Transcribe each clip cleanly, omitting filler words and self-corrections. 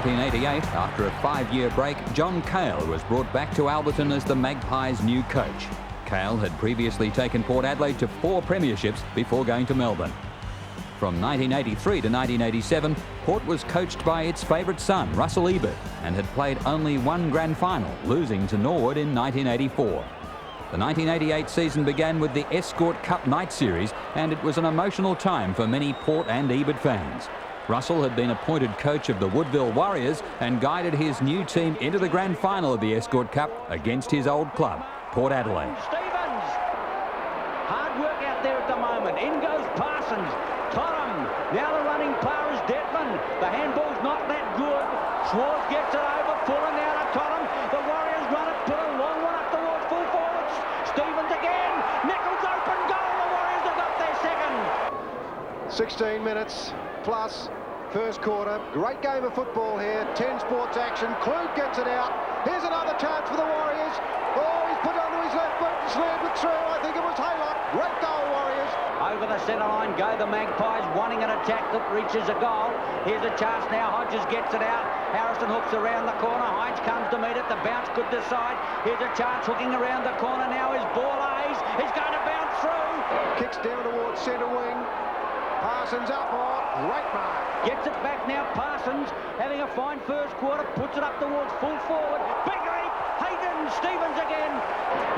1988, after a 5-year break, John Cale was brought back to Alberton as the Magpies' new coach. Cale had previously taken Port Adelaide to 4 premierships before going to Melbourne. From 1983 to 1987, Port was coached by its favourite son, Russell Ebert, and had played only 1 grand final, losing to Norwood in 1984. The 1988 season began with the Escort Cup night series, and it was an emotional time for many Port and Ebert fans. Russell had been appointed coach of the Woodville Warriors and guided his new team into the grand final of the Escort Cup against his old club, Port Adelaide. Stevens! Hard work out there at the moment. In goes Parsons. Tottenham. Now the running par is Detman. The handball's not that good. Schwartz gets it over. Fuller now to Tottenham. The Warriors run it. Put a long one up towards full forwards. Stevens again. Nichols open goal. The Warriors have got their second. 16 minutes plus. First quarter. Great game of football here. 10 sports action. Klug gets it out. Here's another chance for the Warriors. Oh, he's put onto his left foot and slammed it through. I think it was Haylock. Great goal, Warriors. Over the centre line go the Magpies, wanting an attack that reaches a goal. Here's a chance now. Hodges gets it out. Harrison hooks around the corner. Hines comes to meet it. The bounce could decide. Here's a chance hooking around the corner now. Is ball Hayes. He's going to bounce through. Kicks down towards centre wing. Parsons up. Oh, great mark. Gets it back now. Parsons having a fine first quarter. Puts it up towards full forward. Big leap. Hayden. Stevens again.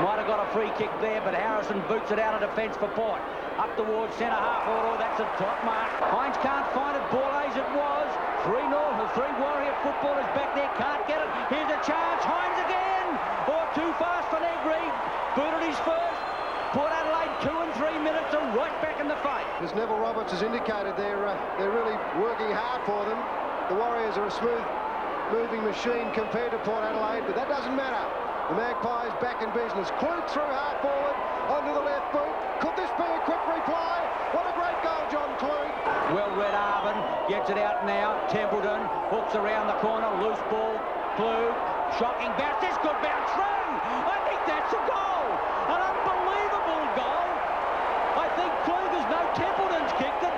Might have got a free kick there, but Harrison boots it out of defence for Port. Up towards centre half order. That's a top mark. Hines can't find it. Ball Hayes it was. 3-0. The 3 Warrior footballers back there. Can't get it. Here's a chance. Hines again. Oh, too fast for Negri. Booted his first. Port Adelaide 2 and 3 minutes are right back in the fight. As Neville Roberts has indicated, they're really working hard for them. The Warriors are a smooth moving machine compared to Port Adelaide, but that doesn't matter. The Magpies back in business. Klug through half forward onto the left boot. Could this be a quick reply? What a great goal, John Klug. Well read. Arvin gets it out now. Templeton hooks around the corner. Loose ball. Klug. Shocking bounce. This could bounce through. I think that's a goal. An unbelievable goal. I think Klug has no Templeton's kicked it.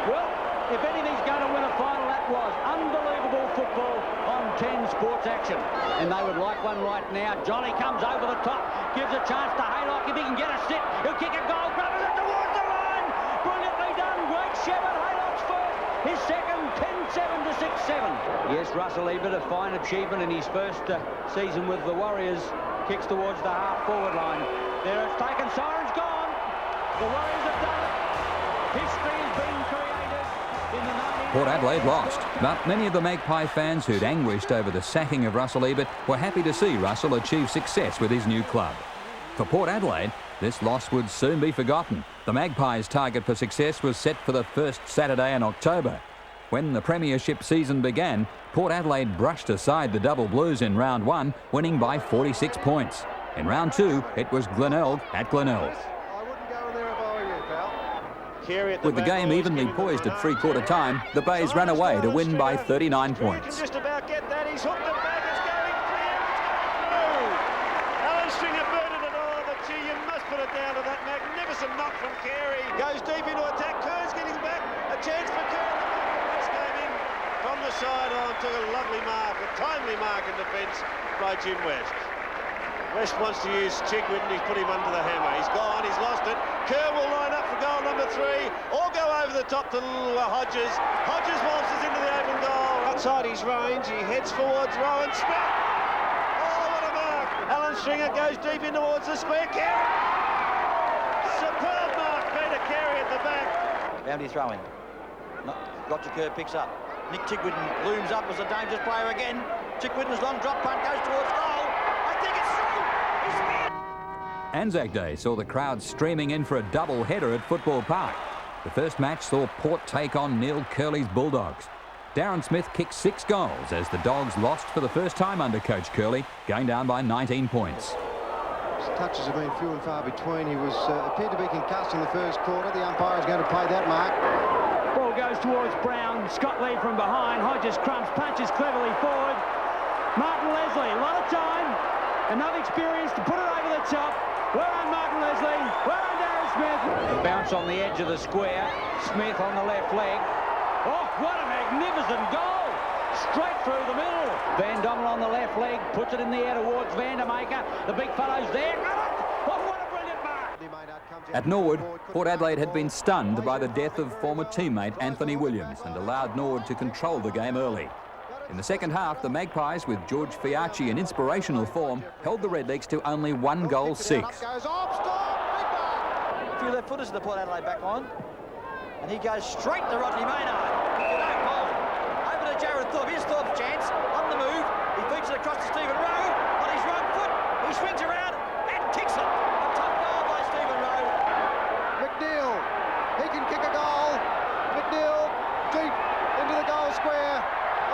Well, if anything's going to win a final, that was unbelievable football on 10 sports action. And they would like one right now. Johnny comes over the top, gives a chance to Haylock. If he can get a sit, he'll kick a goal. Grubbers it towards the line. Brilliantly done. Great Shepard. Haylock's first. His second, 10-7 to 6-7. Yes, Russell Ebert, a fine achievement in his first season with the Warriors. Kicks towards the half-forward line. There it's taken. Siren's gone. The Warriors have done it. History has been created in the 1980s. Port Adelaide lost, but many of the Magpie fans who'd anguished over the sacking of Russell Ebert were happy to see Russell achieve success with his new club. For Port Adelaide, this loss would soon be forgotten. The Magpies' target for success was set for the first Saturday in October. When the premiership season began, Port Adelaide brushed aside the Double Blues in round 1, winning by 46 points. In round 2, it was Glenelg at Glenelg. I wouldn't go in there if I were you, pal. With the game evenly poised at three-quarter time, the Bays ran away to win by 39 points. Just about get that. He's hooked it back. It's going clear. It's going through. Alan Stringer burned it all, but gee, you must put it down to that magnificent knock from Carey. Goes deep into attack. Kern's getting back. A chance for Kern. West came in from the sideline. Took a lovely mark, a timely mark in defence by Jim West. West wants to use Chigwin, he's put him under the hammer. He's gone, he's lost it. Kerr will line up for goal number 3, or go over the top to Hodges. Hodges waltzes into the open goal. Outside his range, he heads forwards. Rowan Smith. Oh, what a mark. Alan Stringer goes deep in towards the square. Carey. Superb mark, Peter Carey at the back. Found his throw in. Roger Kerr picks up. Nick Chigwin looms up as a dangerous player again. Chigwin's long drop punt goes towards goal. I think it's through. Anzac Day saw the crowd streaming in for a double header at Football Park. The first match saw Port take on Neil Curley's Bulldogs. Darren Smith kicked 6 goals as the Dogs lost for the first time under coach Curley, going down by 19 points. His touches have been few and far between. He was appeared to be concussed in the first quarter. The umpire is going to play that mark. Ball goes towards Brown. Scott Lee from behind. Hodges crumps, punches cleverly forward. Martin Leslie, a lot of time, enough experience to put it over the top. Well on Martin Leslie, well on Darren Smith. The bounce on the edge of the square. Smith on the left leg. Oh, what a magnificent goal. straight through the middle. Van Dommel on the left leg, puts it in the air towards Vandermaker. The big fellow's there. Oh, what a brilliant mark! At Norwood, Port Adelaide had been stunned by the death of former teammate Anthony Williams and allowed Norwood to control the game early. In the second half, the Magpies, with George Fiacci in inspirational form, held the Redlegs to only 1-6. A few left footers in the Port Adelaide back line. And he goes straight to Rodney Maynard. If you don't mind. Over to Jared Thorpe. Here's Thorpe's chance. On the move. He feeds it across to Stephen Rowe. On his right foot. He swings around and kicks it. A top goal by Stephen Rowe. McNeil, he can kick a goal. McNeil deep into the goal square.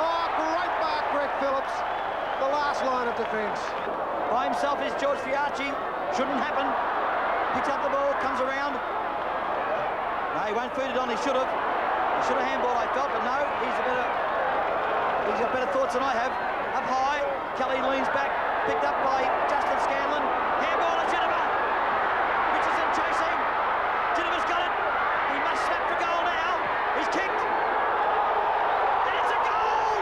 Oh, great mark, Greg Phillips. The last line of defence. By himself is George Fiacci. Shouldn't happen. Picks up the ball, comes around. No, he won't feed it on. He should have. He should have handball, I felt, but no. He's got better thoughts than I have. Up high, Kelly leans back, picked up by Justin Scanlon. Handball to Ginniva. Richardson chasing. Ginniva's got it. He must snap for goal now. He's kicked. And it's a goal!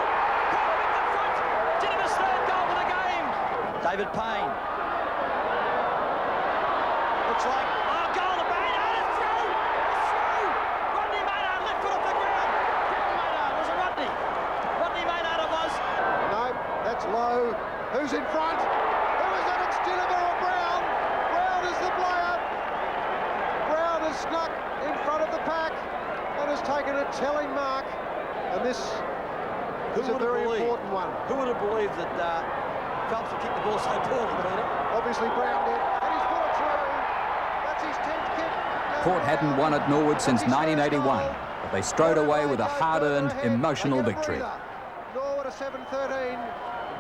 Corner in the front. Ginniva's third goal for the game. David Payne. Looks like, oh, goal to Maynard, it's through! It's through! Rodney Maynard, left foot off the ground. Maynard, was it Rodney? Rodney Maynard it was. No, that's low. Who's in front? Who is it? It's Ginniva or Brown. Brown is the player. Brown has snuck in front of the pack and has taken a telling mark. And this is a very important one. Who would have believed that Phelps would kick the ball so poorly, Peter? Obviously Brown did. And he's put it through. That's his 10th kick. Port hadn't won at Norwood since 1981, but they strode away with a hard-earned, emotional victory. Norwood a 7-13,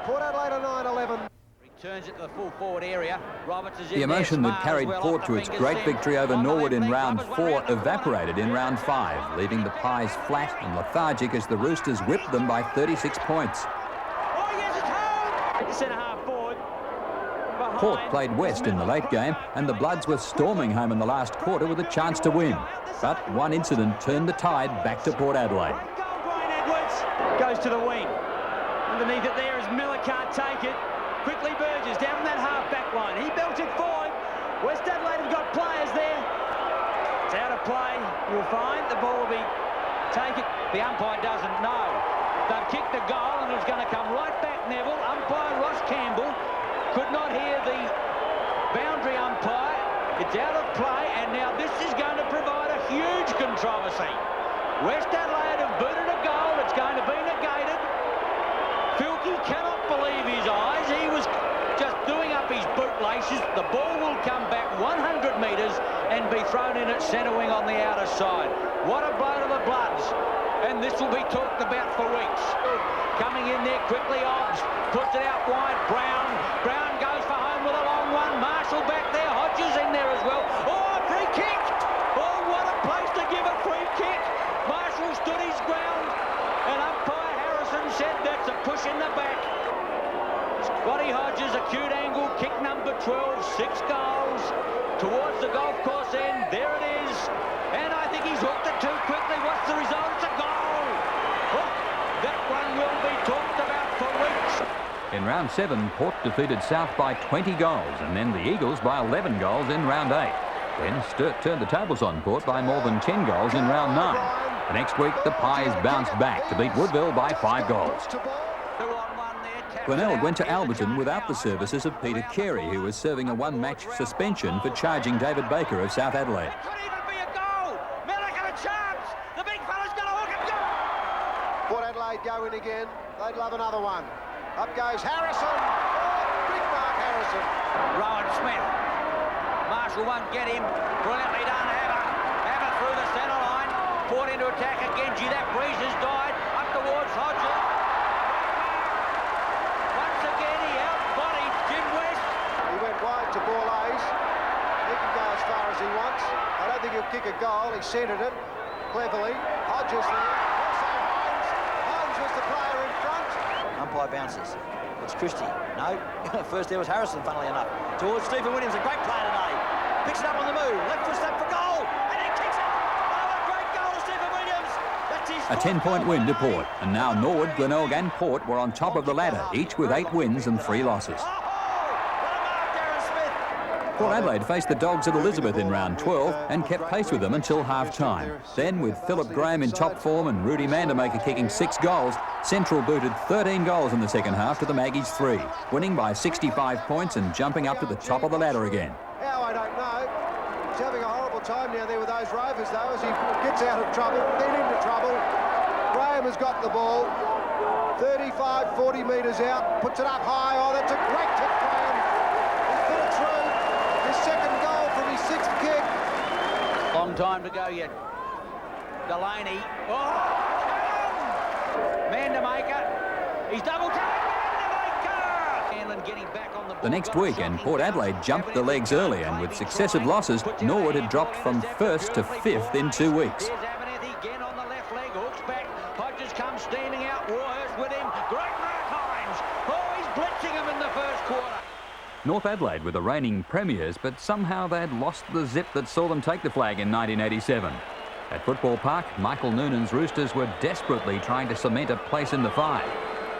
Port Adelaide a 9-11. Returns it to the full forward area. Roberts is in The emotion there, that Smart carried as well, Port off to the its fingers great then. victory over On the Norwood left in leg, round Roberts 4 went round the corner. evaporated in round 5, leaving the Pies flat and lethargic as the Roosters whipped them by 36 points. Oh, yes, it's home! Centre-half forward. Behind. Port played West in the late game, and the Bloods were storming home in the last quarter with a chance to win. But one incident turned the tide back to Port Adelaide. Great goal, Brian Edwards. Goes to the wing. Underneath it there is Miller, can't take it. Quickly Burgess down from that half-back line. He belts it forward. West Adelaide have got players there. It's out of play. You'll find the ball will be taken. The umpire doesn't know. They've kicked the goal and it's going to come right back, Neville. Umpire Ross Campbell could not hear the boundary umpire. It's out of play, and now this is going to provide a huge controversy. West Adelaide have booted a goal. It's going to be negated. Filkey cannot believe his eyes. He was just doing up his bootlaces. The ball will come back 100 metres and be thrown in at centre wing on the outer side. What a blow to the Bloods. And this will be talked about for weeks. Coming in there quickly, Obbs puts it out wide. Brown goes for home with a long one. Marshall back there. Hodges in there as well. Oh, free kick. Oh, what a place to give a free kick. Marshall stood his ground. And umpire Harrison said that's a push in the back. Scotty Hodges, acute angle, kick number 12, 6 goals towards the golf course end. There it is. And I think he's hooked it too quickly. What's the result? It's a goal. Oh, that one will be talked about for weeks. In round 7, Port defeated South by 20 goals, and then the Eagles by 11 goals in round 8. Then Sturt turned the tables on Port by more than 10 goals in round 9. The next week, the Pies bounced back to beat Woodville by 5 goals. Glenelg went to Alberton without the services of Peter Carey, who was serving a one-match suspension for charging David Baker of South Adelaide. Could even be a goal. Miller got a chance. The big fella's got to hook it. Go! Port Adelaide go in again. They'd love another one. Up goes Harrison. Oh, big mark Harrison. Rowan Smith. Marshall won't get him. Brilliantly done, Hammer through the centre line. Port into attack again. Gee, that breeze has died. Up towards Hodges. Once again, he out-bodied Jim West. He went wide to Borlase. He can go as far as he wants. I don't think he'll kick a goal. He centred it cleverly. Hodges there. Also Hines. Hines was the player in front. Umpire bounces. It's Christie. No. First there was Harrison, funnily enough. Towards Stephen Williams, a great player today. Picks it up on the move. Left foot step for goal. And he kicks it. Oh, a great goal to Stephen Williams. That's his A 10-point win to Port, and now Norwood, Glenelg and Port were on top of the ladder, each with 8 wins and 3 losses. Port Adelaide faced the Dogs at Elizabeth in round 12 and kept pace with them until half-time. Then, with Philip Graham in top form and Rudy Mandermaker kicking 6 goals, Central booted 13 goals in the second half to the Maggies 3, winning by 65 points and jumping up to the top of the ladder again. How, I don't know. He's having a horrible time down there with those Rovers, though, as he gets out of trouble, then into trouble. Graham has got the ball, 35, 40 metres out, puts it up high. Oh, that's a great kick, Graham. He's put it through. His second goal from his 6th kick. Long time to go yet. Delaney. Oh! Mandermaker. He's double tagged. Mandermaker! Getting back on the next weekend, Port Adelaide jumped the legs early, and with successive losses, Norwood had dropped from 1st to 5th in 2 weeks. Here's Abernethy again on the left leg. Hooks back. Hodges comes standing out. Warhurst with him. Great mark, Hines. Oh, he's blitzing him in the first quarter. North Adelaide were the reigning premiers, but somehow they'd lost the zip that saw them take the flag in 1987. At Football Park, Michael Noonan's Roosters were desperately trying to cement a place in the 5.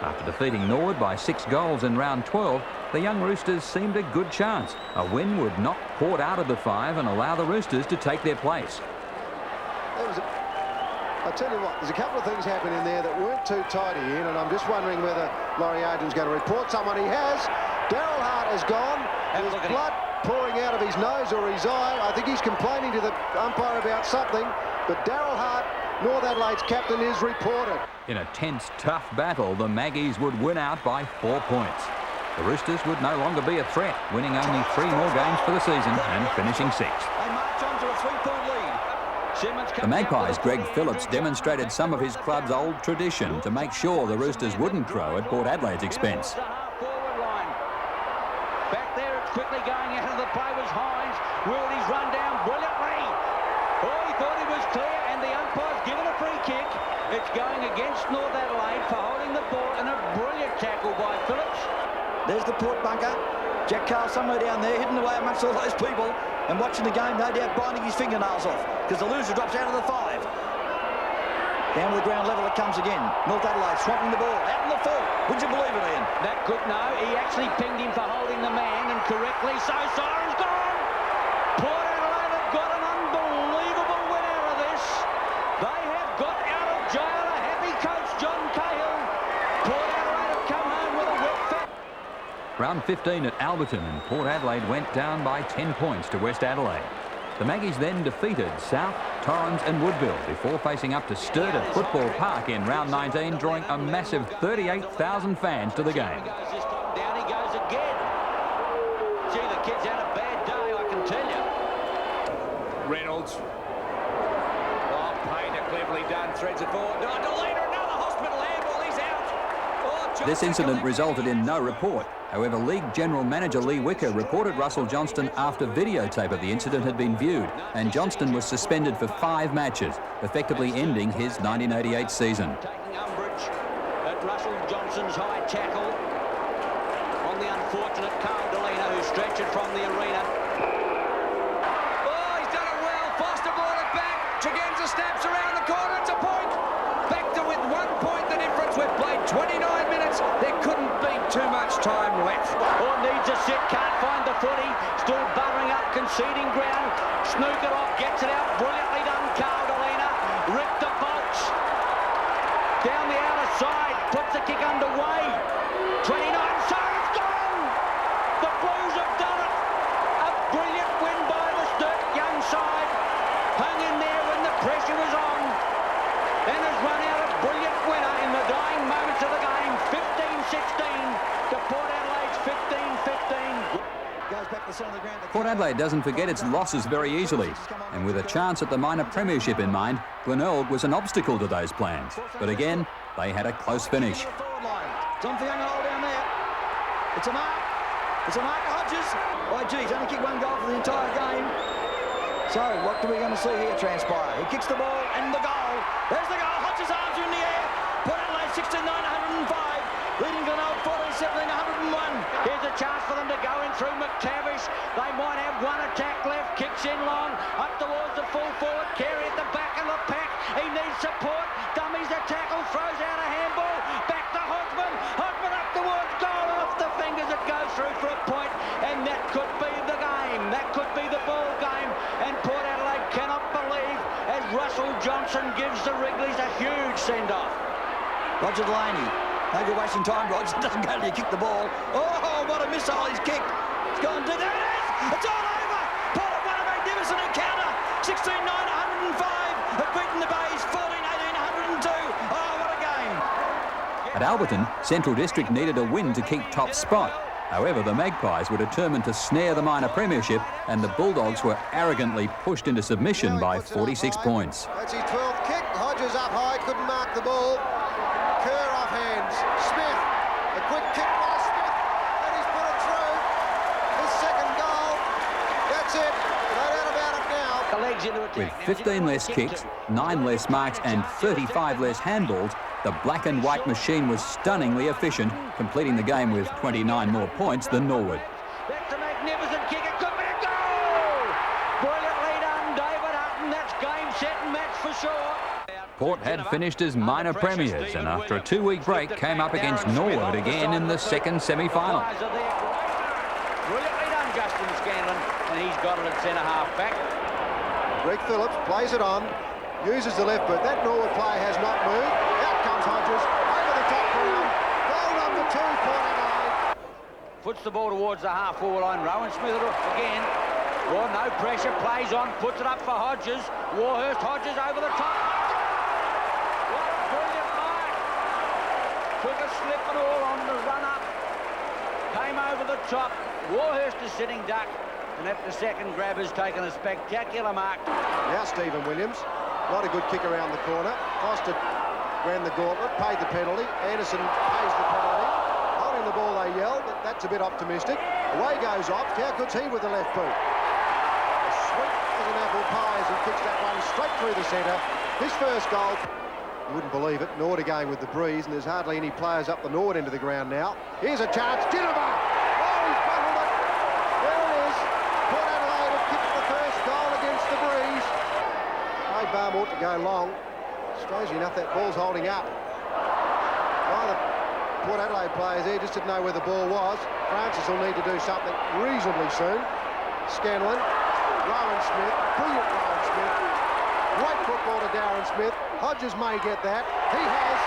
After defeating Norwood by 6 goals in round 12, the young Roosters seemed a good chance. A win would knock Port out of the 5 and allow the Roosters to take their place. I tell you what, there's a couple of things happening there that weren't too tidy, Ian, and I'm just wondering whether Laurie Arden's going to report someone. He has. Daryl Hart has gone. There's blood pouring out of his nose or his eye. I think he's complaining to the umpire about something, but Daryl Hart, North Adelaide's captain, is reported. In a tense, tough battle, the Maggies would win out by 4 points. The Roosters would no longer be a threat, winning only 3 more games for the season and finishing 6th. They march on to a 3-point lead. The Magpies' Greg Phillips demonstrated some of his club's old tradition to make sure the Roosters wouldn't crow at Port Adelaide's expense. Back there, it's quickly going out of the play was Hines. Wildy's run down brilliantly. Oh, he thought he was clear, and the umpire's given a free kick. It's going against North Adelaide for holding the ball, and a brilliant tackle by Phillips. There's the Port bunker. Jack Carl somewhere down there, hidden away amongst all those people, and watching the game, no doubt binding his fingernails off, because the loser drops out of the 5. Down to the ground level it comes again. North Adelaide swapping the ball out in the full. Would you believe it, Ian? That could no. He actually pinged him for holding the man, and correctly so. Siren's gone. Port Adelaide have got an unbelievable win out of this. They have got out of jail a happy coach, John Cahill. Port Adelaide have come home with a wet fat. Round 15 at Alberton, and Port Adelaide went down by 10 points to West Adelaide. The Maggies then defeated South, Torrens and Woodville before facing up to Sturt at Football Park in round 19, drawing a massive 38,000 fans to the game. Down he goes again. Gee, the kid's had a bad day, I can tell you. Reynolds. Oh, Payne, cleverly done, threads it forward. Oh, Delena, another hospital handball, he's out. Oh, this incident resulted in no report. However, League General Manager Lee Wicker reported Russell Johnston after videotape of the incident had been viewed, and Johnston was suspended for 5 matches, effectively ending his 1988 season. Taking umbrage at Russell Johnston's high tackle on the unfortunate Carl Delena, who stretched it from the arena. Oh, he's done it well. Foster brought it back. Tregenza snaps around the corner. It's a point. Back to with 1 point the difference. We've played 29 minutes. There couldn't be too much time left. Or needs a sit, can't find the footy. Still buttering up, conceding ground. Snook it off, gets it out. Brilliantly done, Carl Delena. Ripped the bolts. Down the outer side, puts the kick underway. 29, so it's gone! The Blues have done it. A brilliant win by the Sturt young side. Hung in there when the pressure was on. And has run out a brilliant winner in the dying moments of the game. 15-16 to Port Adelaide's 15-15. Goes back to the centre of the ground. Port Adelaide doesn't forget its losses very easily, and with a chance at the minor premiership in mind, Glenelg was an obstacle to those plans. But again, they had a close finish. Tom for young and old down there. It's a mark. It's a mark to Hodges. Oh, gee, he's only kicked 1 goal for the entire game. So, what are we going to see here transpire? He kicks the ball and the goal. There's the goal. Hodges' arms are in the air. Port Adelaide 69-105. Leading Glenelg 14-17-101. Here's a chance for them to go in through McTavish. They might have one attack left. Kicks in long. Up towards the full forward. Carey at the back of the pack. He needs support. Dummy Johnson gives the Wrigley's a huge send-off. Roger Delaney. No good wasting time, Roger. Doesn't go till you kick the ball. Oh, what a missile he's kicked. It's gone to... There it is! It's all over! Port have won a magnificent encounter. 16-9, 105. Have beaten the Bays 14-18, 102. Oh, what a game. At Alberton, Central District needed a win to keep top spot. However, the Magpies were determined to snare the minor premiership, and the Bulldogs were arrogantly pushed into submission by 46 points. That's his 12th kick. Hodges up high, couldn't mark the ball. Kerr off hands. Smith, a quick kick by Smith, and he's put it through. His second goal. That's it. No doubt about it now. The legs into attack. With 15 less kicks, 9 less marks and 35 less handballs, the black and white machine was stunningly efficient, completing the game with 29 more points than Norwood. That's a magnificent kick. It could be a goal! Brilliantly done, David Hutton. That's game, set and match for sure. Port had finished as minor premiers, and after a 2-week break came up against Norwood again in the second semi-final. Brilliantly done, Justin Scanlon, and he's got it at centre-half back. Greg Phillips plays it on, uses the left boot. That Norwood player has not moved. Out comes Hodges, over the top ground. Goal number 2, Port Adelaide. Puts the ball towards the half-forward line. Rowan Smith again. Well, no pressure, plays on, puts it up for Hodges. Warhurst, Hodges over the top. What a brilliant mark. Took a slip and all on the run-up. Came over the top. Warhurst is sitting duck. And at the second grab has taken a spectacular mark. Now Stephen Williams. Not a good kick around the corner. Foster ran the gauntlet, paid the penalty. Anderson pays the penalty. Holding the ball, they yell, but that's a bit optimistic. Away goes Opt. How good's he with the left boot? Sweet as an apple pie as he kicks that one straight through the centre. His first goal. You wouldn't believe it. Norwood again with the breeze, and there's hardly any players up the Norwood end of the ground now. Here's a chance. Ginnivan! Oh, he's bundled it. There it is. Port Adelaide have kicked the first goal against the breeze. Craig Barham ought to go long. Strangely enough, that ball's holding up. One of the Port Adelaide players there just didn't know where the ball was. Francis will need to do something reasonably soon. Scanlon, Rowan Smith, brilliant Rowan Smith. Great football to Darren Smith. Hodges may get that. He has.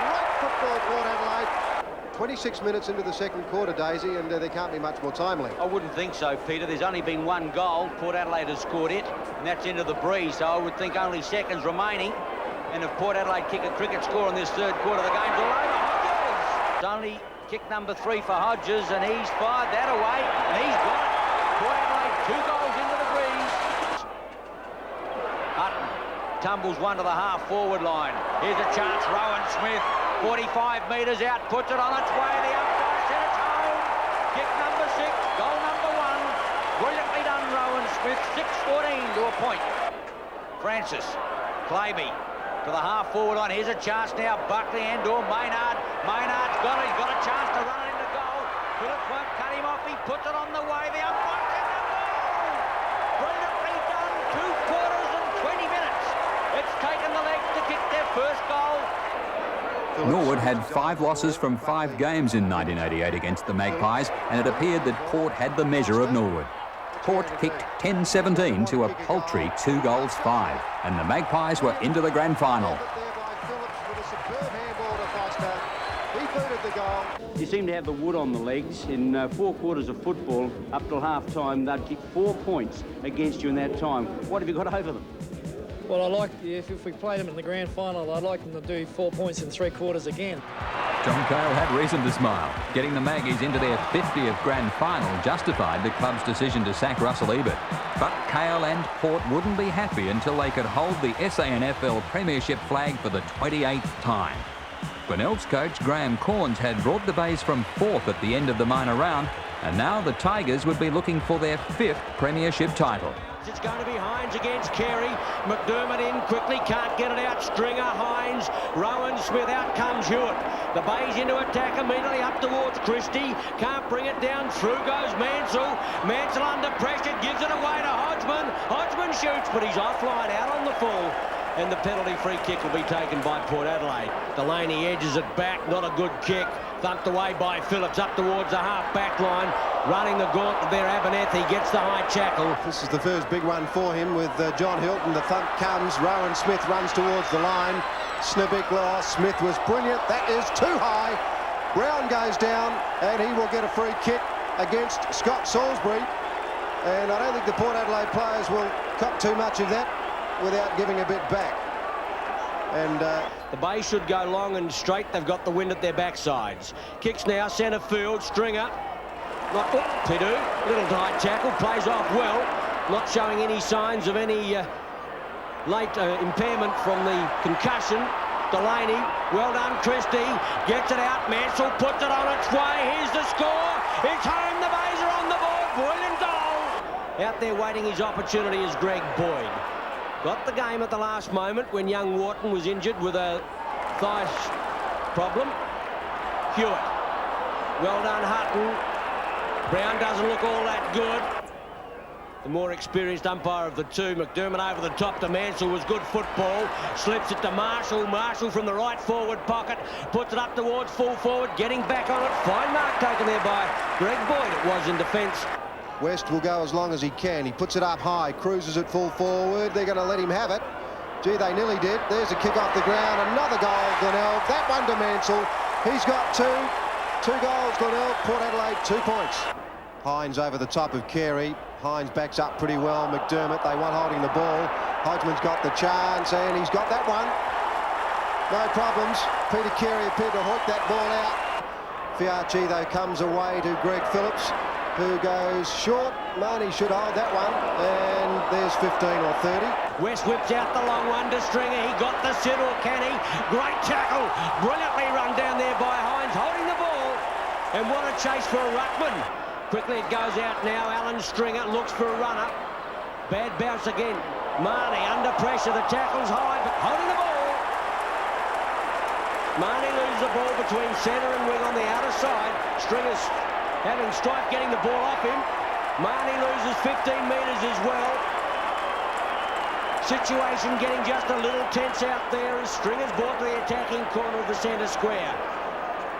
Great football, Port Adelaide. 26 minutes into the second quarter, Daisy, and there can't be much more time left. I wouldn't think so, Peter. There's only been one goal. Port Adelaide has scored it, and that's into the breeze, so I would think only seconds remaining. And if Port Adelaide kick a cricket score in this third quarter, the game's all over. Hodges! It's only kick number 3 for Hodges, and he's fired that away, and he's got it. Port Adelaide 2 goals into the breeze. Hutton tumbles one to the half-forward line. Here's a chance, Rowan Smith. 45 metres out, puts it on its way. The umpire said it's home. Kick number 6, goal number 1. Brilliantly done, Rowan Smith. 6-14 to a point. Francis, Claby to the half-forward line. Here's a chance now. Buckley and/or Maynard. Maynard's got it. He's got a chance to run it into goal. Phillips won't cut him off. He puts it on the way. The umpire said the goal. Brilliantly done. 2 quarters and 20 minutes. It's taken the legs to kick their first goal. Norwood had 5 losses from 5 games in 1988 against the Magpies, and it appeared that Port had the measure of Norwood. Port kicked 10-17 to a paltry 2-5, and the Magpies were into the grand final. You seem to have the wood on the legs. In 4 quarters of football, up till half-time, they'd kick 4 points against you in that time. What have you got over them? Well, I like if we played them in the grand final, I'd like them to do 4 points in 3 quarters again. John Cale had reason to smile. Getting the Maggies into their 50th grand final justified the club's decision to sack Russell Ebert. But Cale and Port wouldn't be happy until they could hold the SANFL premiership flag for the 28th time. Glenelg's coach Graham Corns had brought the Bays from 4th at the end of the minor round, and now the Tigers would be looking for their 5th premiership title. It's going to be Hines against Carey. McDermott in quickly, can't get it out. Stringer, Hines, Rowan Smith, out comes Hewitt. The Bays into attack immediately up towards Christie. Can't bring it down, through goes Mansell. Mansell under pressure, gives it away to Hodgman. Hodgman shoots, but he's offline, out on the full. And the penalty free kick will be taken by Port Adelaide. Delaney edges it back, not a good kick. Thumped away by Phillips up towards the half-back line. Running the gauntlet there, Abernethy gets the high tackle. This is the first big one for him with John Hilton. The thump comes. Rowan Smith runs towards the line. Snibikla, Smith was brilliant. That is too high. Brown goes down and he will get a free kick against Scott Salisbury. And I don't think the Port Adelaide players will cop too much of that without giving a bit back. And the Bay should go long and straight. They've got the wind at their backsides. Kicks now, centre field, Stringer. Pidu, little high tackle, plays off well. Not showing any signs of any late impairment from the concussion. Delaney, well done, Christie. Gets it out, Mansell puts it on its way. Here's the score. It's home, the Bays are on the board. Brilliant goal. Out there waiting his opportunity is Greg Boyd. Got the game at the last moment when young Wharton was injured with a thigh problem. Hewitt. Well done, Hutton. Brown doesn't look all that good. The more experienced umpire of the two, McDermott over the top to Mansell, was good football. Slips it to Marshall. Marshall from the right forward pocket. Puts it up towards full forward. Getting back on it. Fine mark taken there by Greg Boyd. It was in defence. West will go as long as he can. He puts it up high, cruises it full forward. They're going to let him have it. Gee, they nearly did. There's a kick off the ground. Another goal, Glenelg. That one to Mansell. He's got two. 2 goals, Glenelg. Port Adelaide, 2 points. Hines over the top of Carey. Hines backs up pretty well. McDermott, they want holding the ball. Hodgman's got the chance, and he's got that one. No problems. Peter Carey appeared to hook that ball out. Fiachi, though, comes away to Greg Phillips, who goes short. Marnie should hold that one, and there's 15 or 30. West whips out the long one to Stringer. He got the sit, or can he? Great tackle. Brilliantly run down there by Hines, holding the ball. And what a chase for a ruckman. Quickly it goes out now. Alan Stringer looks for a runner. Bad bounce again. Marnie under pressure. The tackle's high, but holding the ball. Marnie loses the ball between centre and wing on the outer side. Stringer's having strife getting the ball off him. Marnie loses 15 metres as well. Situation getting just a little tense out there as Stringer's brought to the attacking corner of the centre square.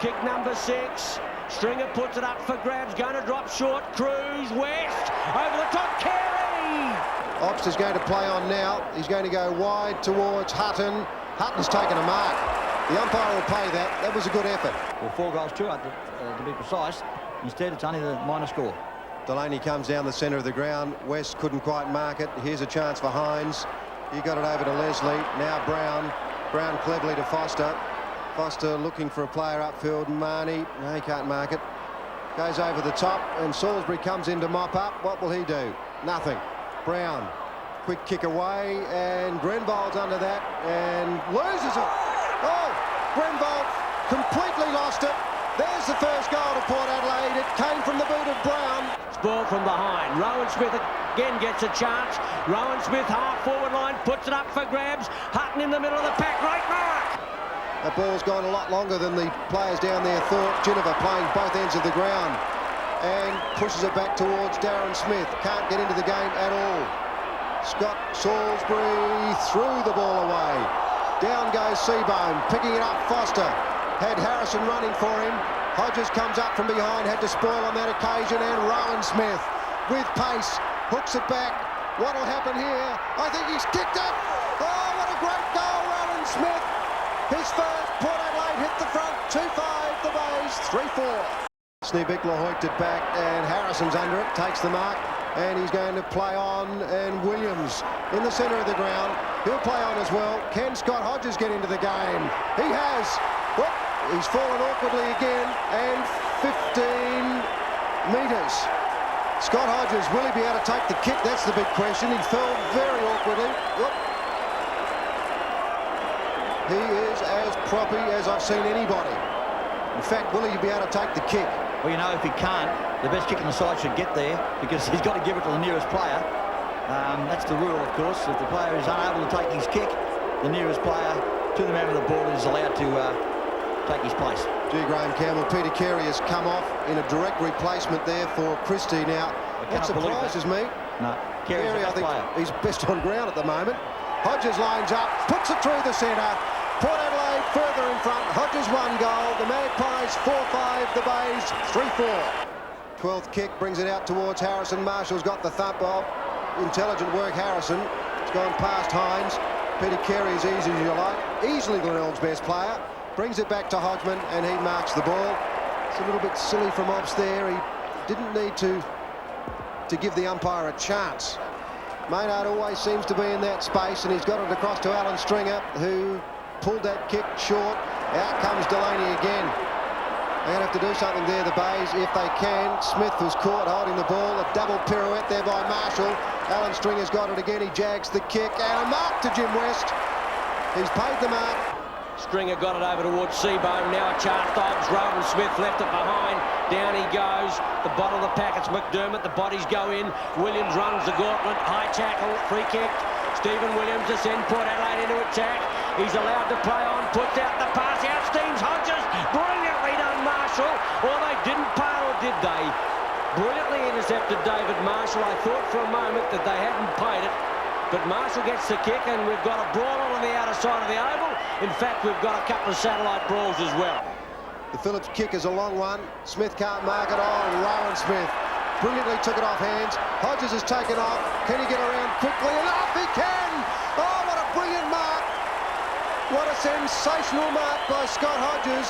Kick number 6. Stringer puts it up for grabs, going to drop short. Cruz, West, over the top, Carey! Ops is going to play on now. He's going to go wide towards Hutton. Hutton's taken a mark. The umpire will pay that. That was a good effort. Well, 4 goals to be precise. Instead, it's only the minor score. Delaney comes down the centre of the ground. West couldn't quite mark it. Here's a chance for Hines. He got it over to Leslie. Now Brown. Brown cleverly to Foster. Foster looking for a player upfield. Marnie, no, he can't mark it. Goes over the top, and Salisbury comes in to mop up. What will he do? Nothing. Brown, quick kick away, and Grenvold's under that, and loses it. Oh, Grenvold completely lost it. There's the first goal to Port Adelaide. It came from the boot of Brown. Ball from behind. Rowan Smith again gets a chance. Rowan Smith half forward line, puts it up for grabs. Hutton in the middle of the pack. Great mark. That ball's gone a lot longer than the players down there thought. Ginniver playing both ends of the ground and pushes it back towards Darren Smith. Can't get into the game at all. Scott Salisbury threw the ball away. Down goes Seabone, picking it up. Foster had Harrison running for him. Hodges comes up from behind, had to spoil on that occasion, and Rowan Smith with pace hooks it back. What'll happen here? I think he's kicked it. Oh, what a great goal, Rowan Smith. His first. Port Adelaide hit the front. 2-5, the Bays, 3-4. Snibikla hoiked it back, and Harrison's under it, takes the mark, and he's going to play on, and Williams in the centre of the ground. He'll play on as well. Can Scott Hodges get into the game? He has. Whoop, he's fallen awkwardly again, and 15 metres. Scott Hodges, will he be able to take the kick? That's the big question. He fell very awkwardly. Whoop. He is as proppy as I've seen anybody. In fact, will he be able to take the kick? Well, you know, if he can't, the best kick on the side should get there because he's got to give it to the nearest player. That's the rule, of course. If the player is unable to take his kick, the nearest player to the man with the ball is allowed to take his place. G. Graham Campbell, Peter Carey has come off in a direct replacement there for Christie. Now, what surprises me? No, Carey's the best player. He's best on ground at the moment. Hodges lines up, puts it through the centre. Port Adelaide further in front. Hodges 1 goal. The Magpies 4-5. The Bays 3-4. 12th kick brings it out towards Harrison. Marshall's got the thump of. Intelligent work, Harrison. It's gone past Hines. Peter Carey is easy as you like. Easily Glenelg's best player. Brings it back to Hodgman, and he marks the ball. It's a little bit silly from Obbs there. He didn't need to give the umpire a chance. Maynard always seems to be in that space, and he's got it across to Alan Stringer, who pulled that kick short. Out comes Delaney again. They're going to have to do something there, the Bays, if they can. Smith was caught holding the ball. A double pirouette there by Marshall. Alan Stringer's got it again. He jags the kick. And a mark to Jim West. He's paid the mark. Stringer got it over towards Seabone. Now a chance. Dobbs, Rowan Smith left it behind. Down he goes. The bottom of the pack, it's McDermott. The bodies go in. Williams runs the gauntlet. High tackle. Free kick. Stephen Williams to send Port Adelaide into attack. He's allowed to play on. Puts out the pass. Out steams Hodges. Brilliantly done, Marshall. Or they didn't pay, or did they? Brilliantly intercepted David Marshall. I thought for a moment that they hadn't played it. But Marshall gets the kick, and we've got a brawler on the outer side of the oval. In fact, we've got a couple of satellite brawls as well. The Phillips kick is a long one. Smith can't mark it. Oh, Rowan Smith brilliantly took it off hands. Hodges has taken off. Can he get around quickly? And off he can! Oh, what a brilliant mark! What a sensational mark by Scott Hodges.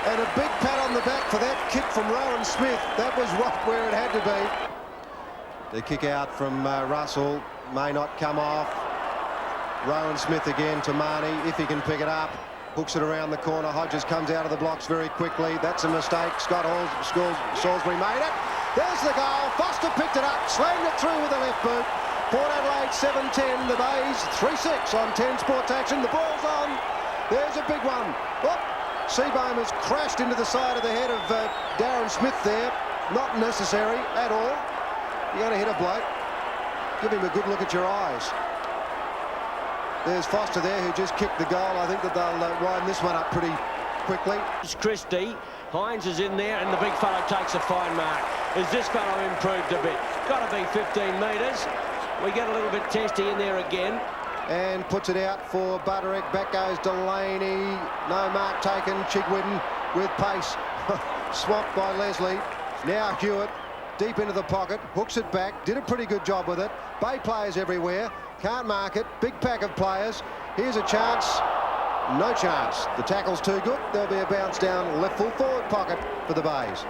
And a big pat on the back for that kick from Rowan Smith. That was right where it had to be. The kick out from Russell may not come off. Rowan Smith again to Marnie, if he can pick it up. Hooks it around the corner. Hodges comes out of the blocks very quickly. That's a mistake. Scott Salisbury made it. There's the goal. Foster picked it up, slammed it through with the left boot. Port Adelaide 7-10. The Bays 3-6 on 10 Sports Action. The ball's on. There's a big one. Oh, Seabohm has crashed into the side of the head of Darren Smith there. Not necessary at all. You're going to hit a bloke. Give him a good look at your eyes. There's Foster there, who just kicked the goal. I think that they'll wind this one up pretty quickly. It's Christie. Hines is in there, and the big fellow takes a fine mark. Is this fellow improved a bit? Got to be 15 metres. We get a little bit testy in there again. And puts it out for Butterick. Back goes Delaney. No mark taken. Chigwidden with pace. Swamped by Leslie. Now Hewitt. Deep into the pocket, hooks it back, did a pretty good job with it. Bay players everywhere, can't mark it, big pack of players. Here's a chance, no chance. The tackle's too good, there'll be a bounce down left full forward pocket for the Bays.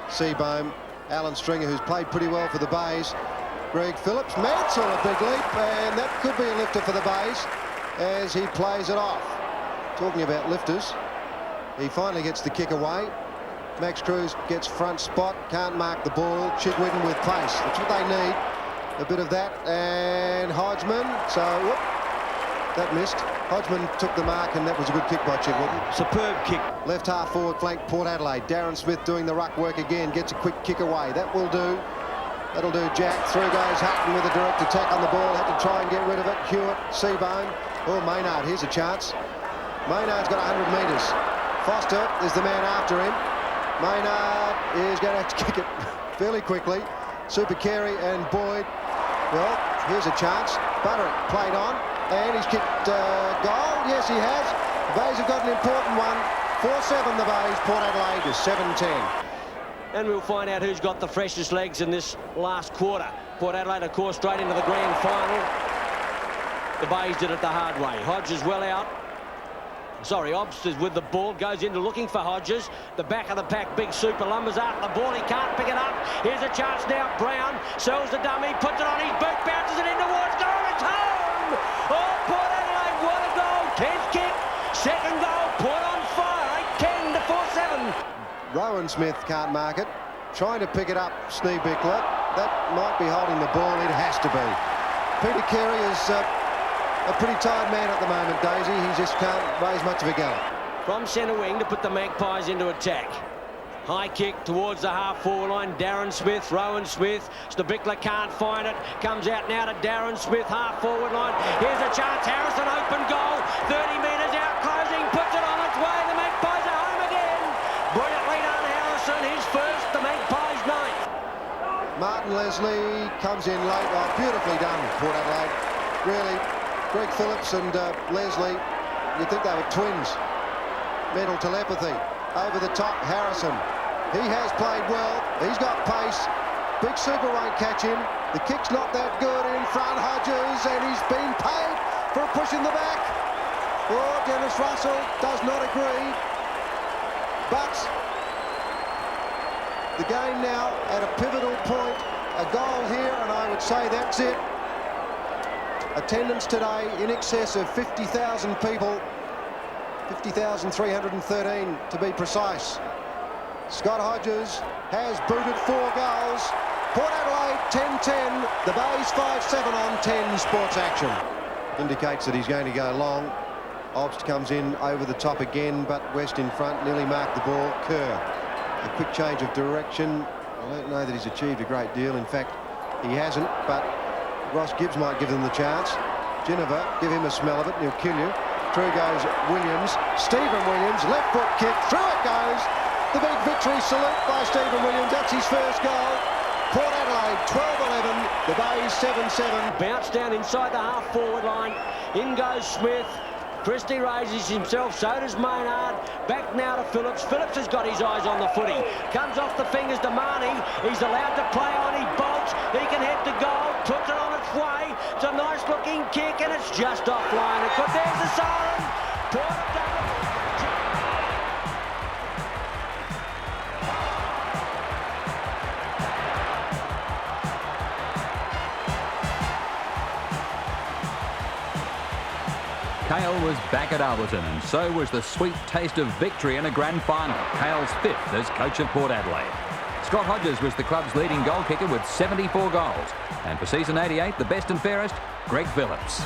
Seabohm, Alan Stringer, who's played pretty well for the Bays. Greg Phillips, Mance on a big leap, and that could be a lifter for the Bays as he plays it off. Talking about lifters, he finally gets the kick away. Max Cruz gets front spot, can't mark the ball. Chigwidden with pace, that's what they need. A bit of that, and Hodgman, so whoop, that missed. Hodgman took the mark, and that was a good kick by Chigwidden. Superb kick. Left half forward flank, Port Adelaide. Darren Smith doing the ruck work again, gets a quick kick away. That will do. That'll do Jack. Through goes Hutton with a direct attack on the ball. Had to try and get rid of it. Hewitt, Seabohm. Oh, Maynard, here's a chance. Maynard's got 100 metres. Foster is the man after him. Maynard is going to have to kick it fairly quickly. Super Carey and Boyd. Well, here's a chance. Butterick played on, and he's kicked goal. Yes, he has. The Bays have got an important one. 4-7 the Bays. Port Adelaide is 7-10. And we'll find out who's got the freshest legs in this last quarter. Port Adelaide, of course, straight into the grand final. The Bays did it the hard way. Hodges well out. Sorry, Obbs is with the ball, goes into looking for Hodges. The back of the pack, Big Super lumbers out the ball. He can't pick it up. Here's a chance now. Brown sells the dummy, puts it on his boot, bounces it in towards goal. It's home! Oh, Port Adelaide, what a goal. 10th kick, second goal. Port on fire, 8-10 to 4-7. Rowan Smith can't mark it. Trying to pick it up, Schneebichler. That might be holding the ball. It has to be. Peter Carey is a pretty tired man at the moment, Daisy. He just can't raise much of a gallop. From centre wing to put the Magpies into attack. High kick towards the half-forward line. Darren Smith, Rowan Smith. Schneebichler can't find it. Comes out now to Darren Smith, half-forward line. Here's a chance. Harrison, open goal. 30 metres out, closing. Puts it on its way. The Magpies are home again. Brilliantly done, Harrison. His first, the Magpies' ninth. Martin Leslie comes in late. Oh, beautifully done, Port Adelaide. Really. Greg Phillips and Leslie, you'd think they were twins. Mental telepathy. Over the top, Harrison. He has played well. He's got pace. Big Super won't catch him. The kick's not that good in front. Hodges, and he's been paid for a push in the back. Oh, Dennis Russell does not agree. But the game now at a pivotal point. A goal here, and I would say that's it. Attendance today in excess of 50,000 people. 50,313 to be precise. Scott Hodges has booted 4 goals. Port Adelaide 10-10. The Bays 5-7 on 10 Sports Action. Indicates that he's going to go long. Obst comes in over the top again, but West in front, nearly marked the ball. Kerr, a quick change of direction. I don't know that he's achieved a great deal. In fact, he hasn't, but Ross Gibbs might give them the chance. Geneva, give him a smell of it, and he'll kill you. Through goes Williams. Stephen Williams, left foot kick, through it goes. The big victory salute by Stephen Williams. That's his first goal. Port Adelaide 12-11, the Bays 7-7. Bounce down inside the half-forward line. In goes Smith. Christie raises himself, so does Maynard. Back now to Phillips. Phillips has got his eyes on the footy. Comes off the fingers to Marnie. He's allowed to play on. He bolts. He can head to goal. Puts it on its way. It's a nice-looking kick, and it's just offline. There's the siren. Port have done it. Cale was back at Alberton, and so was the sweet taste of victory in a grand final. Cale's 5th as coach of Port Adelaide. Scott Hodges was the club's leading goal kicker with 74 goals. And for season 88, the best and fairest, Greg Phillips.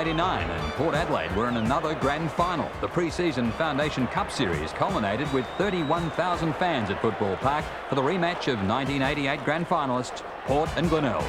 '89 and Port Adelaide were in another grand final. The pre-season Foundation Cup Series culminated with 31,000 fans at Football Park for the rematch of 1988 grand finalists Port and Glenelg.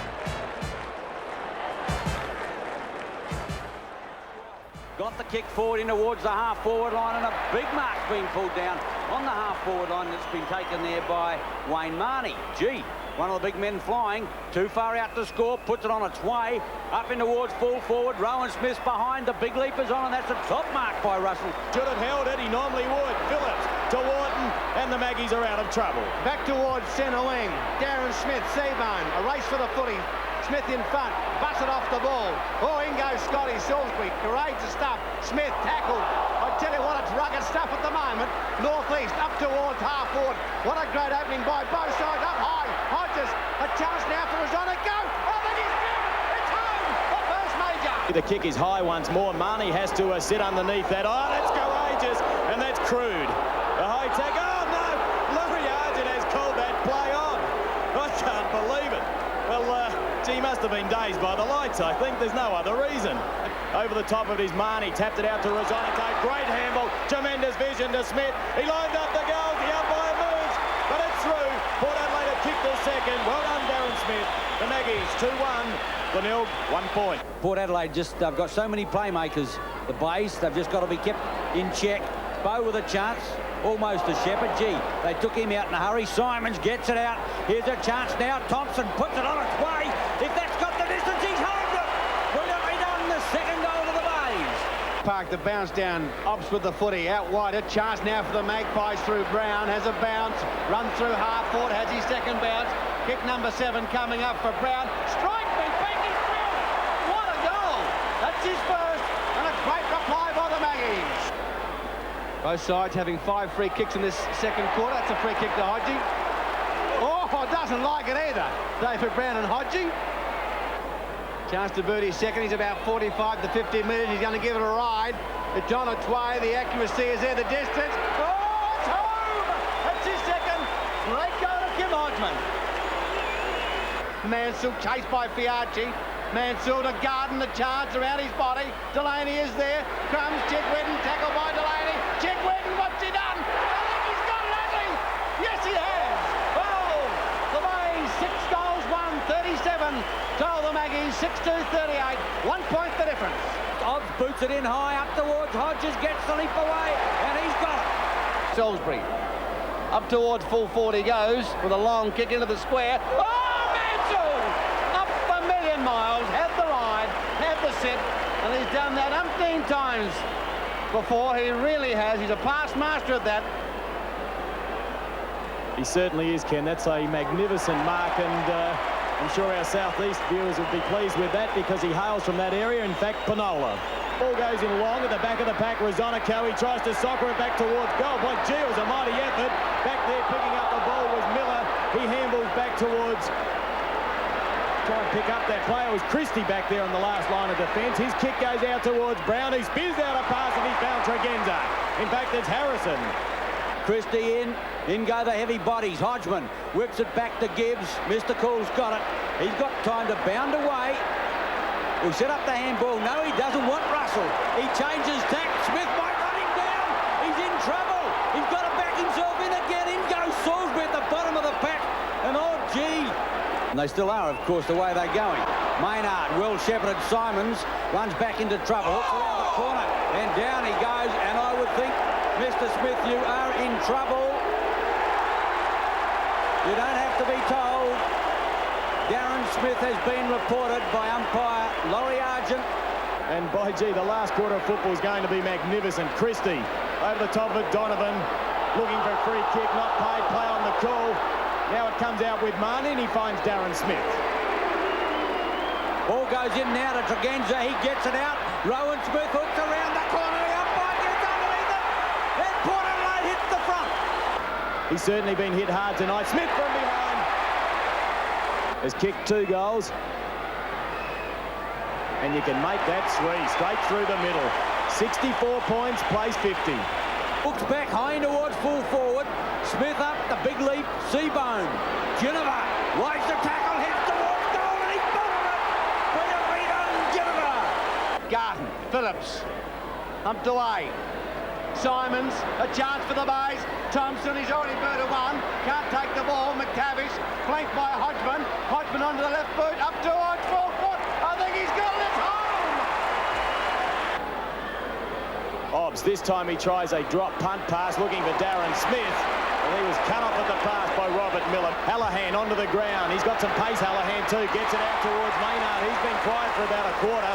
Got the kick forward in towards the half-forward line, and a big mark's been pulled down on the half-forward line that's been taken there by Wayne Marnie. Gee, one of the big men flying, too far out to score, puts it on its way, up in towards full forward. Rowan Smith's behind, the big leapers on, and that's a top mark by Russell. Should have held it, he normally would. Phillips to Wharton, and the Maggies are out of trouble. Back towards centre wing. Darren Smith, Seabone, a race for the footy. Smith in front, butts it off the ball. Oh, in goes Scotty Salisbury. Courageous stuff. Smith tackled. I tell you what, it's rugged stuff at the moment. Northeast, up towards half forward. What a great opening by both sides. Up high. Hodges, a chance now for Azona. Go! Oh, that is good! It's home! The first major! The kick is high once more. Marnie has to sit underneath that. Oh, that's courageous, and that's crude. A high tag. Oh, no! Laurie Argent has called that play on. I can't believe it. Well, he must have been dazed by the lights, I think. There's no other reason. Over the top of his Marnie, tapped it out to Rosonico. Great handball, tremendous vision to Smith. He lined up the goal, the umpire moves, but it's through. Port Adelaide have kicked the second. Well done, Darren Smith. The Maggies 2-1, Glenelg 1 point. Port Adelaide just, they've got so many playmakers. The Bays, they've just got to be kept in check. Bow with a chance, almost a Shepherd. Gee, they took him out in a hurry. Simons gets it out. Here's a chance now. Thompson puts it on its way. If that's got the distance, he's homed it. Brilliantly done, the second goal to the Bays. Park, the bounce down, Ops with the footy, out wide, a chance now for the Magpies through Brown, has a bounce, runs through half forward, has his second bounce, kick number 7 coming up for Brown, strike me, bacon through, what a goal, that's his first, and a great reply by the Maggies. Both sides having 5 free kicks in this second quarter, that's a free kick to Hodgie. Oh, doesn't like it either, David Brown and Hodgie. Chance to boot his second. He's about 45 to 50 metres. He's going to give it a ride. It's on its way. The accuracy is there. The distance. Oh, it's home! That's his second. Great goal to Kim Hodgman. Mansell chased by Fiarchi. Mansell to Garden. The charge around his body. Delaney is there. Crumbs. Chick Whitten. Tackled by Delaney. Chick Whitten. What's he done? I think he's got it, hasn't he? Yes, he has. Oh, Told the Maggies 6-2-38. 1 point the difference. Hobbs boots it in high up towards Hodges, gets the leap away, and he's got it. Salisbury up towards full 40 goes with a long kick into the square. Oh, Mansell! Up a million miles, had the ride, had the sit, and he's done that umpteen times before. He really has. He's a past master at that. He certainly is, Ken. That's a magnificent mark, and I'm sure our southeast viewers would be pleased with that because he hails from that area. In fact, Panola. Ball goes in long at the back of the pack. Rosonico, he tries to soccer it back towards goal. Boy, gee, it was a mighty effort. Back there picking up the ball was Miller. He handles back towards... Try and pick up that player. It was Christie back there on the last line of defence. His kick goes out towards Brown. He spins out a pass and he's found Tregenza. In fact, it's Harrison. Christie in go the heavy bodies. Hodgman whips it back to Gibbs. Mr. Cool's got it. He's got time to bound away. He'll set up the handball. No, he doesn't want Russell. He changes tack. Smith might run him down. He's in trouble. He's got to back himself in again. In goes Salisbury at the bottom of the pack. And oh, gee. And they still are, of course, the way they're going. Maynard, well shepherded. Simons runs back into trouble. Hooks around the corner. And down he goes. And I would think, Mr. Smith, you are in trouble. You don't have to be told. Darren Smith has been reported by umpire Laurie Argent. And by gee, the last quarter of football is going to be magnificent. Christie over the top of it. Donovan looking for a free kick, not paid, play on the call. Now it comes out with Marnie and he finds Darren Smith. Ball goes in now to Tregenza. He gets it out. Rowan Smith hooks around the corner. The umpire gets underneath it. Then Port Adelaide hits the front. He's certainly been hit hard tonight. Smith from behind has kicked 2 goals. And you can make that 3 straight through the middle. 64 points, plays 50. Hooks back high towards full forward. Smith up, the big leap. Seabone. Geneva rides the tackle, heads towards goal, and he's bottled it. Bring a read on Geneva. Garton, Phillips, humped away. Simons, a chance for the base. Thompson, he's already burned one. Can't take the ball. McTavish, flanked by Hodgman. Hodgman onto the left boot, up towards full foot. I think he's got it home. Hobbs, this time he tries a drop punt pass looking for Darren Smith. And he was cut off at the pass by Robert Miller. Hallahan onto the ground. He's got some pace, Hallahan too. Gets it out towards Maynard. He's been quiet for about a quarter.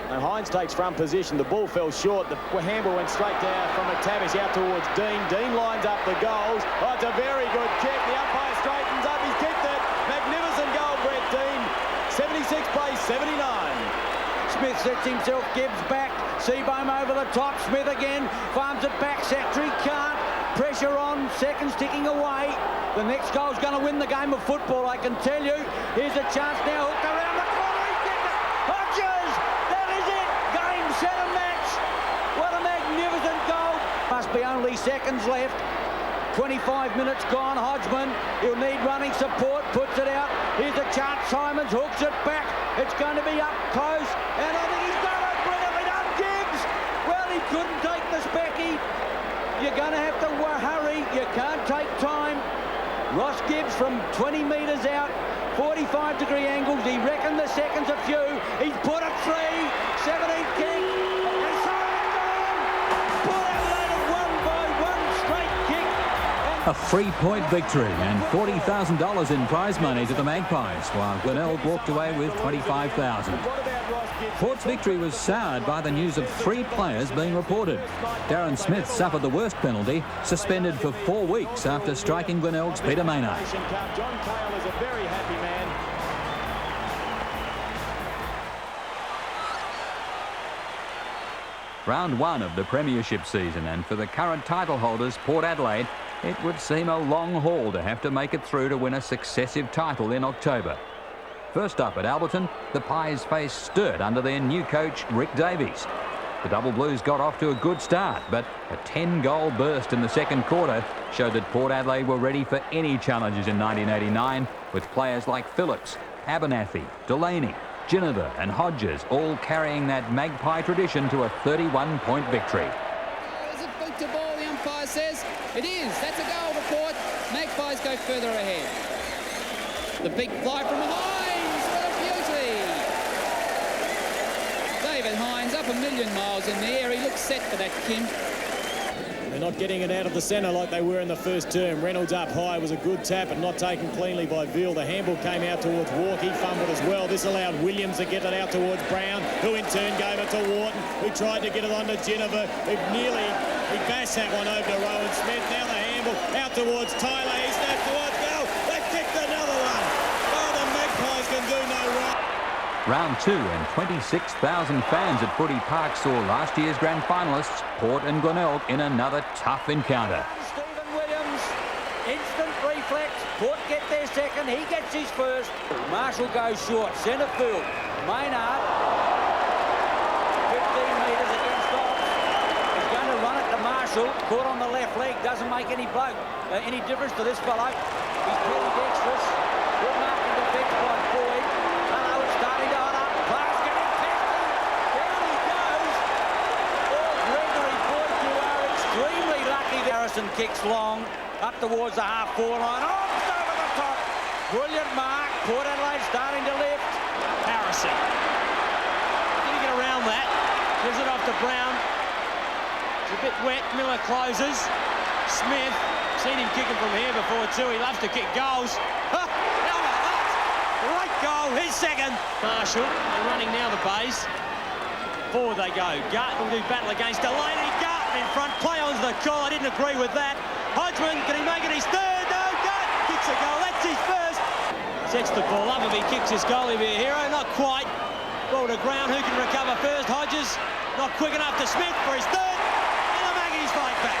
And Hines takes front position. The ball fell short. The handball went straight down from McTavish out towards Dean. Dean lines up the goals. Oh, it's a very good kick. The umpire straightens up. He's kicked it. Magnificent goal, Brett Dean. 76 plays 79. Smith sets himself. Gibbs back. Seabohm over the top. Smith again. Farms it back. Secretary can't. Pressure on. Seconds ticking away. The next goal's going to win the game of football, I can tell you. Here's a chance now. Hooked around the corner. He's kicked it. Hodges! Set and match. What a magnificent goal. Must be only seconds left. 25 minutes gone. Hodgman, he'll need running support. Puts it out. Here's a chance. Simons hooks it back. It's going to be up close. And I think he's got it. Brilliantly done. Gibbs. Well, he couldn't take the specky. You're going to have to hurry. You can't take time. Ross Gibbs from 20 metres out. 45-degree angles. He reckoned the seconds a few. He's put it 3. 17th kick. And Simon's on. Port Adelaide have won by 1 straight kick. A 3-point victory and $40,000 in prize money to the Magpies, while Glenelg walked away with $25,000. Port's victory was soured by the news of 3 players being reported. Darren Smith suffered the worst penalty, suspended for 4 weeks after striking Glenelg's Peter Maynard. John Cale is a very happy man. Round 1 of the premiership season, and for the current title holders, Port Adelaide, it would seem a long haul to have to make it through to win a successive title in October. First up at Alberton, the Pies face Sturt under their new coach, Rick Davies. The Double Blues got off to a good start, but a 10-goal burst in the second quarter showed that Port Adelaide were ready for any challenges in 1989, with players like Phillips, Abernathy, Delaney, Geneva and Hodges all carrying that Magpie tradition to a 31-point victory. Is it boot to ball, the umpire says? It is. That's a goal for Port. Magpies go further ahead. The big fly from Hines. What a beauty. David Hines up 1,000,000 miles in the air. He looks set for that, Kim. They're not getting it out of the centre like they were in the first term. Reynolds up high was a good tap and not taken cleanly by Veal. The handball came out towards Walk. He fumbled as well. This allowed Williams to get it out towards Brown, who in turn gave it to Wharton, who tried to get it onto Ginniver, who he bashed that one over to Rowan Smith. Now the handball out towards Tyler. He snapped towards goal. They kicked another one. Oh, the Magpies can do no wrong. Round 2 and 26,000 fans at Footy Park saw last year's grand finalists Port and Glenelg in another tough encounter. Stephen Williams, instant reflex. Port get their second, he gets his first. Marshall goes short, centre field. Maynard, 15 metres against Dobbs. He's going to run it to Marshall. Caught on the left leg, doesn't make any difference to this fellow. He's pretty dexterous. Good marking defence by Boyd. Starting to hot up. Clark's getting testy. Down he goes. Oh, Gregory Boyd, you are extremely lucky. Harrison kicks long up towards the half-forward line. Oh, it's over the top. Brilliant mark. Port Adelaide starting to lift. Harrison. Can he get around that? Gives it off to Brown. It's a bit wet. Miller closes. Smith. Seen him kicking from here before too. He loves to kick goals. Great goal, his second. Marshall, they're running now the base. Forward they go. Garton will do battle against Delaney. Garton in front, play on the call. I didn't agree with that. Hodgman, can he make it his third? No, Garton kicks a goal. That's his first. Sets the ball up. If he kicks his goal, he'll be a hero. Not quite. Ball to ground. Who can recover first? Hodges. Not quick enough to Smith for his third. And the Maggies fight back.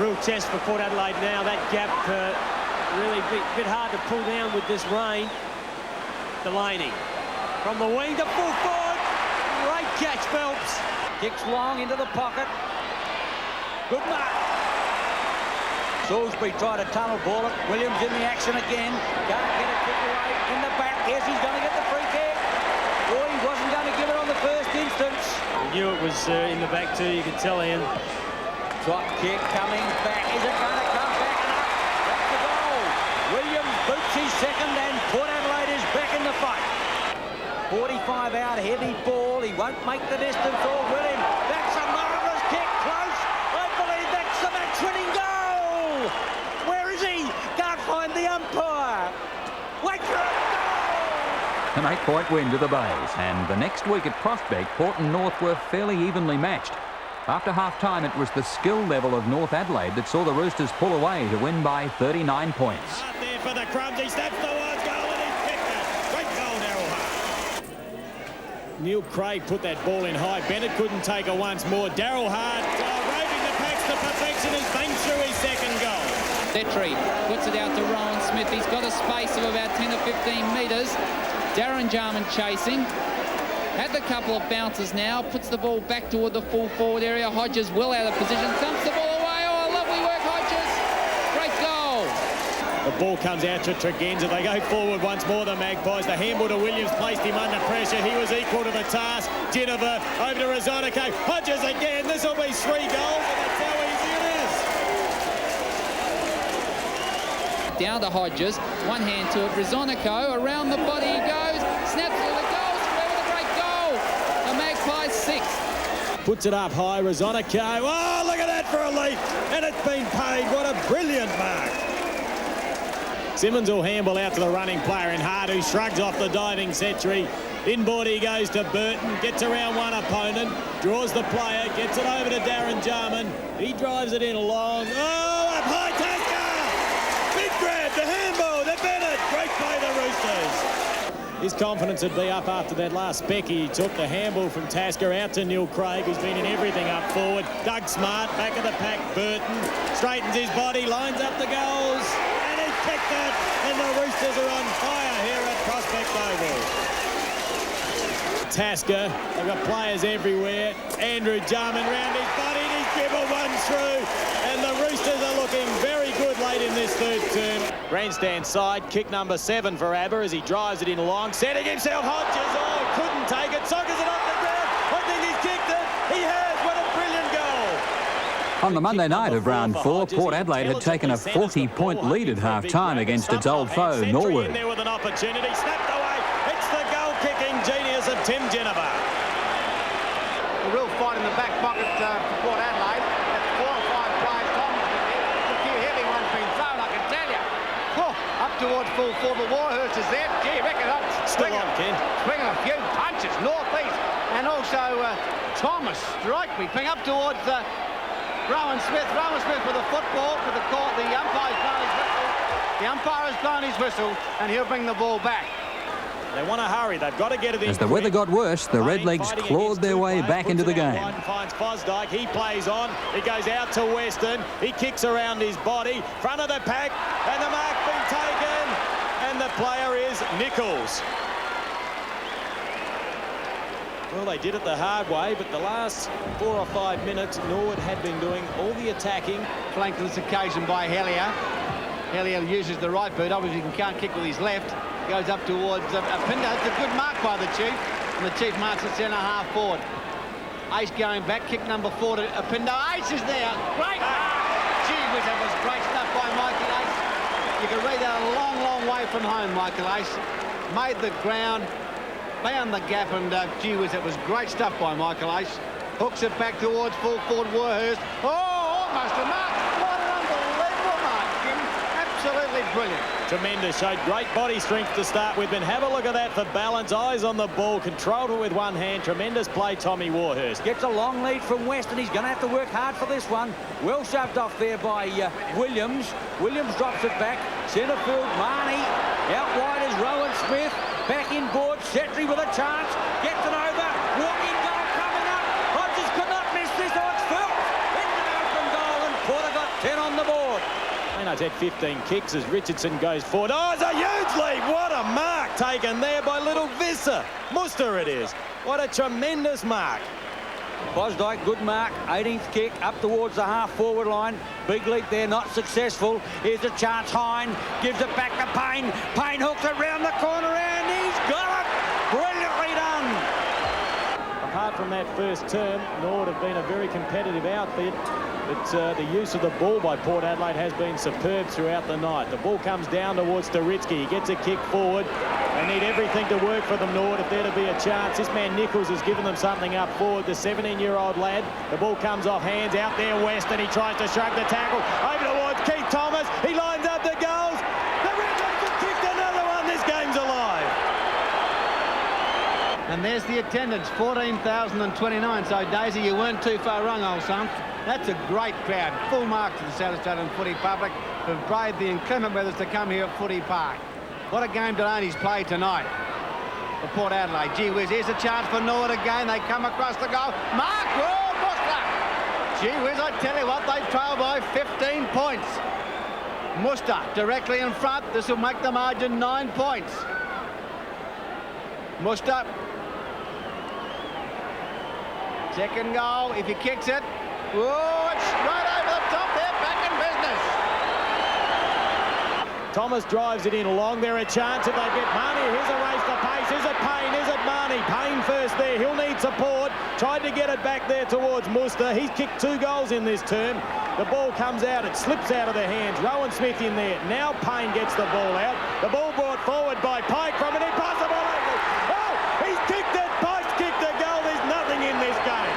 Real test for Port Adelaide now. That gap really bit hard to pull down with this rain. Delaney from the wing to full forward. Great catch, Phelps. Kicks long into the pocket. Good mark. Salisbury tried to tunnel ball it. Williams in the action again. Can't get it kick away in the back. Yes, he's going to get the free kick. Boy, he wasn't going to give it on the first instance. He knew it was in the back too, you could tell, Ian. Drop kick coming back. Is it going to come back and up? That's the goal. Williams boots his second and Port Adelaide is back in the fight. 45 out, heavy ball. He won't make the distance or will him. That's a marvellous kick, close. I believe that's the match-winning goal. Where is he? Can't find the umpire. Wait for it. An 8-point win to the Bays, and the next week at Prospect, Port and North were fairly evenly matched. After half-time, it was the skill level of North Adelaide that saw the Roosters pull away to win by 39 points. Out there for the crumbs. He steps towards goal and he kicked it. Great goal, Daryl Hart. Neil Craig put that ball in high. Bennett couldn't take it once more. Daryl Hart raving the packs to perfection has been through his second goal. Setri puts it out to Rowan Smith. He's got a space of about 10 or 15 metres. Darren Jarman chasing. Had the couple of bounces now, puts the ball back toward the full forward area. Hodges well out of position, thumps the ball away. Oh, lovely work, Hodges. Great goal. The ball comes out to Tregenza. They go forward once more, the Magpies. The handball to Williams placed him under pressure. He was equal to the task. Ginniver over to Rosonico. Hodges again. This will be 3 goals, and that's how easy it is. Down to Hodges. One hand to it. Rosonico. Around the body he goes. Snaps to the goal. Magpies 6th. Puts it up high, Rosonico. Oh, look at that for a leap. And it's been paid. What a brilliant mark. Simmons will handball out to the running player in Hart, who shrugs off the diving Setri. Inboard he goes to Burton, gets around one opponent, draws the player, gets it over to Darren Jarman. He drives it in long. Oh, up high, Tasker! Big grab, the handball, the Bennett. Great play, the Roosters. His confidence would be up after that last specky. He took the handball from Tasker out to Neil Craig, who's been in everything up forward. Doug Smart, back of the pack, Burton, straightens his body, lines up the goals, and he kicked it, and the Roosters are on fire here at Prospect Oval. Tasker, they've got players everywhere. Andrew Jarman round his body, and he's dribbled one through, and the Roosters are looking very good late in this third term. Grandstand side, kick number 7 for ABBA as he drives it in long, setting himself. Hodges, oh, couldn't take it, sockers it off the ground. I think he's kicked it. He has. What a brilliant goal. On the Monday night of round 4, Port Adelaide had taken a 40-point lead at half-time against its old foe, Norwood. There with an opportunity, snapped away. It's the goal-kicking genius of Tim Jennifer. A real fight in the back pocket for Port Adelaide. That's 4 or 5 players. Thomas with it. There's a few heavy ones being thrown, I can tell you. Oh, up towards full forward. Warhurst is there. Gee, reckon up. Still on, Ken. Swinging a few punches, north-east. And also Thomas, strike me, ping up towards Rowan Smith. Rowan Smith with a football, with the call. The umpire's blown his whistle. The umpire has blown his whistle, and he'll bring the ball back. They want to hurry. They've got to get it in. As the weather got worse, the Redlegs clawed their way back into the game. Finds Fosdyke. He plays on. He goes out to Weston. He kicks around his body. Front of the pack. And the mark been taken. And the player is Nichols. Well, they did it the hard way, but the last 4 or 5 minutes, Norwood had been doing all the attacking. Flanked on this occasion by Hellier. Hellier uses the right boot. Obviously, he can't kick with his left. Goes up towards Pinder. It's a good mark by the Chief. And the Chief marks at centre half forward. Ace going back. Kick number 4 to Pinder. Ace is there. Great. Gee whiz, that was great stuff by Michael Ace. You can read that a long, long way from home, Michael Ace. Made the ground, found the gap, and gee whiz, it was great stuff by Michael Ace. Hooks it back towards full forward Warhurst. Oh, almost a mark. What an unbelievable mark, Jim. Absolutely brilliant. Tremendous. Showed great body strength to start with, and have a look at that for balance. Eyes on the ball, controlled it with one hand. Tremendous play, Tommy Warhurst. Gets a long lead from Weston. He's going to have to work hard for this one. Well shoved off there by Williams. Williams drops it back. Centre field, Marnie. Out wide is Rowan Smith. Back in board, Setri with a chance. Gets it over. Walking goal coming up. Hodges could not miss this. Oh, it's filled. It's an open goal, and Porter got 10 on the board. Maynard's had 15 kicks as Richardson goes forward. Oh, it's a huge lead. What a mark taken there by little Visser. Muster it is. What a tremendous mark. Fosdyke, good mark. 18th kick up towards the half-forward line. Big leap there, not successful. Here's a chance. Hine gives it back to Payne. Payne hooks it round the corner, and he's got it. Brilliantly done. Apart from that first term, Norwood have been a very competitive outfit, but the use of the ball by Port Adelaide has been superb throughout the night. The ball comes down towards Staritsky. He gets a kick forward. They need everything to work for them, Norwood, if there to be a chance. This man Nichols has given them something up forward, the 17-year-old lad. The ball comes off hands, out there West, and he tries to shrug the tackle. Over towards Keith Thomas. He lines up the goals. The Redlegs have kicked another one. This game's alive. And there's the attendance, 14,029. So, Daisy, you weren't too far wrong, old son. That's a great crowd. Full mark to the South Australian footy public who've braved the inclement weathers to come here at Footy Park. What a game Delaney's played tonight for Port Adelaide. Gee whiz, here's a chance for Norwood again. They come across the goal. Mark, oh, Muster. Gee whiz, I tell you what, they trail by 15 points. Muster directly in front. This will make the margin 9 points. Muster. Second goal, if he kicks it. Oh, it's right over the top there, back in business. Thomas drives it in long. There a chance if they get Marnie. Here's a race to pace. Is it Payne? Is it Marnie? Payne first there. He'll need support. Tried to get it back there towards Muster. He's kicked 2 goals in this term. The ball comes out. It slips out of their hands. Rowan Smith in there. Now Payne gets the ball out. The ball brought forward by Pike from an impossible angle. Oh, he's kicked it. Pike's kicked the goal. There's nothing in this game.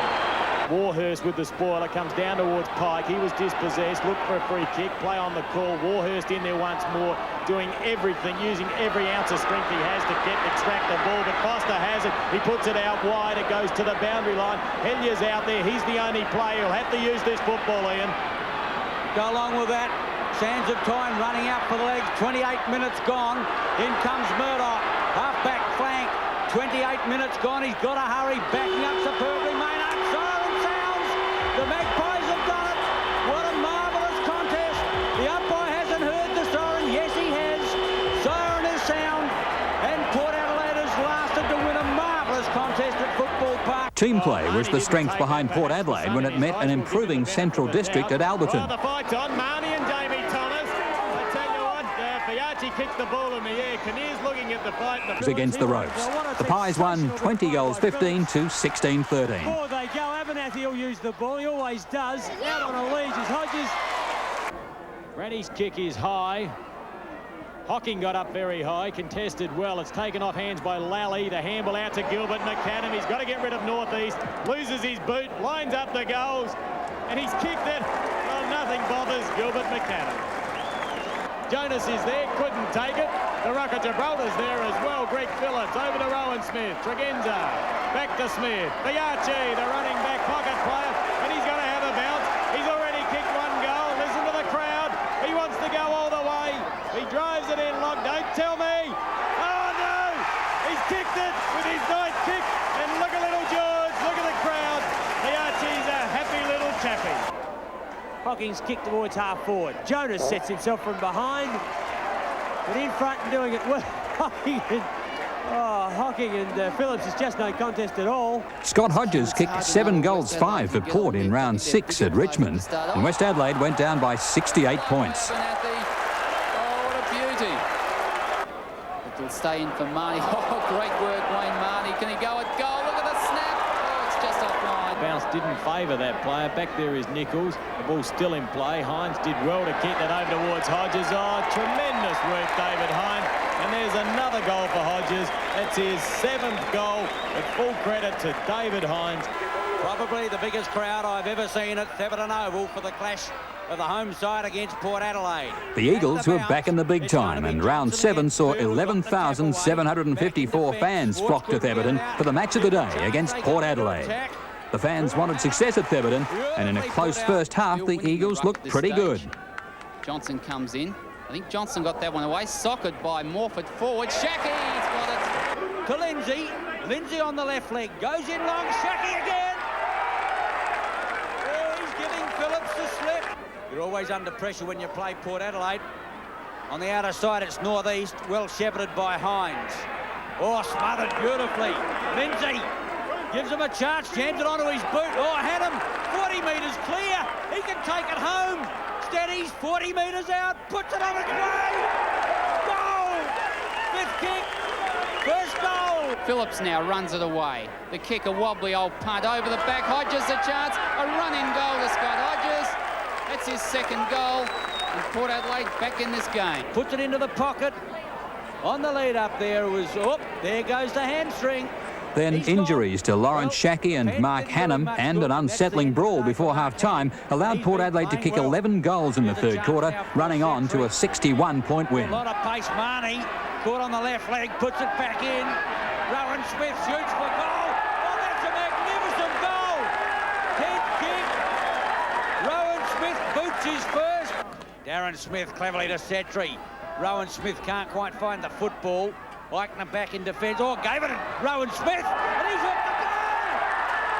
Warhurst with the spoiler comes down towards Pike. He was dispossessed, looked for a free kick, play on the call. Warhurst in there once more, doing everything, using every ounce of strength he has to extract the ball, but Foster has it. He puts it out wide. It goes to the boundary line. Hellier's out there. He's the only player. He'll have to use this football, Ian. Go along with that. Sands of time running out for the legs. 28 minutes gone. In comes Murdoch. Half-back flank. 28 minutes gone. He's got to hurry. Backing up superbly. Maynard. Siren sounds. The Magpies have done it. What a marvellous contest. The umpire hasn't heard the siren. Yes, he has. Siren is sound. And Port Adelaide has lasted to win a marvellous contest at Football Park. Team play was the strength behind Port Adelaide when it met an improving Central District at Alberton. The fight's on. Marnie and Jamie Thomas. I tell you what, Fiachi kicks the ball in the air. Kinnear's looking at the fight. Against the ropes. The Pies won 20 goals 15 to 16-13. Before they go, having a Matthew will use the ball. He always does. Out on a lead is Hodges. Rennie's kick is high. Hocking got up very high, contested well. It's taken off hands by Lally. The handball out to Gilbert McAdam. He's got to get rid of Northeast. Loses his boot, lines up the goals, and he's kicked it. Well, nothing bothers Gilbert McAdam. Jonas is there, couldn't take it. The Rock of Gibraltar's there as well. Greg Phillips over to Rowan Smith. Tregenza back to Smith. Biaggi, the running back pocket player, and he's going to have a bounce. He's already kicked one goal. Listen to the crowd. He wants to go all the way. He drives it in long. Don't tell me. Oh no! He's kicked it with his ninth kick. And look at little George. Look at the crowd. Biaggi's a happy little chappie. Hocking's kicked towards half forward. Jonas sets himself from behind, but in front and doing it well. Hocking and Phillips is just no contest at all. Scott Hodges kicked 7 goals 5 for Port in round 6 at Richmond, and West Adelaide went down by 68 points. Oh, what a beauty. It'll stay in for Marnie. Oh, great work, Wayne Marnie. Can he go at goal? Look at the snap. Oh, it's just offline. Bounce didn't favour that player. Back there is Nichols. The ball's still in play. Hines did well to kick that over towards Hodges. Oh, tremendous work, David Hines. And there's another goal for Hodges. That's his 7th goal. With full credit to David Hines. Probably the biggest crowd I've ever seen at Thebarton Oval for the clash of the home side against Port Adelaide. The Eagles were back in the big time, and round 7 saw 11,754 fans flock to Thebarton for the match of the day against Port Adelaide. The fans wanted success at Thebarton, and in a close first half, the Eagles looked pretty good. Johnson comes in. I think Johnson got that one away. Socked by Morford forward. Shackie's got it. To Lindsay. Lindsay on the left leg. Goes in long. Shackie again. Oh, he's giving Phillips the slip. You're always under pressure when you play Port Adelaide. On the outer side, it's Northeast. Well shepherded by Hines. Oh, smothered beautifully. Lindsay gives him a chance. Jams it onto his boot. Oh, had him. 40 metres clear. He can take it home. Steadies, 40 metres out, puts it on its way. Goal! 5th kick, first goal. Phillips now runs it away. The kick, a wobbly old punt over the back. Hodges a chance, a run-in goal to Scott Hodges. That's his 2nd goal. And Port Adelaide back in this game. Puts it into the pocket. On the lead up there was, oh, there goes the hamstring. Then injuries to Lawrence Shackey and Mark Hannam and an unsettling brawl before half-time allowed Port Adelaide to kick 11 goals in the 3rd quarter, running on to a 61-point win. A lot of pace, Marnie. Caught on the left leg, puts it back in. Rowan Smith shoots for goal. Oh, that's a magnificent goal. 10th kick. Rowan Smith boots his first. Darren Smith cleverly to Setri. Rowan Smith can't quite find the football. Eichner back in defence. Oh, gave it to Rowan Smith, and he's at the goal!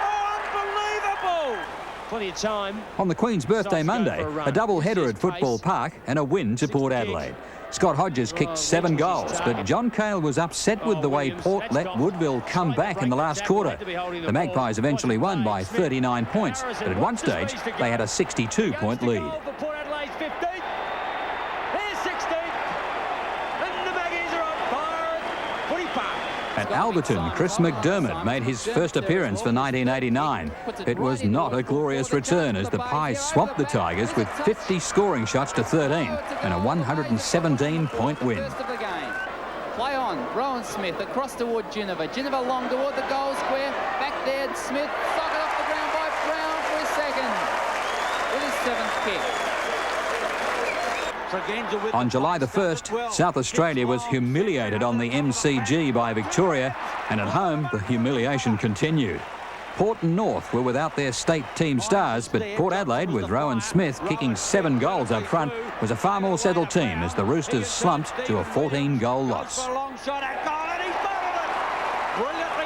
Oh, unbelievable! Plenty of time. On the Queen's birthday Monday, a double-header at Football Park and a win to Port Adelaide. Scott Hodges kicked 7 goals, but John Cale was upset with the way Port let Woodville come back in the last quarter. The Magpies eventually won by 39 points, but at one stage they had a 62-point lead. At Alberton, Chris McDermott made his first appearance for 1989. It was not a glorious return as the Pies swamped the Tigers with 50 scoring shots to 13 and a 117-point win. Play on, Rowan Smith across toward Ginniver. Ginniver long toward the goal square. Back there, Smith socket off the ground by Brown for his 2nd. With his 7th kick. On July the 1st, South Australia was humiliated on the MCG by Victoria, and at home, the humiliation continued. Port and North were without their state team stars, but Port Adelaide, with Rowan Smith kicking 7 goals up front, was a far more settled team as the Roosters slumped to a 14-goal loss. Brilliantly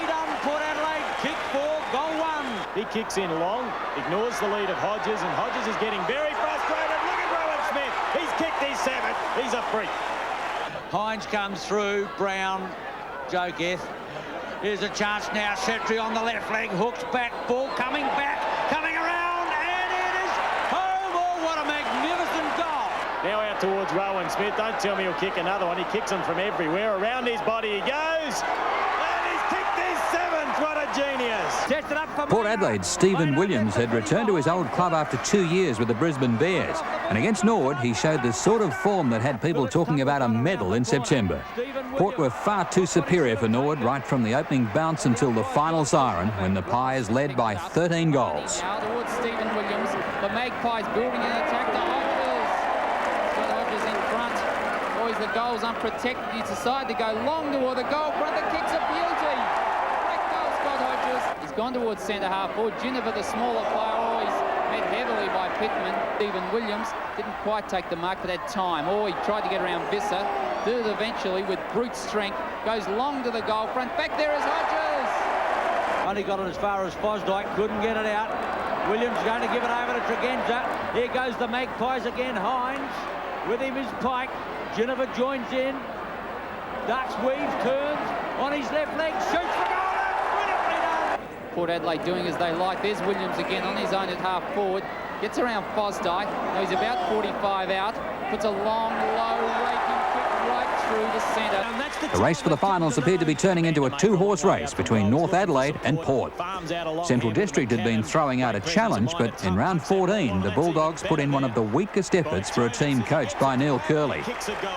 done, Port Adelaide. Kick 4, goal 1. He kicks in long, ignores the lead of Hodges, and Hodges is getting very frustrated. Look at Rowan Smith. He's kicked his 7th. He's a freak. Hines comes through. Brown, Joe Geth. Here's a chance now. Setri on the left leg. Hooks back. Ball coming back. Coming around. And it is home. Oh, what a magnificent goal. Now out towards Rowan Smith. Don't tell me he'll kick another one. He kicks them from everywhere. Around his body he goes. And he's kicked his 7th. What a genius. Sets it up for Port Adelaide's Stephen Williams had returned to his old club after 2 years with the Brisbane Bears. And against Norwood, he showed the sort of form that had people talking about a medal in September. Port were far too superior for Norwood right from the opening bounce until the final siren, when the Pies led by 13 goals. Now towards Stephen Williams. The Magpies building an attack to Hodges. Scott Hodges in front. Boys, the goal's unprotected. He decided to go long toward the goal front. The kick's a beauty. Great goal, Scott Hodges. He's gone towards centre half forward. Ginniver, the smaller player, always met heavily by Pittman. Stephen Williams didn't quite take the mark, but had time. He tried to get around Visser. Did it eventually with brute strength. Goes long to the goal front. Back there is Hodges. Only got it as far as Fosdyke, couldn't get it out. Williams going to give it over to Tregenza. Here goes the Magpies again. Hines. With him is Pike. Ginniver joins in. Ducks, weaves, turns. On his left leg, shoots for goal. Brilliantly done. Port Adelaide doing as they like. There's Williams again on his own at half forward. Gets around Fosdyke. Now he's about 45 out. Puts a long, low, raking kick right through the centre. The race for the finals appeared to be turning into a two-horse race between North Adelaide and Port. Central District had been throwing out a challenge, but in round 14, the Bulldogs put in one of the weakest efforts for a team coached by Neil Curley.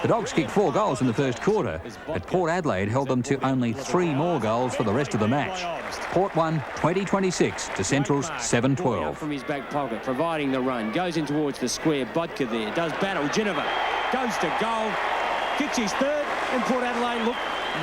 The Dogs kicked 4 goals in the first quarter, but Port Adelaide held them to only 3 more goals for the rest of the match. Port won 20-26 to Central's 7-12. From his back pocket, providing the run, goes in towards the square. Bodka there, does battle. Ginniver goes to goal, kicks his third, and Port Adelaide look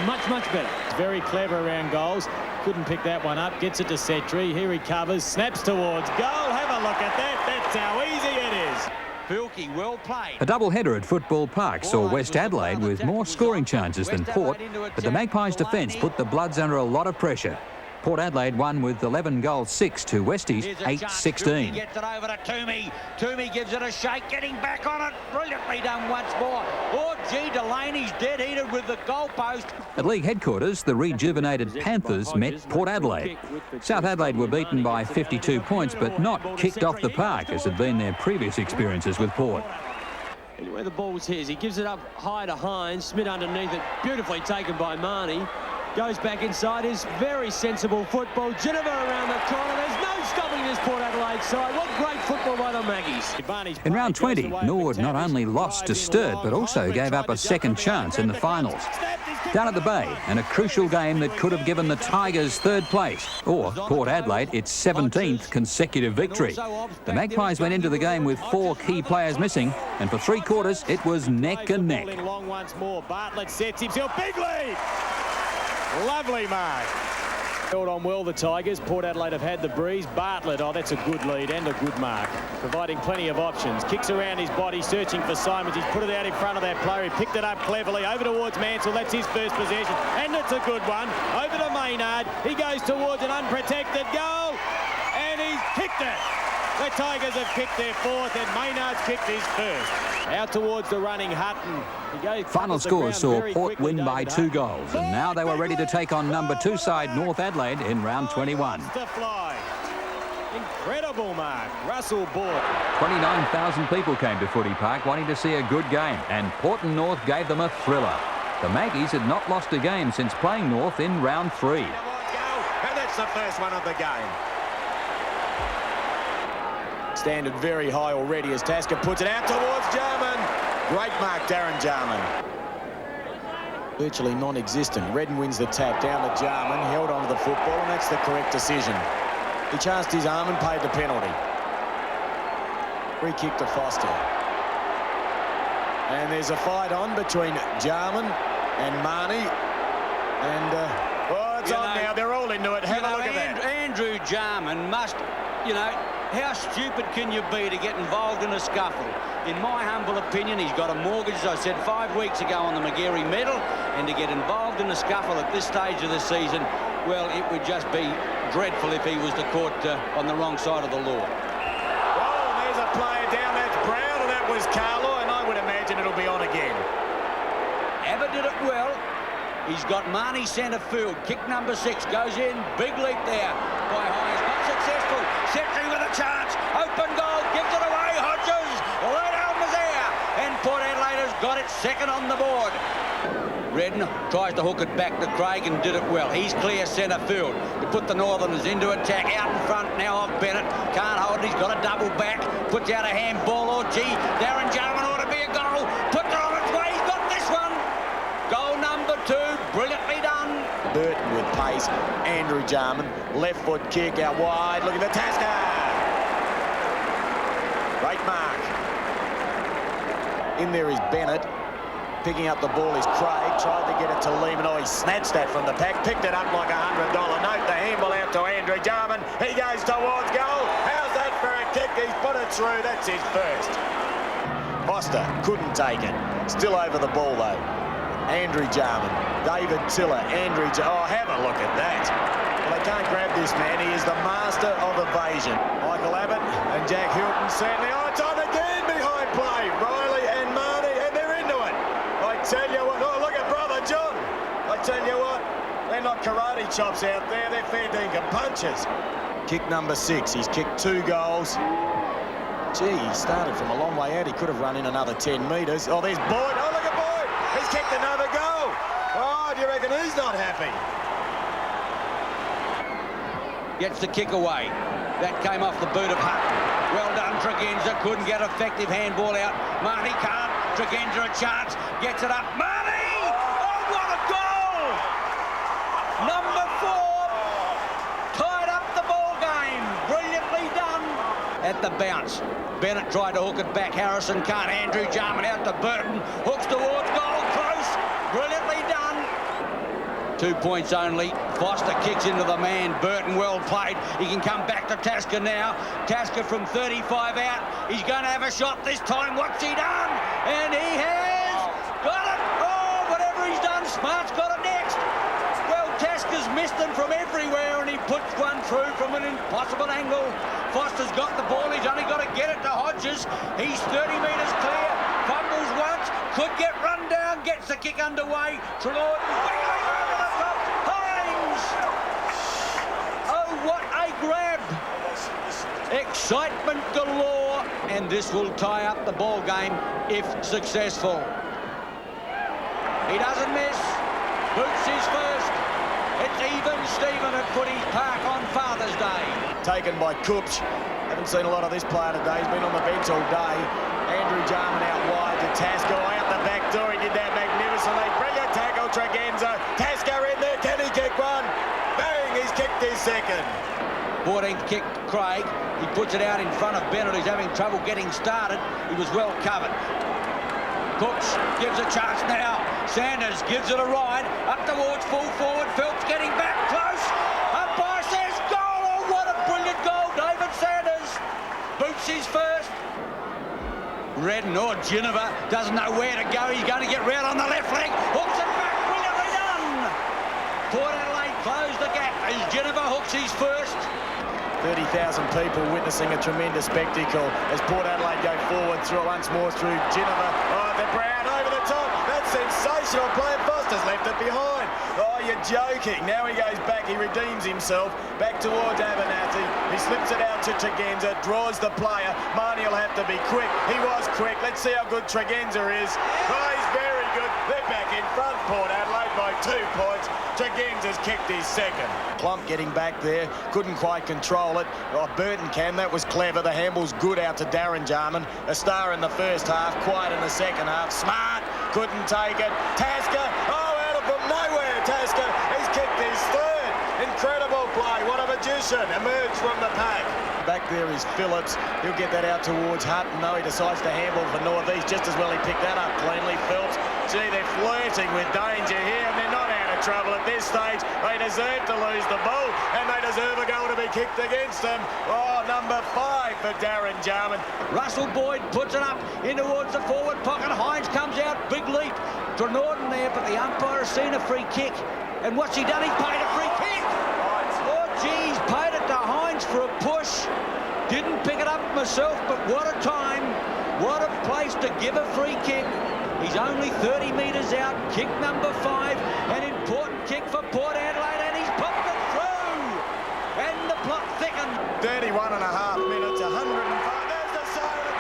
much better. Very clever around goals. Couldn't pick that one up. Gets it to Setri. Here he covers. Snaps towards goal. Have a look at that. That's how easy it is. Filkey, well played. A double-header at Football Park saw West Adelaide with more scoring chances than Port, but the Magpies' defence put the Bloods under a lot of pressure. Port Adelaide won with 11-6 to Westies 8-16. Gets it over to Toomey. Toomey gives it a shake, getting back on it. Brilliantly done once more. Oh, gee, Delaney's dead-heated with the goalpost. At league headquarters, the rejuvenated Panthers met Port Adelaide. South Adelaide were beaten by 52 points, but not kicked off the park, as had been their previous experiences with Port. Where the ball's his, he gives it up high to Hines. Smith underneath it, beautifully taken by Marnie. Goes back inside, is very sensible football. Ginniver around the corner. There's no stopping this Port Adelaide side. What great football by the Maggies. In round 20, Norwood not only lost to Sturt, but also gave up a second chance in the finals. Down at the Bay, and a crucial game that could have given the Tigers third place, or Port Adelaide its 17th consecutive victory. The Magpies went into the game with 4 key players missing, and for 3 quarters, it was neck and neck. Long once more. Bartlett sets himself. Big lead. Lovely mark. Held on well, the Tigers. Port Adelaide have had the breeze. Bartlett, oh, that's a good lead and a good mark. Providing plenty of options. Kicks around his body, searching for Simons. He's put it out in front of that player. He picked it up cleverly. Over towards Mansell. That's his first possession. And it's a good one. Over to Maynard. He goes towards an unprotected goal. And he's kicked it. The Tigers have kicked their 4th, and Maynard's kicked his first. Out towards the running Hutton. Final scores saw Port win by 2 goals, and now they were ready to take on number 2 side North Adelaide in round 21. Incredible mark. Russell Board. 29,000 people came to Footy Park wanting to see a good game, and Port and North gave them a thriller. The Maggies had not lost a game since playing North in round 3. And that's the first one of the game. Standard very high already as Tasker puts it out towards Jarman. Great mark, Darren Jarman. Virtually non-existent. Redden wins the tap down to Jarman, held onto the football, and that's the correct decision. He chanced his arm and paid the penalty. Free kick to Foster. And there's a fight on between Jarman and Marnie. And, oh, it's on now. They're all into it. Have a look at that. Andrew Jarman must, how stupid can you be to get involved in a scuffle? In my humble opinion, he's got a mortgage, as I said 5 weeks ago, on the Magarey medal, and to get involved in a scuffle at this stage of the season, well, it would just be dreadful if he was to caught on the wrong side of the law. Oh, there's a player down. That's Brown, and that was Carlo, and I would imagine it'll be on again. Abbott did it well. He's got Marnie centre field. Kick number 6 goes in. Big leap there by Hines. Not successful. Setri with a chance. Open goal. Gives it away. Hodges. Right arm was there. And Port Adelaide has got it second on the board. Redden tries to hook it back to Craig and did it well. He's clear centre field to put the Northerners into attack. Out in front now of Bennett. Can't hold it. He's got a double back. Puts out a handball. Oh, gee. Darren Jarman ought to be a goal. Puts it on its way. He's got this one. Goal number 2. Brilliantly done. Burton with pace. Andrew Jarman. Left foot kick out wide. Look at the Tasker. Great mark. In there is Bennett. Picking up the ball is Craig. Tried to get it to Lehman. Oh, he snatched that from the pack. Picked it up like a $100 note. The handball out to Andrew Jarman. He goes towards goal. How's that for a kick? He's put it through. That's his first. Foster couldn't take it. Still over the ball, though. Andrew Jarman. David Tiller. Andrew Oh, have a look at that. Well, they can't grab this man. He is the master of evasion. Michael Abbott and Jack Hilton certainly. Oh, it's on again behind play. Riley and Marnie, and they're into it. I tell you what, oh, look at brother John. I tell you what, they're not karate chops out there, they're fair dinkum punches. Kick number 6, he's kicked 2 goals. Gee, he started from a long way out. He could have run in another 10 metres. Oh, there's Boyd. Oh, look at Boyd. He's kicked another goal. Oh, do you reckon he's not happy? Gets the kick away. That came off the boot of Hutt. Well done, Tregenza. Couldn't get effective handball out. Marnie can't. Tregenza a chance. Gets it up. Marnie! Oh, what a goal! Number 4. Tied up the ball game. Brilliantly done. At the bounce. Bennett tried to hook it back. Harrison can't. Andrew Jarman out to Burton. Hooks towards goal. Close. Brilliantly done. 2 points only. Foster kicks into the man. Burton well played. He can come back to Tasker now. Tasker from 35 out. He's going to have a shot this time. What's he done? And he has got it. Oh, whatever he's done, Smart's got it next. Well, Tasker's missed them from everywhere, and he puts one through from an impossible angle. Foster's got the ball. He's only got to get it to Hodges. He's 30 metres clear. Fumbles once. Could get run down. Gets the kick underway. Trelawney. Oh, what a grab. Excitement galore, and this will tie up the ball game if successful. He doesn't miss. Boots his first. It's even Steven at Footy Park on Father's Day. Taken by Coops. Haven't seen a lot of this player today. He's been on the bench all day. Andrew Jarman out wide to Tasker. Out the back door. He did that magnificently. Brilliant tackle, Tregenza. Tasker in there. Can he kick one? Bang! He's kicked his second. 14th kick, Craig. He puts it out in front of Bennett, who's having trouble getting started. He was well covered. Cooks gives a chance now. Sanders gives it a ride. Up towards full forward. Phelps getting back close. Umpire says goal. Oh, what a brilliant goal. David Sanders boots his first. Redden or Geneva doesn't know where to go. He's going to get round on the left leg. Hooks it back. Brilliantly done. Port Adelaide closed the gap as Geneva hooks his first. 30,000 people witnessing a tremendous spectacle as Port Adelaide go forward through once more through Geneva. Oh, the Brown over the top. That's sensational play. Foster's left it behind. Oh, you're joking. Now he goes back. He redeems himself. Back towards Abernathy. He slips it out to Tregenza. Draws the player. Marnie will have to be quick. He was quick. Let's see how good Tregenza is. Oh, he's very good. They're back in front, Port Adelaide, by 2 points. Tregenza's kicked his second. Plump getting back there. Couldn't quite control it. Oh, Burton can. That was clever. The handball's good out to Darren Jarman. A star in the first half. Quiet in the second half. Smart. Couldn't take it. Tasker. Oh, out of from nowhere. Tasker. He's kicked his third. Incredible play. What a magician. Emerged from the pack. Back there is Phillips. He'll get that out towards Hutton. No, he decides to handball for North East. Just as well he picked that up cleanly. Phelps. Gee, they're flirting with danger here, and they're not out of trouble at this stage. They deserve to lose the ball, and they deserve a goal to be kicked against them. Oh, number 5 for Darren Jarman. Russell Boyd puts it up in towards the forward pocket. Hines comes out, big leap. Trenorden there, but the umpire has seen a free kick. And what's he done? He's paid a free kick. Oh, geez, paid it to Hines for a push. Didn't pick it up myself, but what a time. What a place to give a free kick. He's only 30 metres out. Kick number 5. An important kick for Port Adelaide, and he's popped it through. And the plot thickened. 31 and a half minutes, 105. There's the siren.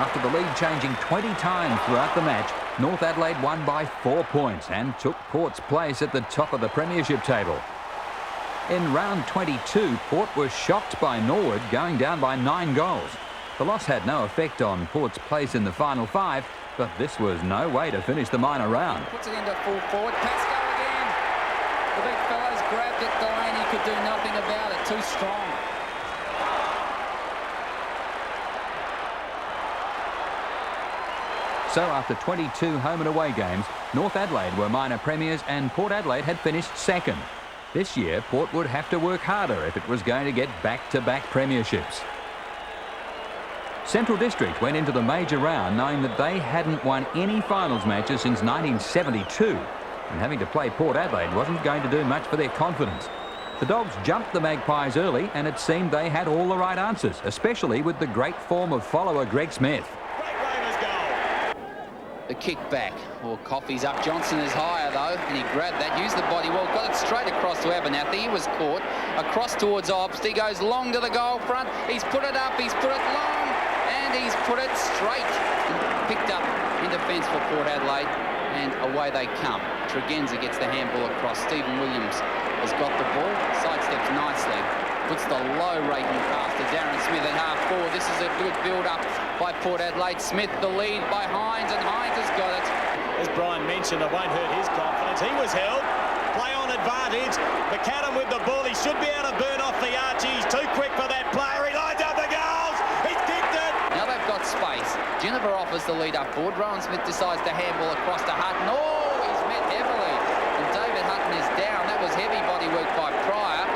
After the lead changing 20 times throughout the match, North Adelaide won by 4 points and took Port's place at the top of the premiership table. In round 22, Port was shocked by Norwood, going down by 9 goals. The loss had no effect on Port's place in the final 5, but this was no way to finish the minor round. Puts it into full forward. Pascoe again. The big fellow's grabbed it. Delaney could do nothing about it. Too strong. So after 22 home and away games, North Adelaide were minor premiers and Port Adelaide had finished second. This year, Port would have to work harder if it was going to get back-to-back premierships. Central District went into the major round knowing that they hadn't won any finals matches since 1972, and having to play Port Adelaide wasn't going to do much for their confidence. The Dogs jumped the Magpies early, and it seemed they had all the right answers, especially with the great form of follower Greg Smith. The kick back. Well, Coffey's up. Johnson is higher, though, and he grabbed that, used the body well, got it straight across to Abernathy. He was caught. Across towards Obst. He goes long to the goal front. He's put it up. He's put it long. And he's put it straight. Picked up in defence for Port Adelaide, and away they come. Tregenza gets the handball across. Stephen Williams has got the ball, sidesteps nicely, puts the low-rating pass to Darren Smith at half-forward. This is a good build-up by Port Adelaide. Smith the lead by Hines, and Hines has got it. As Brian mentioned, it won't hurt his confidence. He was held. Play on advantage. McAdam with the ball. He should be able to burn off the Archie. He's too quick for that player. He lines up the goals. He's kicked it. Now they've got space. Jennifer offers the lead up forward. Rowan Smith decides to handball across to Hutton. Oh, he's met heavily. And David Hutton is down. That was heavy body work by Pryor.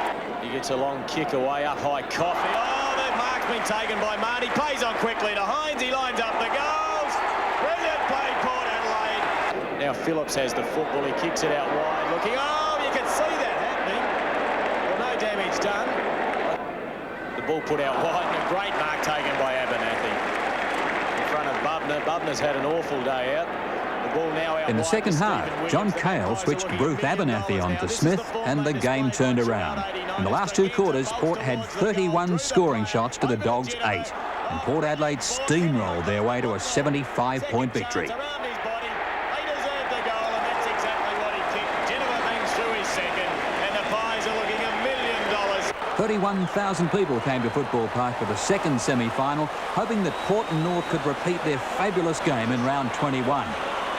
He gets a long kick away up high. Coffey. Oh, that mark's been taken by Marty. Plays on quickly to Hines. He lines up the goals. Brilliant play, Port Adelaide. Now Phillips has the football. He kicks it out wide. Looking. Oh, you can see that happening. Well, no damage done. The ball put out wide, and a great mark taken by Abernathy in front of Bubner. Bubner's had an awful day out. The ball now out. In the second half, John Cale switched Bruce Abernathy on to Smith, and the game turned around. In the last 2 quarters, Port had 31 scoring shots to the Dogs' 8, and Port Adelaide steamrolled their way to a 75-point victory. 31,000 people came to Football Park for the second semi-final, hoping that Port and North could repeat their fabulous game in round 21.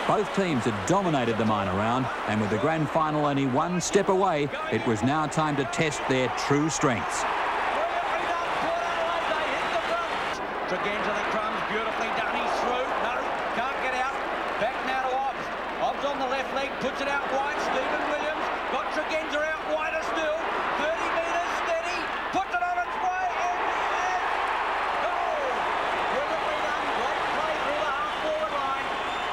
Both teams had dominated the minor round, and with the grand final only 1 step away, it was now time to test their true strengths. Tregenza the crumbs, beautifully done. He's through. No, can't get out. Back now to Obbs. Obbs on the left leg, puts it out wide. Stephen Williams got Tregenza out wider still. 30 metres, steady. Puts it on its way. And yes! Goal! Beautifully done. Great play through the half-forward line.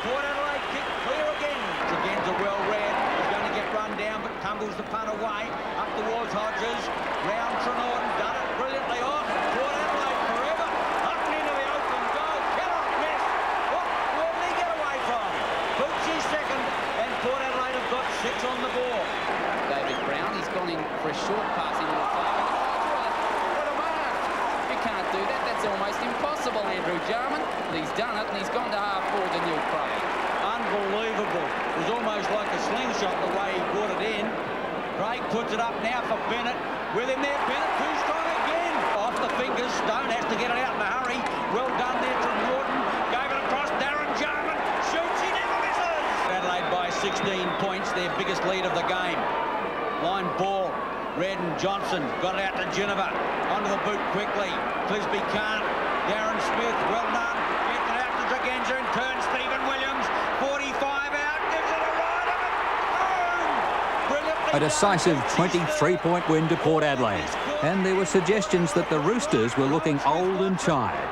Port Adelaide kick clear again. Tregenza well read. He's going to get run down, but tumbles the punt away. Up towards Hodges. Round Trenorden. Done it brilliantly. Oh, Port Adelaide forever. Up into the open goal. Cannot miss. What will he get away from? Bucci's second, and Port Adelaide have got 6 on the ball. David Brown, he's gone in for a short pass into the far. What a mark! You can't do that. That's almost impossible, Andrew Jarman. But he's done it, and he's gone to half-forward to Neil Craig. Unbelievable. It was almost like a slingshot the way he brought it in. Craig puts it up now for Bennett. With him there, Bennett too strong again. Off the fingers, Stone has to get it out in a hurry. Well done there from Norton. Gave it across, Darren Jarman. Shoots, he never misses. Adelaide by 16 points, their biggest lead of the game. Line ball. Redden Johnson got it out to Geneva. Onto the boot quickly. Clisby can't. Darren Smith, well done. Gets it out to Tregenza and turns Stephen Williams. 45 out, gives it a ride of it. Boom! Brilliantly A decisive 23-point win to Port Adelaide, and there were suggestions that the Roosters were looking old and tired.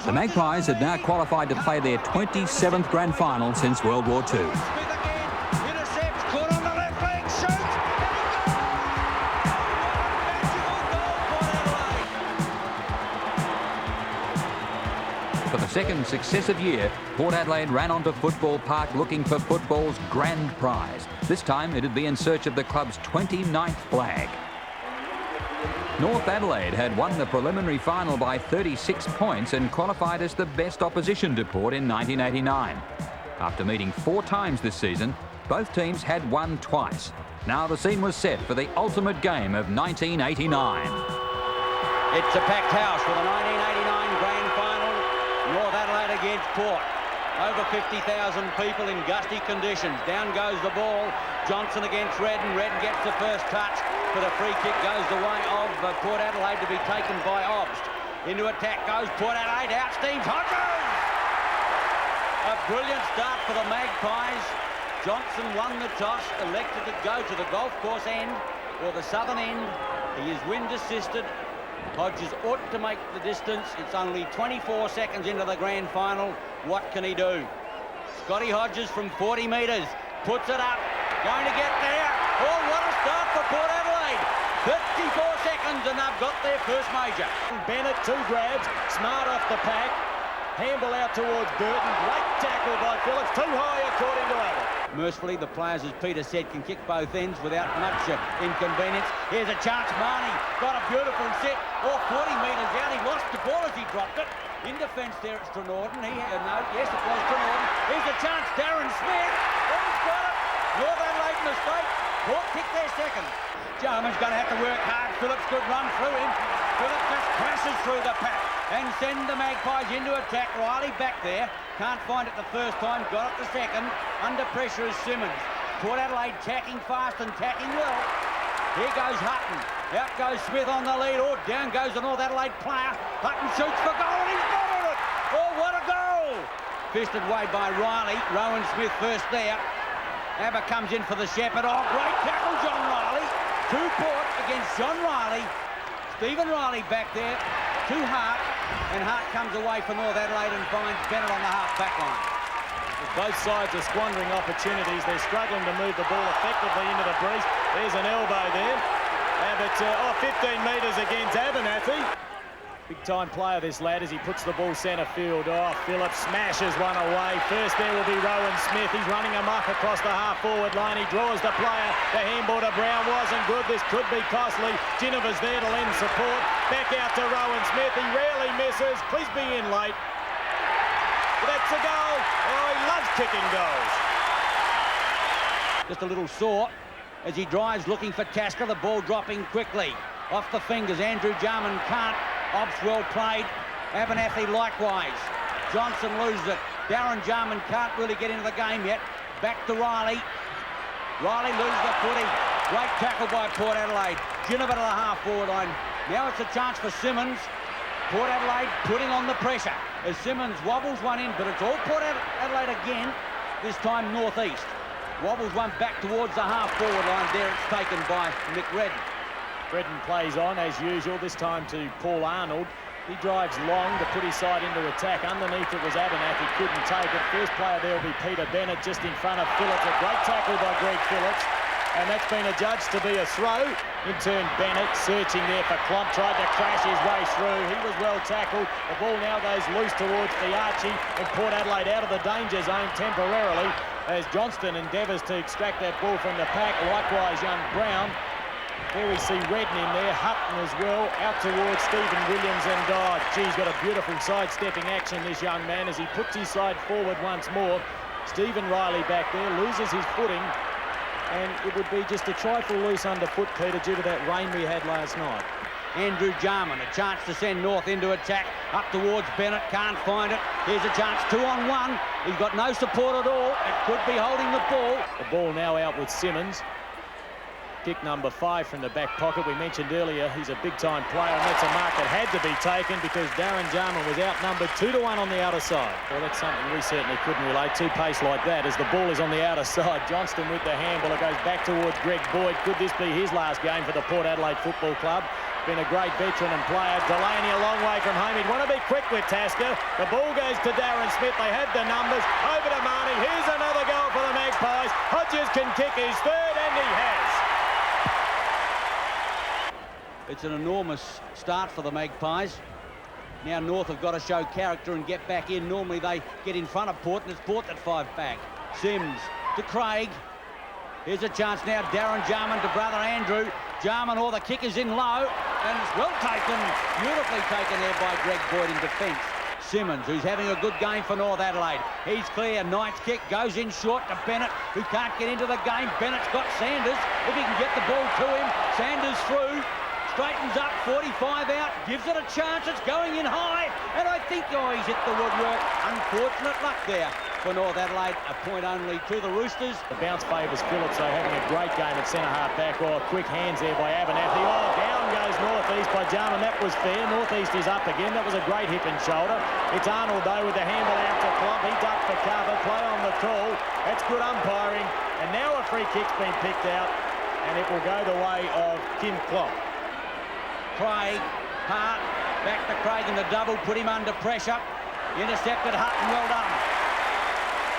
The Magpies had now qualified to play their 27th grand final since World War II. Intercepts, caught on the left leg, shoots. For the second successive year, Port Adelaide ran onto Football Park looking for football's grand prize. This time it'd be in search of the club's 29th flag. North Adelaide had won the preliminary final by 36 points and qualified as the best opposition to Port in 1989. After meeting 4 times this season, both teams had won twice. Now the scene was set for the ultimate game of 1989. It's a packed house for the 1989 grand final. North Adelaide against Port. Over 50,000 people in gusty conditions. Down goes the ball. Johnson against Redden. Redden gets the first touch, but a free kick goes the way of Port Adelaide to be taken by Obst. Into attack goes Port Adelaide. Out steams Hodges! A brilliant start for the Magpies. Johnson won the toss, elected to go to the golf course end or the southern end. He is wind assisted. Hodges ought to make the distance. It's only 24 seconds into the grand final. What can he do? Scotty Hodges from 40 metres puts it up. Going to get there. Oh, what a start for Port Adelaide. 34 seconds and they've got their first major. Bennett, 2 grabs. Smart off the pack. Handball out towards Burton. Great tackle by Phillips. Too high according to Abbott. Mercifully, the players, as Peter said, can kick both ends without much inconvenience. Here's a chance. Marnie got a beautiful set. Oh, 40 metres out. He lost the ball as he dropped it. In defence there, it's Trenorden. He had a note. Yes, it was Trenorden. Here's a chance. Darren Smith. Oh, he's got it. North Adelaide mistake. Port kicked their second. Jarman's going to have to work hard. Phillips could run through him. Phillips just crashes through the pack and send the Magpies into attack. Riley back there. Can't find it the first time. Got it the second. Under pressure is Simmons. Port Adelaide tacking fast and tacking well. Here goes Hutton. Out goes Smith on the lead. Oh, down goes the North Adelaide player. Hutton shoots for goal and he's got it. Oh, what a goal. Fisted away by Riley. Rowan Smith first there. Abba comes in for the Shepherd. Oh, great tackle, John Riley. 2 Port against John Riley. Stephen Riley back there to Hart, and Hart comes away for North Adelaide and finds Bennett on the half-back line. Both sides are squandering opportunities. They're struggling to move the ball effectively into the breach. There's an elbow there. Abbott, 15 metres against Abernathy. Big-time player, this lad, as he puts the ball centre field. Oh, Phillips smashes one away. First there will be Rowan Smith. He's running amok across the half-forward line. He draws the player. The handball to Brown wasn't good. This could be costly. Ginniver's there to lend support. Back out to Rowan Smith. He rarely misses. Please be in late. That's a goal. Oh, he loves kicking goals. Just a little sore as he drives looking for Tasker. The ball dropping quickly. Off the fingers. Andrew Jarman can't. Obst well played. Abernathy likewise. Johnson loses it. Darren Jarman can't really get into the game yet. Back to Riley. Riley loses the footy. Great tackle by Port Adelaide. Ginniver to the half-forward line. Now it's a chance for Simmons. Port Adelaide putting on the pressure as Simmons wobbles one in, but it's all Port Adelaide again, this time northeast. Wobbles one back towards the half-forward line. There it's taken by Mick Redden. Redden plays on as usual, this time to Paul Arnold. He drives long to put his side into attack. Underneath it was Abernathy, couldn't take it. First player there will be Peter Bennett just in front of Phillips. A great tackle by Greg Phillips. And that's been adjudged to be a throw. In turn, Bennett searching there for Klomp, tried to crash his way through. He was well tackled. The ball now goes loose towards the Archie and Port Adelaide out of the danger zone temporarily as Johnston endeavours to extract that ball from the pack. Likewise, young Brown. There we see Redden in there, Hutton as well, out towards Stephen Williams, and he's got a beautiful sidestepping action, this young man, as he puts his side forward once more. Stephen Riley back there, loses his footing, and it would be just a trifle loose underfoot, Peter, due to that rain we had last night. Andrew Jarman, a chance to send North into attack, up towards Bennett, can't find it. Here's a chance, 2-on-1. He's got no support at all. It could be holding the ball. The ball now out with Simmons. Kick number 5 from the back pocket. We mentioned earlier he's a big-time player, and that's a mark that had to be taken because Darren Jarman was outnumbered 2-1 on the outer side. Well, that's something we certainly couldn't relate to, pace like that, as the ball is on the outer side. Johnston with the handball. It goes back towards Greg Boyd. Could this be his last game for the Port Adelaide Football Club? Been a great veteran and player. Delaney a long way from home. He'd want to be quick with Tasker. The ball goes to Darren Smith. They have the numbers. Over to Marnie. Here's another goal for the Magpies. Hodges can kick his third, and he has. It's an enormous start for the Magpies. Now North have got to show character and get back in. Normally they get in front of Port, and it's Port that 5 back. Sims to Craig. Here's a chance now. Darren Jarman to brother Andrew. Jarman, the kick is in low, and it's well taken. Beautifully taken there by Greg Boyd in defence. Simmons, who's having a good game for North Adelaide. He's clear. Knight's kick goes in short to Bennett, who can't get into the game. Bennett's got Sanders. If he can get the ball to him, Sanders through. Straightens up, 45 out, gives it a chance. It's going in high. And I think, he's hit the woodwork. Unfortunate luck there for North Adelaide. A point only to the Roosters. The bounce favours Phillips, though, having a great game at centre-half back. Quick hands there by Abernathy. Down goes Northeast by Jarman. That was fair. Northeast is up again. That was a great hip and shoulder. It's Arnold, though, with the handball out to Clump. He ducked for cover. Play on the call. That's good umpiring. And now a free kick's been picked out, and it will go the way of Kim Klopp. Craig, Hart, back to Craig in the double, put him under pressure. Intercepted Hutton, well done.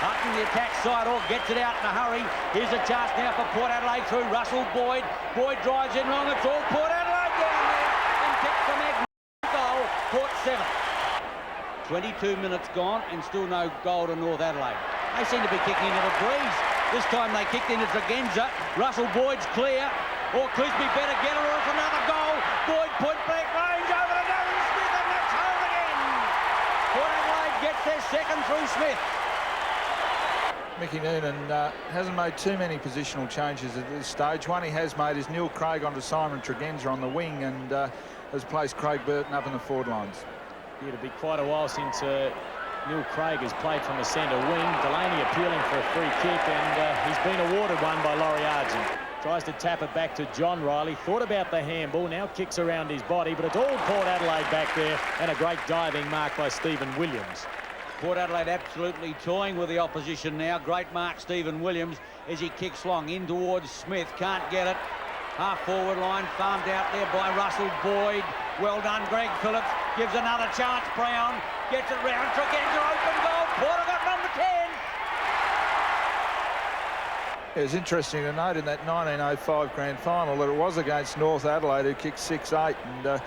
Hutton, the attack side, gets it out in a hurry. Here's a chance now for Port Adelaide through Russell Boyd. Boyd drives in wrong, it's all Port Adelaide down there and kicks the magnificent goal. Port 7. 22 minutes gone and still no goal to North Adelaide. They seem to be kicking into the breeze. This time they kicked into Tregenza. Russell Boyd's clear. Clisby better get it, or it's another goal. Boyd point blank range over to Darren Smith, and that's home again. Port Adelaide gets their second through Smith. Mickey Noonan hasn't made too many positional changes at this stage. One he has made is Neil Craig onto Simon Tregenza on the wing, and has placed Craig Burton up in the forward lines. It'll be quite a while since Neil Craig has played from the centre wing. Delaney appealing for a free kick, and he's been awarded one by Laurie Argent. Tries to tap it back to John Riley. Thought about the handball. Now kicks around his body, but it's all Port Adelaide back there, and a great diving mark by Stephen Williams. Port Adelaide absolutely toying with the opposition now. Great mark, Stephen Williams, as he kicks long in towards Smith. Can't get it. Half forward line farmed out there by Russell Boyd. Well done, Greg Phillips. Gives another chance, Brown. Gets it round. Tregenza open goal. Port got number 10. It was interesting to note in that 1905 grand final that it was against North Adelaide, who kicked 6-8, and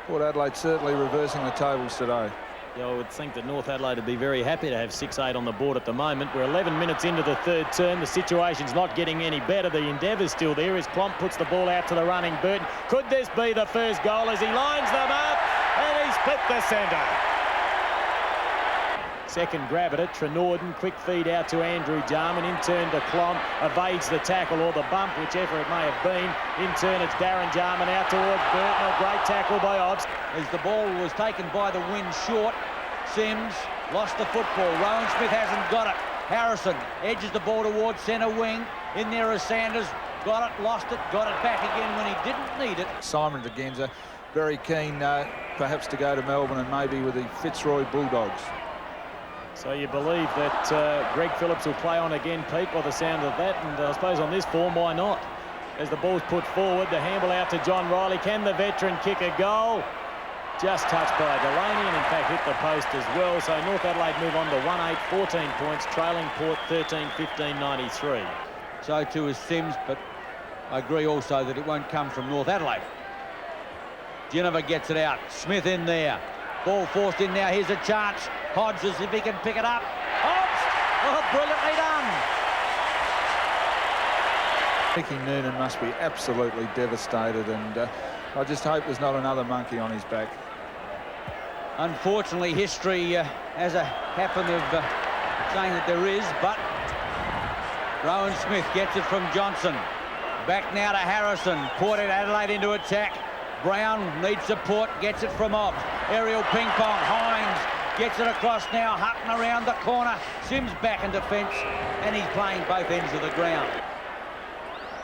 Port Adelaide certainly reversing the tables today. Yeah, I would think that North Adelaide would be very happy to have 6-8 on the board at the moment. We're 11 minutes into the third term. The situation's not getting any better. The endeavour's still there as Klomp puts the ball out to the running Burton. Could this be the first goal as he lines them up, and he split the centre? Second grab at it, Trenorden, quick feed out to Andrew Jarman, in turn to Klomp, evades the tackle or the bump, whichever it may have been. In turn, it's Darren Jarman out towards Burton, a great tackle by Obbs. As the ball was taken by the wind short, Sims lost the football. Rowan Smith hasn't got it. Harrison edges the ball towards centre wing. In there is Sanders, got it, lost it, got it back again when he didn't need it. Simon Tregenza, very keen perhaps to go to Melbourne and maybe with the Fitzroy Bulldogs. So you believe that Greg Phillips will play on again, Pete, by the sound of that, and I suppose on this form, why not? As the ball's put forward, the handball out to John Riley. Can the veteran kick a goal? Just touched by Delaney, and in fact hit the post as well. So North Adelaide move on to 1-8, 14 points, trailing Port 13-15, 93. So too is Sims, but I agree also that it won't come from North Adelaide. Geneva gets it out. Smith in there. Ball forced in now. Here's a chance. Hodges, if he can pick it up. Hobbs! Oh, brilliantly done. Mickey Noonan must be absolutely devastated, and I just hope there's not another monkey on his back. Unfortunately, history has a happen of saying that there is, but Rowan Smith gets it from Johnson. Back now to Harrison. Port Adelaide into attack. Brown needs support, gets it from Obbs. Aerial ping pong. Hines gets it across now. Hutton around the corner. Sims back in defence, and he's playing both ends of the ground.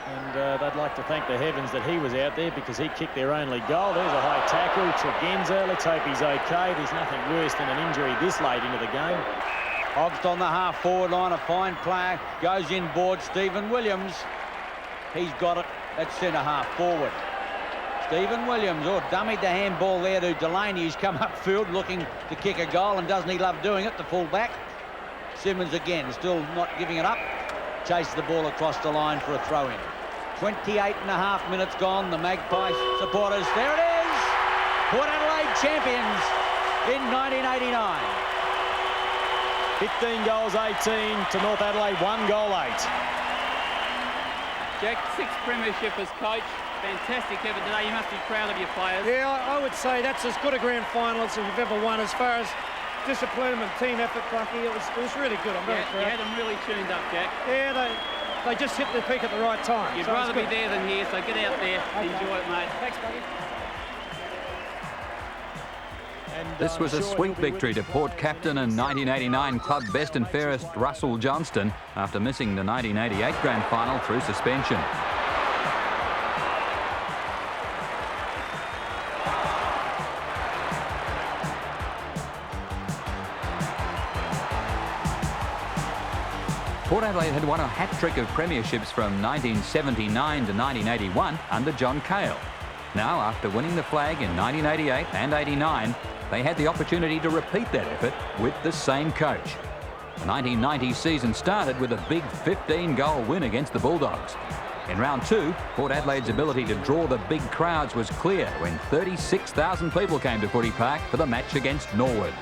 And they'd like to thank the heavens that he was out there, because he kicked their only goal. There's a high tackle. Tregenza, let's hope he's okay. There's nothing worse than an injury this late into the game. Hobbs on the half forward line, a fine player. Goes inboard, Stephen Williams. He's got it at centre half forward. Stephen Williams, dummied the handball there to Delaney, who's come upfield looking to kick a goal, and doesn't he love doing it, the full-back? Simmons again, still not giving it up. Chases the ball across the line for a throw-in. 28.5 minutes gone. The Magpie supporters, there it is! Port Adelaide champions in 1989. 15 goals, 18 to North Adelaide, 1 goal, 8. Jack, 6th premiership as coach. Fantastic effort today. You must be proud of your players. Yeah, I would say that's as good a grand final as you've ever won. As far as discipline and team effort, Plucky. It was really good. I'm very proud. You had them really tuned up, Jack. Yeah, they just hit the peak at the right time. You'd rather be there than here, so get out there, enjoy it, mate. Thanks, buddy. This was a sweet victory to Port captain and 1989 club best and fairest Russell Johnston after missing the 1988 grand final through suspension. Port Adelaide had won a hat-trick of premierships from 1979 to 1981 under John Cale. Now, after winning the flag in 1988 and 89, they had the opportunity to repeat that effort with the same coach. The 1990 season started with a big 15-goal win against the Bulldogs. In round two, Port Adelaide's ability to draw the big crowds was clear when 36,000 people came to Footy Park for the match against Norwood.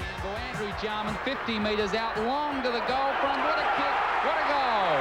Andrew Jarman, 50 metres out, long to the goal front. What a kick, what a goal.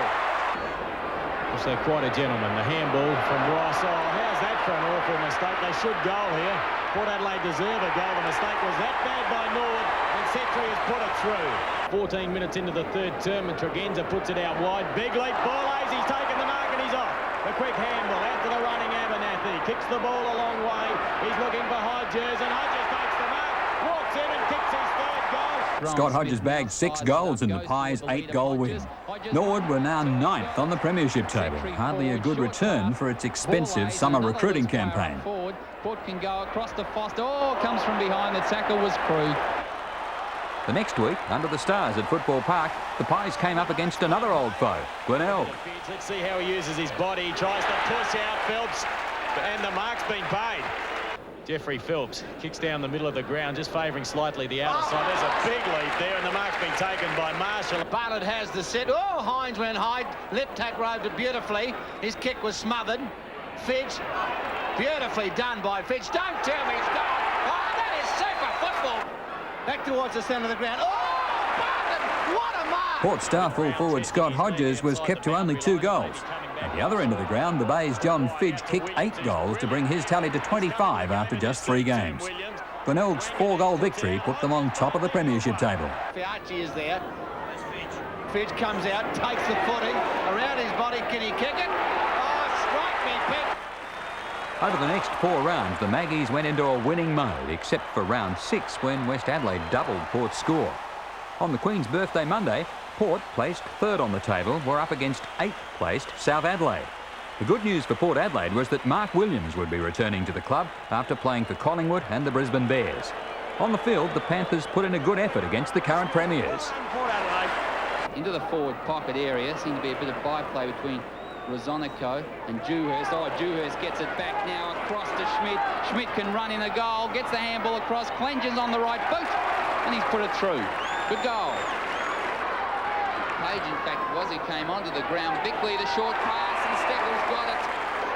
Also quite a gentleman. The handball from Ross. Oh, how's that for an awful mistake? They should goal here. Port Adelaide deserve a goal. The mistake was that bad by Norwood, and Setri has put it through. 14 minutes into the third term, and Tregenza puts it out wide. Big leap, Borlase, he's taken the mark and he's off. A quick handball out to the running Abernathy. Kicks the ball a long way. He's looking for Hodges, and Hodges takes the mark, walks in and kicks his third goal. Scott Hodges bagged 6 goals in the Pies' 8-goal win. Norwood were now 9th on the premiership table. Hardly a good return for its expensive summer recruiting campaign. Port can go across to Foster. Oh, comes from behind. The tackle was Krug. The next week, under the stars at Football Park, the Pies came up against another old foe, Glenelg. Let's see how he uses his body. He tries to push out Phelps, and the mark's been paid. Jeffrey Phelps kicks down the middle of the ground, just favouring slightly the outer side. There's a big lead there, and the mark's been taken by Marshall. Bartlett has the set. Oh, Hines went high. Lip tack roved it beautifully. His kick was smothered. Fidge, beautifully done by Fidge. Don't tell me he's gone. Oh, that is super football. Back towards the centre of the ground. Oh, Bartlett, what a mark! Port star full forward Scott Hodges was kept to only 2 goals. At the other end of the ground, the Bay's John Fidge kicked 8 goals to bring his tally to 25 after just 3 games. Glenelg's 4-goal victory put them on top of the premiership table. Fiacci is there. Fidge comes out, takes the footing around his body. Can he kick it? Oh, strike me, Pitt. Over the next 4 rounds, the Maggies went into a winning mode, except for round 6 when West Adelaide doubled Port's score. On the Queen's birthday Monday, Port, placed 3rd on the table, were up against 8th-placed South Adelaide. The good news for Port Adelaide was that Mark Williams would be returning to the club after playing for Collingwood and the Brisbane Bears. On the field, the Panthers put in a good effort against the current premiers. Port Adelaide. Into the forward pocket area. Seemed to be a bit of byplay between Rosonico and Dewhurst. Oh, Dewhurst gets it back now across to Schmidt. Schmidt can run in a goal, gets the handball across, clenches on the right boot, and he's put it through. Good goal. Page, in fact, he came onto the ground. Bickley, the short pass, and Steckel's got it.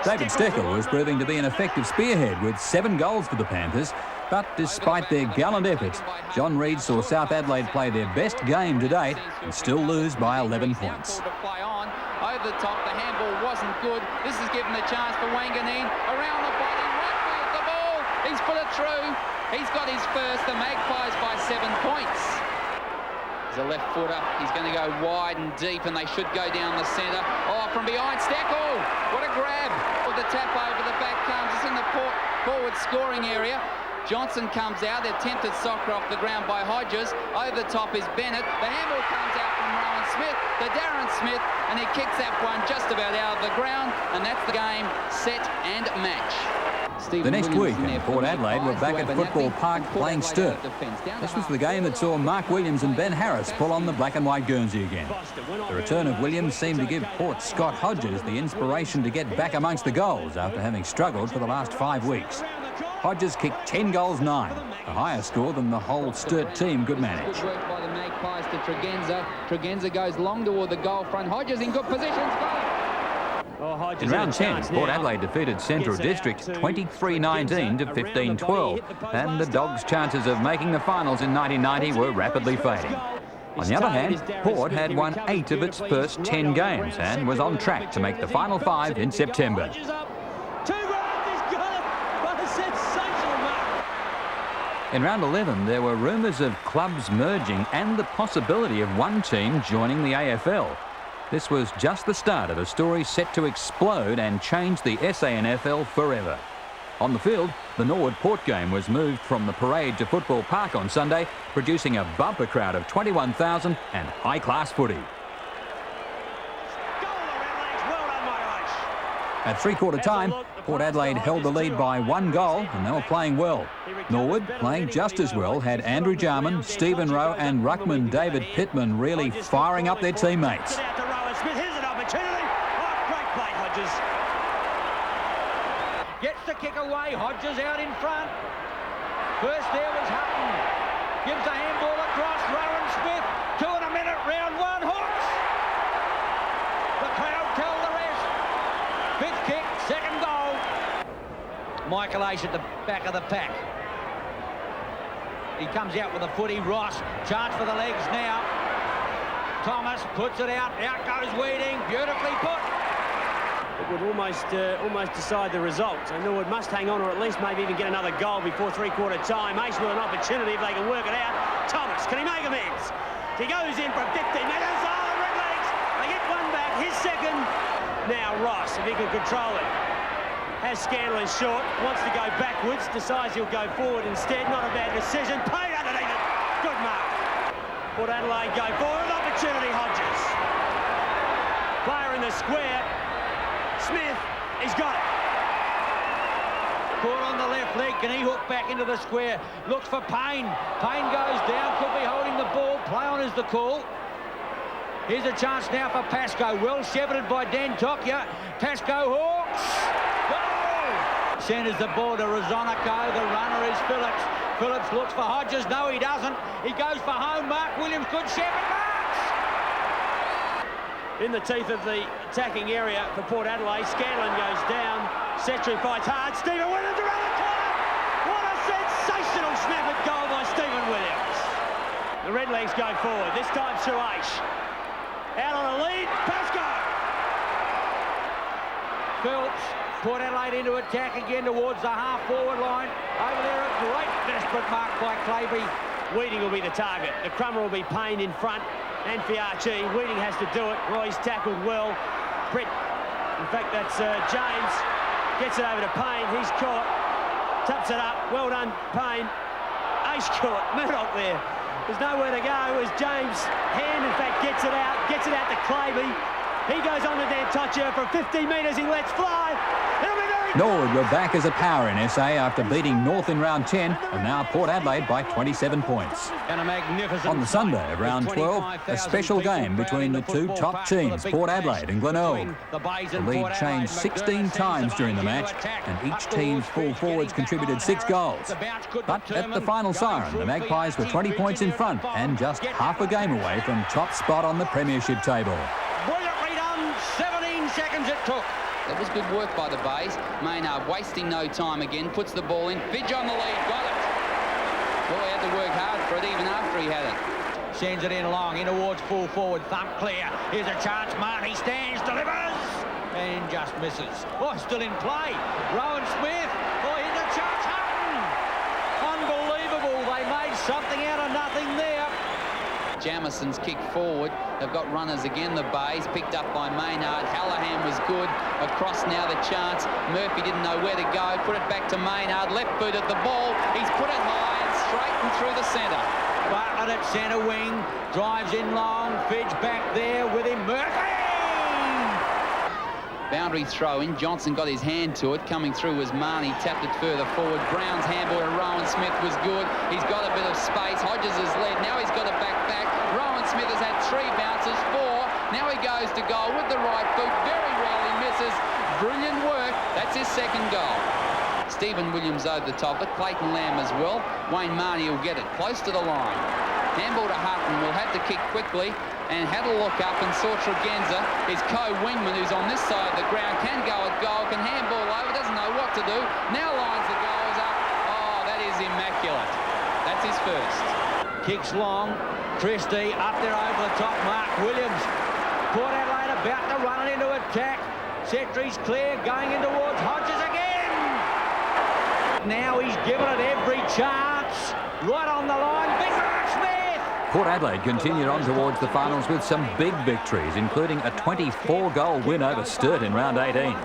David Steckel was proving to be an effective spearhead with 7 goals for the Panthers. But despite their gallant efforts, John Reid saw South Adelaide play their best game to date and still lose by 11 points. Over the top, the handball wasn't good. This is given the chance for Wanganeen. Around the body, right the ball. He's put it through. He's got his first. The Magpies by 7 points. He's a left footer. He's going to go wide and deep, and they should go down the centre. Oh, from behind, Steckel. What a grab. The tap over the back comes. It's in the forward scoring area. Johnson comes out. They're tempted soccer off the ground by Hodges. Over the top is Bennett. The handball comes out from Rowan Smith to Darren Smith, and he kicks that one just about out of the ground, and that's the game, set and match. The next week, Port Adelaide were back at Football Park playing Sturt. This was the game that saw Mark Williams and Ben Harris pull on the black and white Guernsey again. The return of Williams seemed to give Port's Scott Hodges the inspiration to get back amongst the goals after having struggled for the last 5 weeks. Hodges kicked 10 goals 9, a higher score than the whole Sturt team could manage. Good work by the Magpies to Tregenza. Tregenza goes long toward the goal front. Hodges in good position. In round 10, Port Adelaide defeated Central District 23-19 to 15-12, and the Dogs' chances of making the finals in 1990 were rapidly fading. On the other hand, Port had won 8 of its first 10 games and was on track to make the final 5 in September. In round 11, there were rumours of clubs merging and the possibility of one team joining the AFL. This was just the start of a story set to explode and change the SANFL forever. On the field, the Norwood Port game was moved from the Parade to Football Park on Sunday, producing a bumper crowd of 21,000 and high-class footy. At three-quarter time, Port Adelaide held the lead by 1 goal and they were playing well. Norwood, playing just as well, had Andrew Jarman, Stephen Rowe and ruckman David Pittman really firing up their teammates. Here's an opportunity. Oh, great play, Hodges. Gets the kick away. Hodges out in front. First there was Hutton. Gives a handball across. Rowan Smith. 2 in a minute. Round 1. Hawks. The crowd tell the rest. 5th kick. 2nd goal. Michael Ace at the back of the pack. He comes out with a footy. Ross. Chance for the legs now. Thomas puts it out. Out goes Weeding. Beautifully put. It would almost decide the result. So Norwood must hang on, or at least maybe even get another goal before three-quarter time. Ace with an opportunity if they can work it out. Thomas, can he make amends? He goes in from 50 metres. Oh, the Redlegs! They get one back. His second. Now Ross, if he can control it. Has Scanlon short. Wants to go backwards. Decides he'll go forward instead. Not a bad decision. Paid underneath it. Good mark. Port Adelaide go forward. Opportunity, Hodges. Player in the square. Smith, he's got it. Caught on the left leg. Can he hook back into the square? Looks for Payne. Payne goes down. Could be holding the ball. Play on is the call. Here's a chance now for Pascoe. Well shepherded by Dan Tokya. Pascoe hawks. Goal! Centres the ball to Rosonico. The runner is Phillips. Phillips looks for Hodges. No, he doesn't. He goes for home. Mark Williams could shepherd. In the teeth of the attacking area for Port Adelaide, Scanlon goes down. Setri fights hard. Stephen Williams around the corner. What a sensational snap at goal by Stephen Williams. The Redlegs go forward. This time Suresh. Out on a lead. Pascoe. Phillips. Port Adelaide into attack again towards the half-forward line. Over there, a great desperate mark by Clavey. Weeding will be the target. The crummer will be Payne in front. And Fiarchi. Weeding has to do it. Roy's tackled well. Britt, in fact, that's James. Gets it over to Payne. He's caught. Taps it up. Well done, Payne. Ace caught. Murdoch there. There's nowhere to go as James' hand, in fact, gets it out. Gets it out to Clavey. He goes on to Dan Tokya for 50 metres. He lets fly. It'll be very... Norwood were back as a power in SA after beating North in round 10 and now Port Adelaide by 27 points. And a magnificent on the Sunday of round 12, a special game between the two top teams, Port Adelaide and Glenelg. The lead changed 16 times during the match and each team's full forwards contributed 6 goals. But at the final siren, the Magpies were 20 points in front and just half a game away from top spot on the premiership table. Brilliantly done, 17 seconds it took. That was good work by the Bays. Maynard wasting no time again, puts the ball in. Fidge on the lead, got it. Boy, had to work hard for it even after he had it. Sends it in long, in towards full forward, thump clear. Here's a chance, Marty stands, delivers, and just misses. Oh, still in play. Rowan Smith. Oh, here's a chance, Hutton. Unbelievable, they made something out of nothing there. Jamison's kick forward. They've got runners again, the Bays, picked up by Maynard. Hallahan was good. Across now the chance. Murphy didn't know where to go. Put it back to Maynard. Left foot at the ball. He's put it high and straight and through the centre. Bartlett at centre wing. Drives in long. Fidge back there with him. Murphy! Boundary throw in. Johnson got his hand to it. Coming through was Marnie. Tapped it further forward. Brown's handball to Rowan Smith was good. He's got a bit of space. Hodges has led. Now he's got it back. Rowan Smith has had 3 bounces, 4. Now he goes to goal with the right foot. Very rarely misses. Brilliant work. That's his 2nd goal. Stephen Williams over the top it. Clayton Lamb as well. Wayne Marnie will get it close to the line. Handball to Hutton. Will have to kick quickly and had a look up and saw Tregenza. His co-wingman, who's on this side of the ground, can go at goal, can handball over, doesn't know what to do. Now lines the goals up. Oh, that is immaculate. That's his first. Kicks long. Christie up there over the top. Mark Williams. Port Adelaide about to run it into attack. Setri's clear, going in towards Hodges again. Now he's given it every chance. Right on the line, big mark, Smith! Port Adelaide continued on towards the finals with some big victories, including a 24-goal win over Sturt in round 18.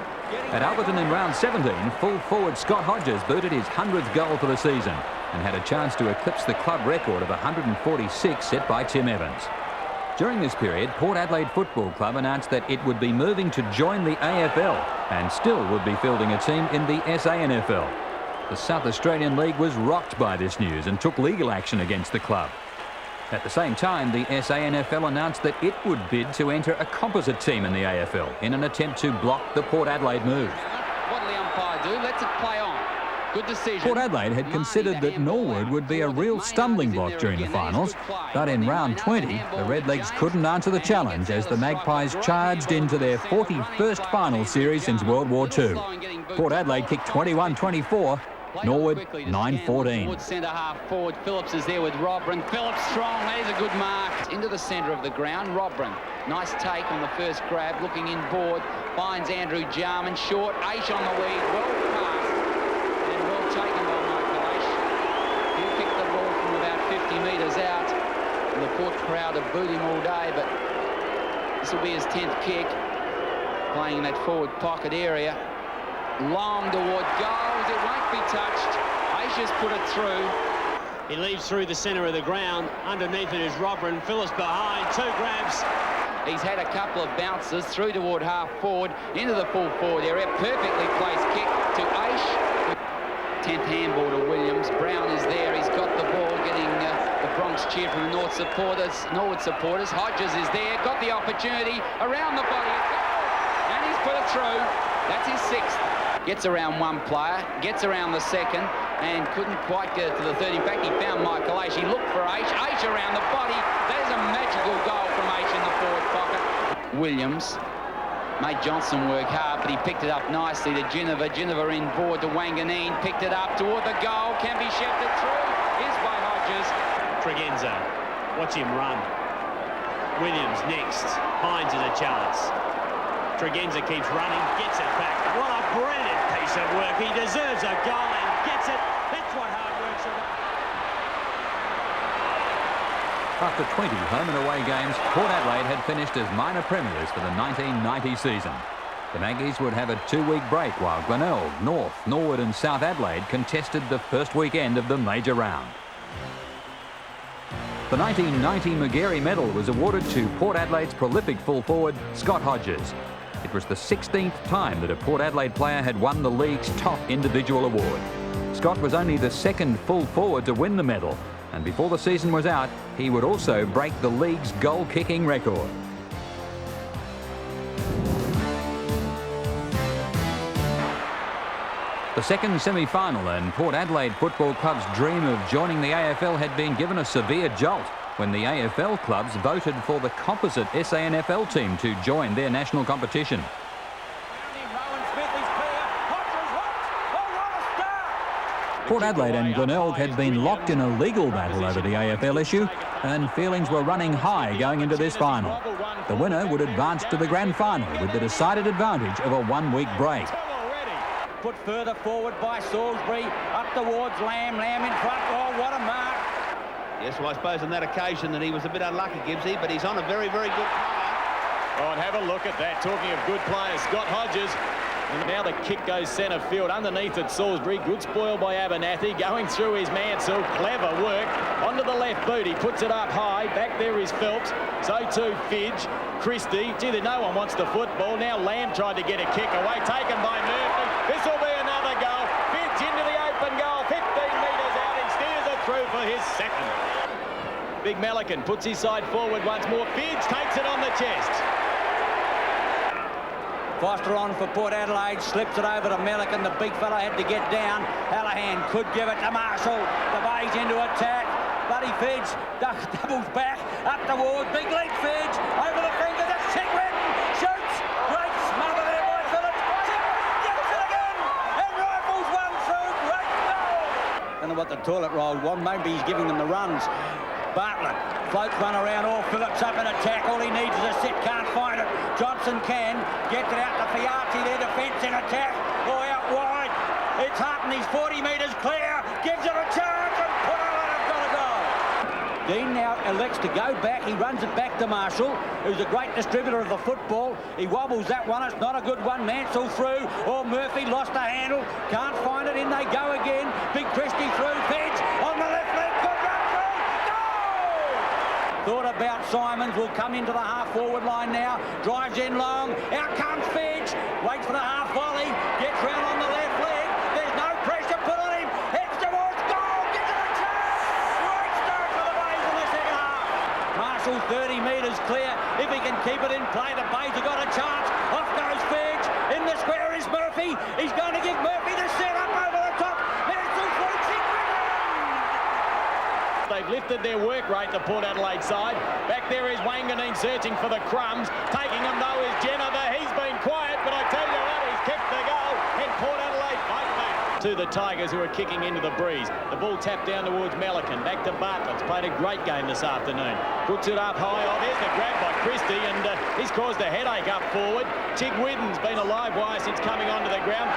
At Alberton in round 17, full forward Scott Hodges booted his 100th goal for the season and had a chance to eclipse the club record of 146 set by Tim Evans. During this period, Port Adelaide Football Club announced that it would be moving to join the AFL and still would be fielding a team in the SANFL. The South Australian League was rocked by this news and took legal action against the club. At the same time, the SANFL announced that it would bid to enter a composite team in the AFL in an attempt to block the Port Adelaide move. What did the umpire do? Lets it play on. Good decision. Port Adelaide had considered that Norwood would be a real stumbling block during the finals, but in round 20, the Redlegs couldn't answer the challenge as the Magpies charged into their 41st final series since World War II. Port Adelaide kicked 21-24, Norwood 9-14. Norwood centre half forward. Phillips is there with Robran. Phillips strong. That is a good mark. Into the centre of the ground. Robran. Nice take on the first grab. Looking inboard. Finds Andrew Jarman. Short. Aish on the lead. Well passed. And well taken by Michael Aish. He kicked the ball from about 50 metres out. And the Port crowd have booed him all day, but this will be his 10th kick. Playing in that forward pocket area. Long toward goals, it won't be touched. Aisha's put it through. He leaves through the centre of the ground. Underneath it is Robran. Phillips behind, 2 grabs. He's had a couple of bounces through toward half forward, into the full forward area. Perfectly placed kick to Aish. 10th handball to Williams. Brown is there. He's got the ball, getting the Bronx cheer from the Norwood supporters. Hodges is there. Got the opportunity around the body. And he's put it through. That's his 6th. Gets around one player, gets around the second, and couldn't quite get it to the third. In fact, he found Michael Aish. He looked for Aish. Aish around the body. That is a magical goal from Aish in the forward pocket. Williams made Johnson work hard, but he picked it up nicely to Ginniver. Ginniver inboard to Wanganeen. Picked it up toward the goal. Can be shafted through. Here's by Hodges. Tregenza. Watch him run. Williams next. Hines has a chance. Tregenza keeps running, gets it back. What a brilliant piece of work. He deserves a goal and gets it. That's what hard work should have. After 20 home and away games, Port Adelaide had finished as minor premiers for the 1990 season. The Maggies would have a 2-week break while Glenelg, North, Norwood and South Adelaide contested the first weekend of the major round. The 1990 Magarey Medal was awarded to Port Adelaide's prolific full forward, Scott Hodges. It was the 16th time that a Port Adelaide player had won the league's top individual award. Scott was only the 2nd full forward to win the medal, and before the season was out, he would also break the league's goal-kicking record. The second semi-final and Port Adelaide Football Club's dream of joining the AFL had been given a severe jolt when the AFL clubs voted for the composite SANFL team to join their national competition. Port Adelaide and Glenelg had been locked in a legal battle over the AFL issue, and feelings were running high going into this final. The winner would advance to the grand final with the decided advantage of a 1-week break. Put further forward by Salisbury, up towards Lamb. Lamb in front. Oh, what a mark. Yes, well, I suppose on that occasion that he was a bit unlucky, Gibbsy, but he's on a very, very good player. Oh, and have a look at that. Talking of good players, Scott Hodges. And now the kick goes centre field. Underneath it, Salisbury. Good spoil by Abernathy. Going through his Mansell. Clever work. Onto the left boot. He puts it up high. Back there is Phelps. So too Fidge. Christie. Gee, no one wants the football. Now Lamb tried to get a kick away. Taken by Murphy. This will be another goal. Fidge into the open goal. 15 metres out. He steers it through for his 2nd. Big Melican puts his side forward once more. Fidge takes it on the chest. Foster on for Port Adelaide, slips it over to Melican. The big fella had to get down. Hallahan could give it to Marshall. The Bays into attack. Buddy Fidge doubles back, up towards big leap Fidge. Over the fingers of Sigrid. Shoots. Great smother there by Phillips. Sigrid gets it again. And rifles one through. Great goal. Don't know what the toilet roll was. Maybe he's giving them the runs. Bartlett floats one around, all Phillips up in attack. All he needs is a sit, can't find it. Johnson can, gets it out to Fiati, their defence in attack. Oh, out wide. It's Hutton, he's 40 metres clear, gives it a charge, and Port Adelaide have Dean now elects to go back. He runs it back to Marshall, who's a great distributor of the football. He wobbles that one. It's not a good one. Mansell through. Oh, Murphy lost the handle. Can't find it. In they go again. Big Christie through. Fedge on the left leg. Good run through. Goal! Thought about Simons. Will come into the half-forward line now. Drives in long. Out comes Fedge. Waits for the half volley. Gets round on the left leg. There's no pressure put on him. Heads towards goal. Gets it a chance. Great start for the Bays in the second half. Marshall 30 metres clear. If he can keep it in play, the Bays have got a chance. Off goes Fedge. In the square is Murphy. He's going to give Murphy the set up over the top. Mansell through Chickwigan. They've lifted their work rate, the Port Adelaide side. Back there is Wanganeen searching for the crumbs. Taking them though is Jennifer. He's been quiet, but I tell you what, he's kicked the goal. And Port Adelaide fight back to the Tigers, who are kicking into the breeze. The ball tapped down towards Melican. Back to Bartlett's played a great game this afternoon. Puts it up high. Oh, there's the grab by Christie, and he's caused a headache up forward. Chick-Widden's been a live wire since coming onto the ground.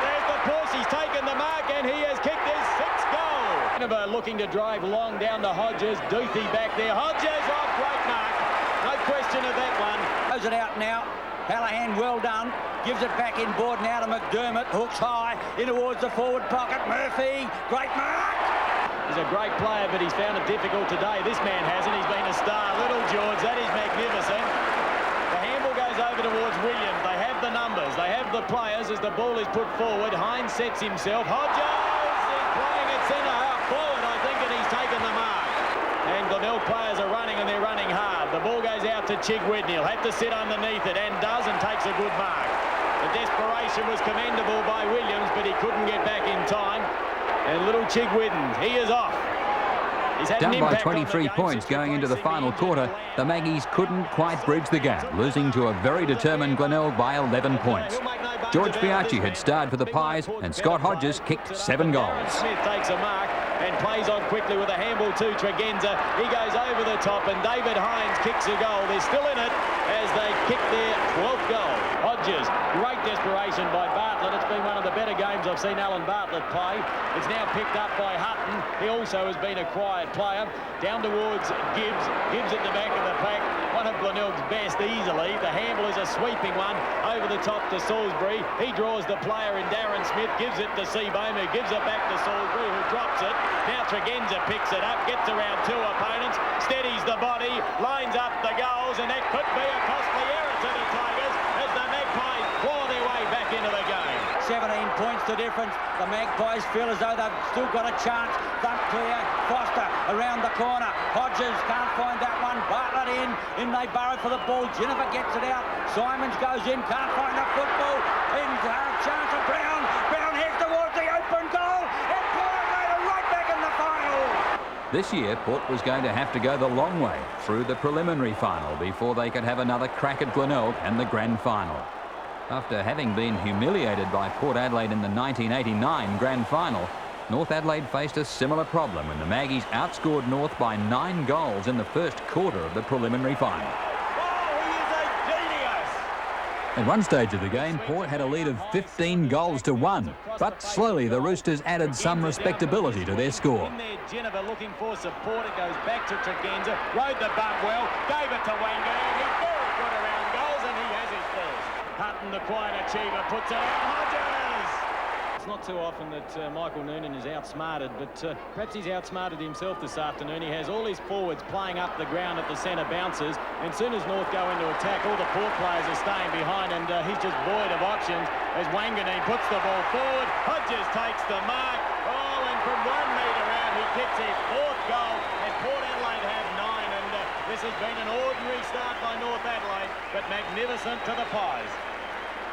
There's the push. He's taken the mark, and he has kicked his 6th goal. Jennifer looking to drive long down to Hodges. Duthie back there. Hodges off. Great mark. No question of that one. Throws it out now. Hallahan, well done. Gives it back in board now to McDermott. Hooks high in towards the forward pocket. Murphy, great mark. He's a great player, but he's found it difficult today. This man hasn't. He's been a star. Little George, that is magnificent. The handball goes over towards Williams. They have the numbers. They have the players as the ball is put forward. Hines sets himself. Hodges is playing at centre half forward, I think, and he's taken the mark. And Glenelg players are running, and they're running hard. The ball goes out to Chick-Widden. He'll have to sit underneath it, and does, and takes a good mark. The desperation was commendable by Williams, but he couldn't get back in time. And little Chick-Widden, he is off. Down by 23 points going into the final quarter, the Maggies couldn't quite bridge the gap, losing to a very determined Glenelg by 11 points. George Biaggi had starred for the Pies, and Scott Hodges kicked 7 goals. Smith takes a mark and plays on quickly with a handball to Tregenza. He goes over the top, and David Hines kicks a goal. They're still in it as they kick their 12th goal. Hodges, great desperation by Bartlett. It's been one of the better games I've seen Alan Bartlett play. It's now picked up by Hutton. He also has been a quiet player. Down towards Gibbs. Gibbs at the back of the pack. One of Glenelg's best easily. The handball is a sweeping one over the top to Salisbury. He draws the player in Darren Smith. Gives it to Seabohm, who gives it back to Salisbury, who drops it. Now Tregenza picks it up, gets around 2 opponents, steadies the body, lines up the goals, and that could be a costly error to the Tigers as the Magpies claw their way back into the game. 17 points to difference. The Magpies feel as though they've still got a chance. Thump clear. Foster around the corner. Hodges can't find that one. Bartlett in. In they burrow for the ball. Jennifer gets it out. Simons goes in. Can't find the football. In chance of Brown. Brown heads towards the open goal. And Port are right back in the final. This year, Port was going to have to go the long way through the preliminary final before they could have another crack at Glenelg and the grand final. After having been humiliated by Port Adelaide in the 1989 grand final, North Adelaide faced a similar problem when the Maggies outscored North by 9 goals in the first quarter of the preliminary final. At one stage of the game, Port had a lead of 15 goals to 1, but slowly the Roosters added some respectability to their score. Jennifer looking for support. It goes back to Tregenza. Rode the bump well. Gave it to Wanganeen. He's very good around goals, and he has his first. Hutton, the quiet achiever, puts it out. Hodges! It's not too often that Michael Noonan is outsmarted, but perhaps he's outsmarted himself this afternoon. He has all his forwards playing up the ground at the centre bounces, and soon as North go into attack, all the Port players are staying behind, and he's just void of options as Wanganeen puts the ball forward. Hodges takes the mark. Oh, and from 1 metre out, he kicks his 4th goal, and Port Adelaide have 9, and this has been an ordinary start by North Adelaide, but magnificent to the Pies.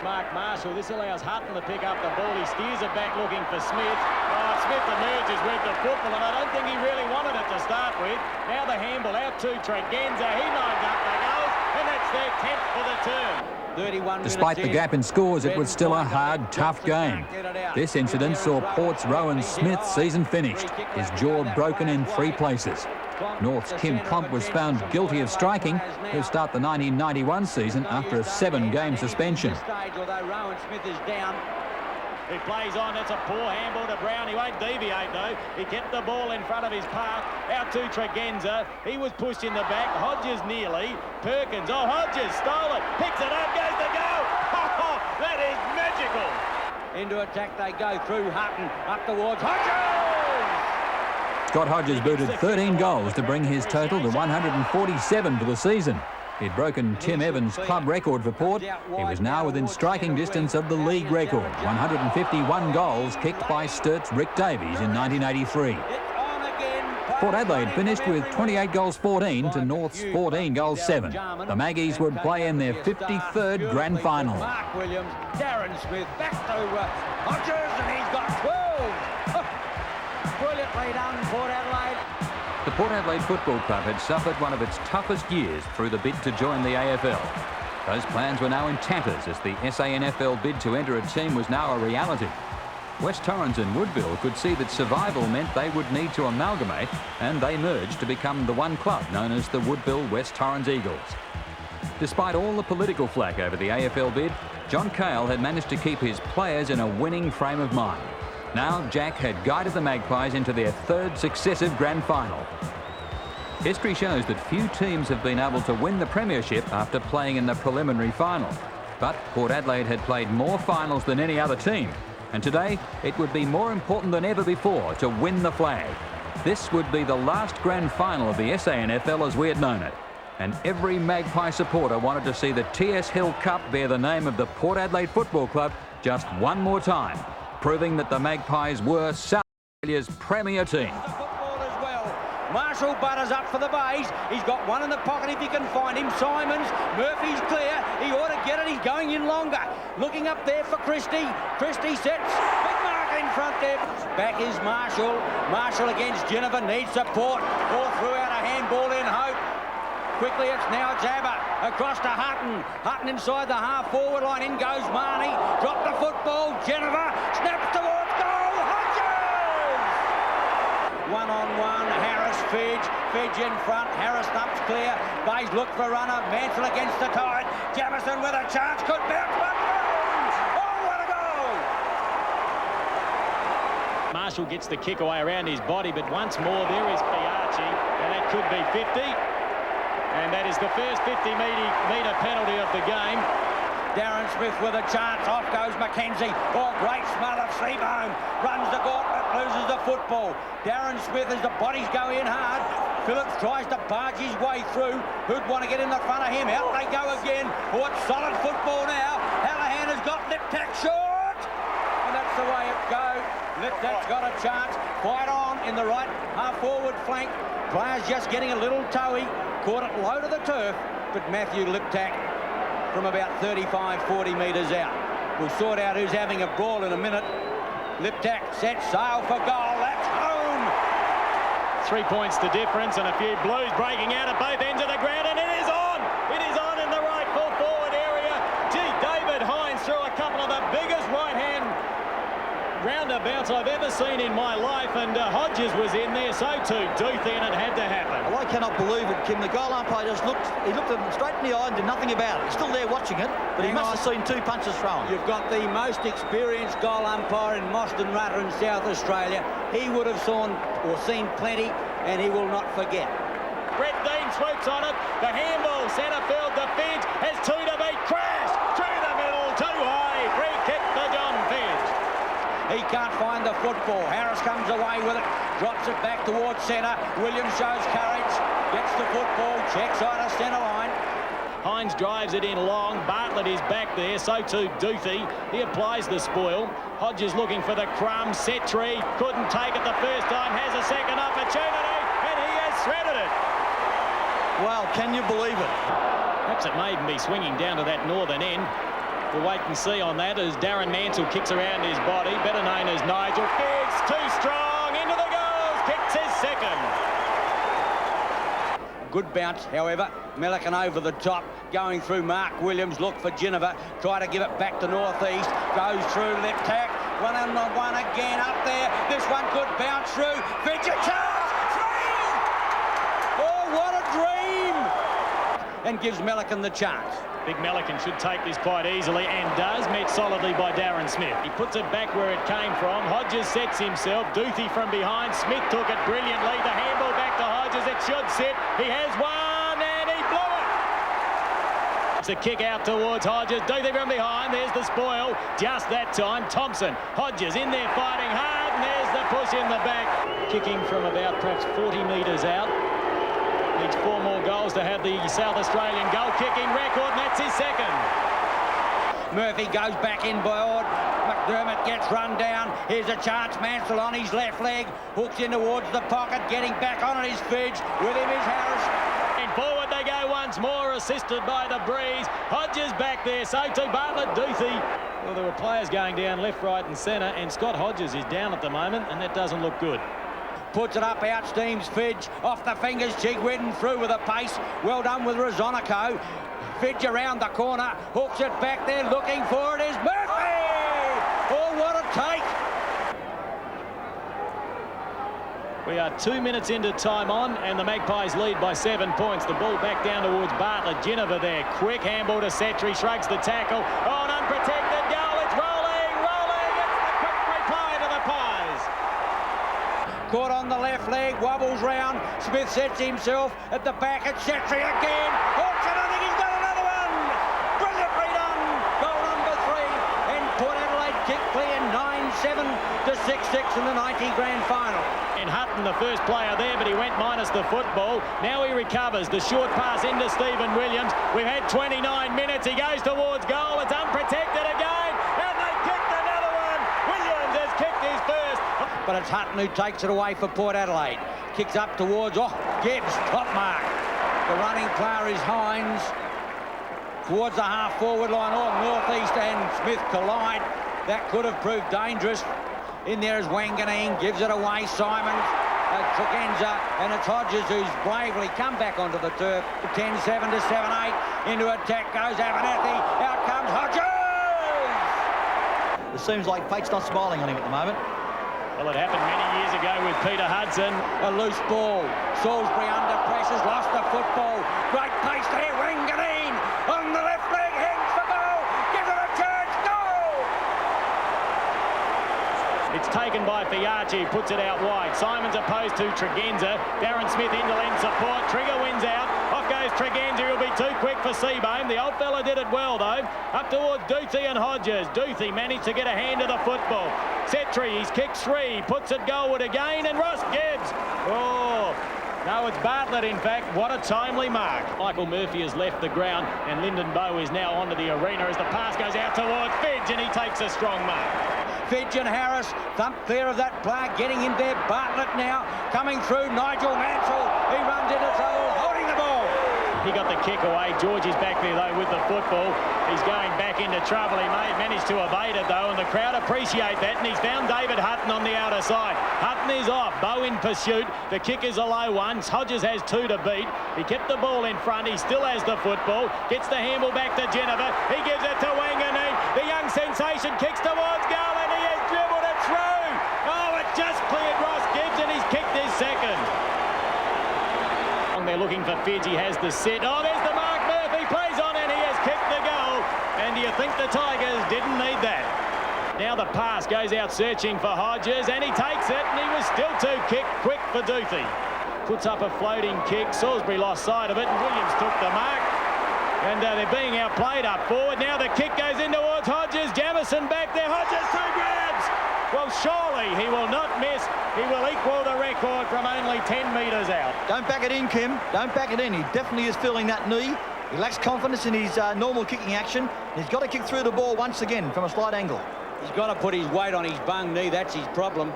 Mark Marshall, this allows Hutton to pick up the ball. He steers it back looking for Smith. Oh, Smith emerges with the football, and I don't think he really wanted it to start with. Now the handball out to Tregenza. He lines up the goals, and that's their 10th for the term. Despite the gap in scores, it was still a hard, tough game. This incident saw Port's Rowan Smith season finished, his jaw broken in 3 places. North's Kim Klump was found guilty of striking. He'll start the 1991 season after a 7-game suspension. He plays on. That's a poor handball to Brown. He won't deviate, though. He kept the ball in front of his path. Out to Tregenza. He was pushed in the back. Hodges nearly. Perkins. Oh, Hodges stole it. Picks it up. Goes to goal. Oh, that is magical. Into attack they go through Hutton. Up towards Hodges. Scott Hodges booted 13 goals to bring his total to 147 for the season. He'd broken Tim Evans' club record for Port. He was now within striking distance of the league record, 151 goals kicked by Sturt's Rick Davies in 1983. Port Adelaide finished with 28 goals 14 to North's 14 goals 7. The Maggies would play in their 53rd grand final. Mark Williams, Darren Smith, back to Hodges, and he's got 12. Brilliantly done, Port Adelaide. The Port Adelaide Football Club had suffered one of its toughest years through the bid to join the AFL. Those plans were now in tatters as the SANFL bid to enter a team was now a reality. West Torrens and Woodville could see that survival meant they would need to amalgamate, and they merged to become the one club known as the Woodville-West Torrens Eagles. Despite all the political flack over the AFL bid, John Cale had managed to keep his players in a winning frame of mind. Now Jack had guided the Magpies into their third successive grand final. History shows that few teams have been able to win the premiership after playing in the preliminary final. But Port Adelaide had played more finals than any other team, and today it would be more important than ever before to win the flag. This would be the last grand final of the SANFL as we had known it, and every Magpie supporter wanted to see the TS Hill Cup bear the name of the Port Adelaide Football Club just one more time, proving that the Magpies were South Australia's premier team. Marshall butters up for the bays. He's got one in the pocket if he can find him. Simons, Murphy's clear. He ought to get it. He's going in longer. Looking up there for Christie. Christie sets. Big mark in front there. Back is Marshall. Marshall against Jennifer. Needs support. All threw out a handball in hope. Quickly it's now Jabber. Across to Hutton. Hutton inside the half-forward line. In goes Marnie. Dropped the football. Jennifer snaps towards goal. Hodges! One-on-one. Fidge in front. Harris ups clear. Bays look for a runner. Mansell against the tide. Jamison with a chance. Could bounce. But oh, what a goal! Marshall gets the kick away around his body, but once more there is Piarchi, and that could be 50. And that is the first 50-metre penalty of the game. Darren Smith with a chance. Off goes Mackenzie. Oh, great smother. Seabohm runs the gauntlet, loses the football. Darren Smith as the bodies go in hard. Phillips tries to barge his way through. Who'd want to get in the front of him? Out they go again. Oh, it's solid football now. Hallahan has got Liptak short. And that's the way it goes. Liptak's got a chance. Fight on in the right half-forward flank. Players just getting a little toey. Caught it low to the turf. But Matthew Liptak from about 35, 40 metres out. We'll sort out who's having a brawl in a minute. Liptak sets sail for goal. That's home. 3 points the difference, and a few blues breaking out at both ends of the ground, and it is on. It is on in the right full forward area. Gee, David Hines threw a couple of the biggest right-hand roundabouts I've ever seen in my life, and Hodges was in there, so too Duthie, and it had to happen. Well, I cannot believe it, Kim. The goal umpire just looked him straight in the eye and did nothing about it. He's still there watching it, but he must have seen two punches thrown. You've got the most experienced goal umpire in Mostyn Rutter in South Australia. He would have seen plenty, and he will not forget. Brett Dean swoops on it. The handball, centre field, the Finch has two to beat. Crash through the middle, too high. Free kick for John Finch. He can't find the football. Harris comes away with it, drops it back towards centre. Williams shows courage, gets the football, checks on a centre line. Hines drives it in long. Bartlett is back there, so too Duthie. He applies the spoil. Hodges looking for the crumb. Settree couldn't take it the first time, has a second opportunity, and he has threaded it. Well, can you believe it? Perhaps it may even be swinging down to that northern end. We'll wait and see on that as Darren Mansell kicks around his body, better known as Nigel. Kicks too strong, into the goals, kicks his second. Good bounce, however. Milliken over the top, going through Mark Williams, look for Geneva, try to give it back to northeast, goes through Liptak, one-on-one again up there. This one could bounce through. Finch a chance, three! Oh, what a dream! And gives Milliken the chance. Big Melican should take this quite easily, and does, met solidly by Darren Smith. He puts it back where it came from. Hodges sets himself. Duthie from behind. Smith took it brilliantly. The handball back to Hodges. It should sit. He has one, and he blew it. It's a kick out towards Hodges. Duthie from behind. There's the spoil. Just that time, Thompson. Hodges in there fighting hard, and there's the push in the back. Kicking from about perhaps 40 metres out. Needs 4 more goals to have the South Australian goal-kicking record, and that's his second. Murphy goes back in board. McDermott gets run down. Here's a chance. Mansell on his left leg. Hooks in towards the pocket. Getting back on it is Fidge. With him is Harris. And forward they go once more, assisted by the breeze. Hodges back there, so too Bartlett, Duthie. Well, there were players going down left, right and centre, and Scott Hodges is down at the moment, and that doesn't look good. Puts it up, out steams Fidge. Off the fingers, Chigwidden through with a pace. Well done with Rosonico. Fidge around the corner. Hooks it back there, looking for it is Murphy! Oh, what a take! We are 2 minutes into time on, and the Magpies lead by 7 points. The ball back down towards Bartlett. Ginniver there. Quick handball to Setri. Shrugs the tackle. Oh, an unprotected goal. It's rolling, rolling. It's the quick reply to the Pies. Caught on the left leg, wobbles round. Smith sets himself at the back at Setri again. Hawks it, I think he's got another one. Brilliantly done. Goal number 3. And Port Adelaide kick clear 9-7 to 6-6 in the 90 grand final. And Hutton, the first player there, but he went minus the football. Now he recovers. The short pass into Stephen Williams. We've had 29 minutes. He goes towards goal. It's unprotected again. And they kicked another one. Williams has kicked his first. But it's Hutton who takes it away for Port Adelaide. Kicks up towards, Gibbs, top mark. The running player is Hines. Towards the half-forward line, northeast, and Smith collide. That could have proved dangerous. In there is Wanganeen, gives it away, Simons, Tregenza, and it's Hodges who's bravely come back onto the turf. 10-7 to 7-8, into attack goes Abernethy, out comes Hodges! It seems like fate's not smiling on him at the moment. Well, it happened many years ago with Peter Hudson. A loose ball, Salisbury under pressures, lost the football, great pace there, Wanganeen, on the left leg, heads for goal, gives it a chance, goal! It's taken by Fiachi, puts it out wide. Simons opposed to Tregenza. Darren Smith into end support. Trigger wins out. Off goes Tregenza. He'll be too quick for Seabohm. The old fella did it well, though. Up towards Duthie and Hodges. Duthie managed to get a hand of the football. Setri, he's kicked 3. Puts it goalward again. And Ross Gibbs. Oh, no, it's Bartlett, in fact. What a timely mark. Michael Murphy has left the ground. And Lyndon Bowe is now onto the arena as the pass goes out towards Fidge. And he takes a strong mark. Fidge and Harris thump clear of that plug, getting in there. Bartlett now coming through. Nigel Mansell, he runs into trouble, holding the ball. He got the kick away. George is back there, though, with the football. He's going back into trouble. He may have managed to evade it, though, and the crowd appreciate that. And he's found David Hutton on the outer side. Hutton is off. Bowe in pursuit. The kick is a low one. Hodges has 2 to beat. He kept the ball in front. He still has the football. Gets the handball back to Ginniver. He gives it to Wanganeen. The young sensation kicks towards goal, and he has dribbled it through. Oh, it just cleared Ross Gibbs, and he's kicked his second. They're looking for Fidge. He has the set. Oh, there's the mark. Murphy plays on, and he has kicked the goal. And do you think the Tigers didn't need that? Now the pass goes out searching for Hodges, and he takes it, and he was still too quick for Duthie. Puts up a floating kick. Salisbury lost sight of it, and Williams took the mark. And they're being outplayed up forward. Now the kick goes in towards Hodges. Jamison back there. Hodges 2 grabs. Well, surely he will not miss. He will equal the record from only 10 metres out. Don't back it in, Kim. Don't back it in. He definitely is feeling that knee. He lacks confidence in his normal kicking action. He's got to kick through the ball once again from a slight angle. He's got to put his weight on his bung knee. That's his problem.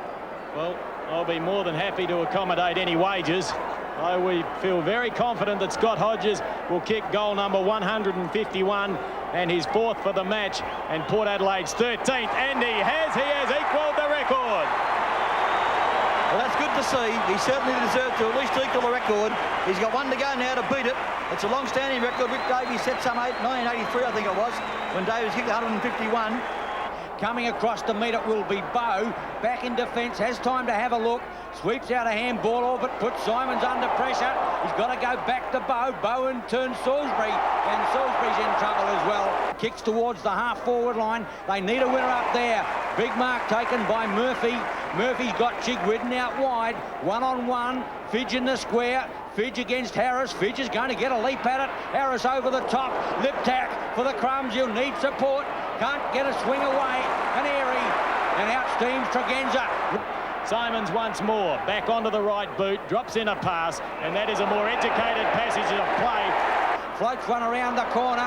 Well, I'll be more than happy to accommodate any wages. We feel very confident that Scott Hodges will kick goal number 151 and his 4th for the match, and Port Adelaide's 13th, and he has equalled the record. Well, that's good to see. He certainly deserved to at least equal the record. He's got 1 to go now to beat it. It's a long-standing record. Rick Davies set some 1983, I think it was, when Davies kicked 151. Coming across to meet it will be Bowe. Back in defence, has time to have a look. Sweeps out a handball off it, puts Simons under pressure. He's got to go back to Bowe. Bowen turns Salisbury, and Salisbury's in trouble as well. Kicks towards the half-forward line. They need a winner up there. Big mark taken by Murphy. Murphy's got Chigwidden out wide. One-on-one. Fidge in the square. Fidge against Harris. Fidge is going to get a leap at it. Harris over the top. Lip tack for the crumbs. He'll need support. Can't get a swing away. And Airy. And out steams Tregenza. Simons once more, back onto the right boot, drops in a pass, and that is a more educated passage of play. Floats one around the corner.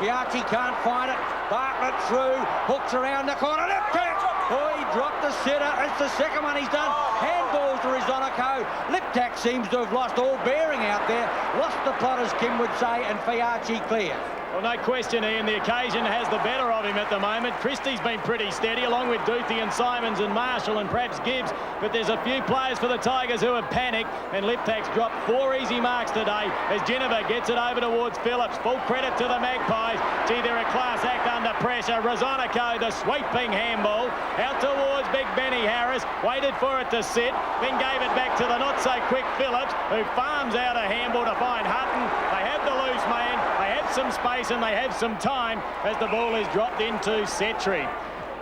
Piazzi can't find it. Bartlett through. Hooks around the corner. Lip tack. Oh, he dropped the sitter. It's the second one he's done. Handballs to Rizonico. Liptak seems to have lost all bearing out there. Lost the plot, as Kim would say, and Fiarchi clear. Well, no question, Ian. The occasion has the better of him at the moment. Christie's been pretty steady, along with Duthie and Simons and Marshall and perhaps Gibbs. But there's a few players for the Tigers who have panicked, and Liptak's dropped 4 easy marks today as Geneva gets it over towards Phillips. Full credit to the Magpies. Gee, they're a class act under pressure. Rizonico, the sweeping handball. Out towards Big Benny Harris. Waited for it to sit, then gave it back to the not-so-quick Phillips, who farms out a handball to find Hutton. They have the loose man. They have some space and they have some time as the ball is dropped into Setri.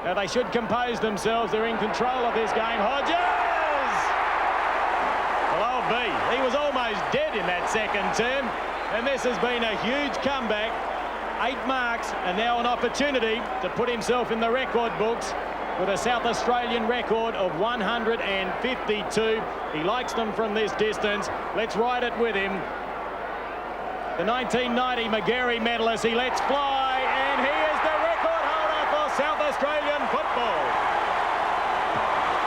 Now they should compose themselves. They're in control of this game. Hodges! Well, old B, he was almost dead in that second term, and this has been a huge comeback. 8 marks, and now an opportunity to put himself in the record books with a South Australian record of 152. He likes them from this distance. Let's ride it with him. The 1990 Magarey medalist, he lets fly, and he is the record holder for South Australian football.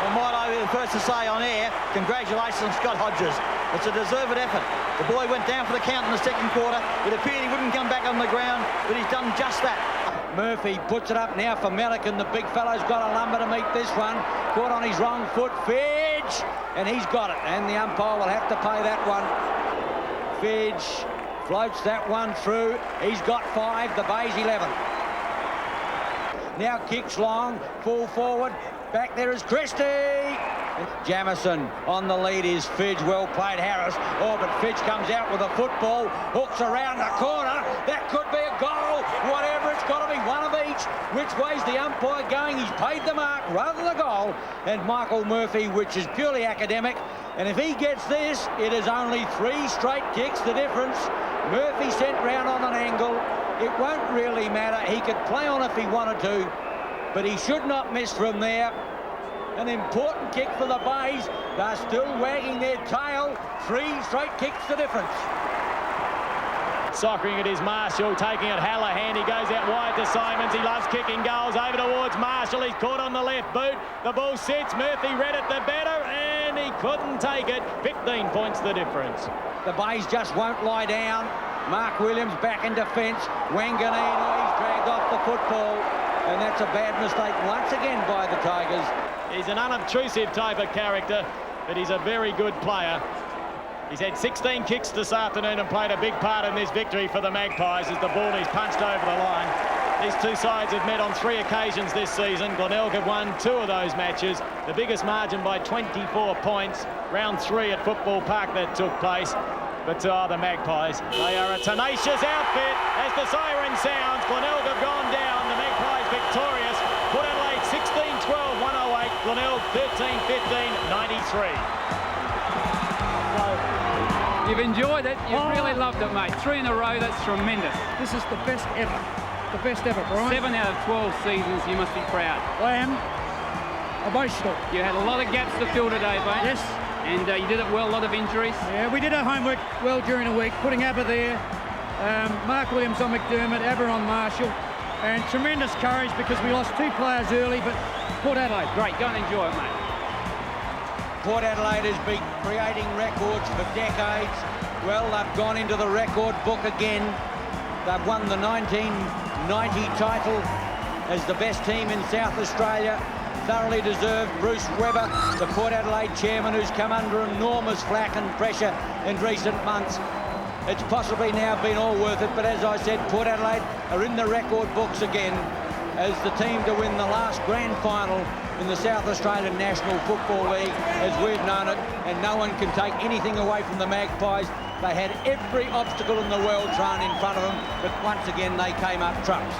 And might I be the first to say on air, congratulations, Scott Hodges. It's a deserved effort. The boy went down for the count in the second quarter. It appeared he wouldn't come back on the ground, but he's done just that. Murphy puts it up now for Melican. The big fellow's got a lumber to meet this one. Caught on his wrong foot. Fidge! And he's got it. And the umpire will have to pay that one. Fidge floats that one through. He's got 5. The Bay's 11. Now kicks long. Full forward. Back there is Christie. Jamison on the lead is Fidge. Well played, Harris. Oh, but Fidge comes out with a football. Hooks around the corner. That could be a goal. Whatever, it's got to be one of each. Which way's the umpire going? He's paid the mark rather than the goal. And Michael Murphy, which is purely academic. And if he gets this, it is only 3 straight kicks, the difference. Murphy sent round on an angle. It won't really matter. He could play on if he wanted to, but he should not miss from there. An important kick for the Bays. They're still wagging their tail. 3 straight kicks, the difference. Soccering it is Marshall, taking it Hallahan. He goes out wide to Simons. He loves kicking goals. Over towards Marshall. He's caught on the left boot. The ball sits. Murphy read it the better, and he couldn't take it. 15 points the difference. The Bays just won't lie down. Mark Williams back in defence. Wanganino, he's dragged off the football. And that's a bad mistake once again by the Tigers. He's an unobtrusive type of character, but he's a very good player. He's had 16 kicks this afternoon and played a big part in this victory for the Magpies as the ball is punched over the line. These two sides have met on 3 occasions this season. Glenelg have won 2 of those matches. The biggest margin by 24 points. Round 3 at Football Park that took place. But the Magpies, they are a tenacious outfit. As the siren sounds, Glenelg have gone down. The Magpies victorious. Port Adelaide 16-12, 108. Glenelg 13-15, 93. You've enjoyed it. You've really loved it, mate. 3 in a row, that's tremendous. This is the best ever. The best ever, Brian. 7 out of 12 seasons, you must be proud. I am emotional. You had a lot of gaps to fill today, mate. Yes. And you did it well, a lot of injuries. Yeah, we did our homework well during the week, putting Abba there, Mark Williams on McDermott, Abba on Marshall, and tremendous courage because we lost 2 players early, but Port Adelaide. Great, go and enjoy it, mate. Port Adelaide has been creating records for decades. Well, they've gone into the record book again. They've won the 1990 title as the best team in South Australia. Thoroughly deserved. Bruce Webber, the Port Adelaide chairman, who's come under enormous flack and pressure in recent months. It's possibly now been all worth it, but as I said, Port Adelaide are in the record books again. as the team to win the last grand final in the South Australian National Football League as we've known it, and no one can take anything away from the Magpies. They had every obstacle in the world thrown in front of them, but once again they came up trumps.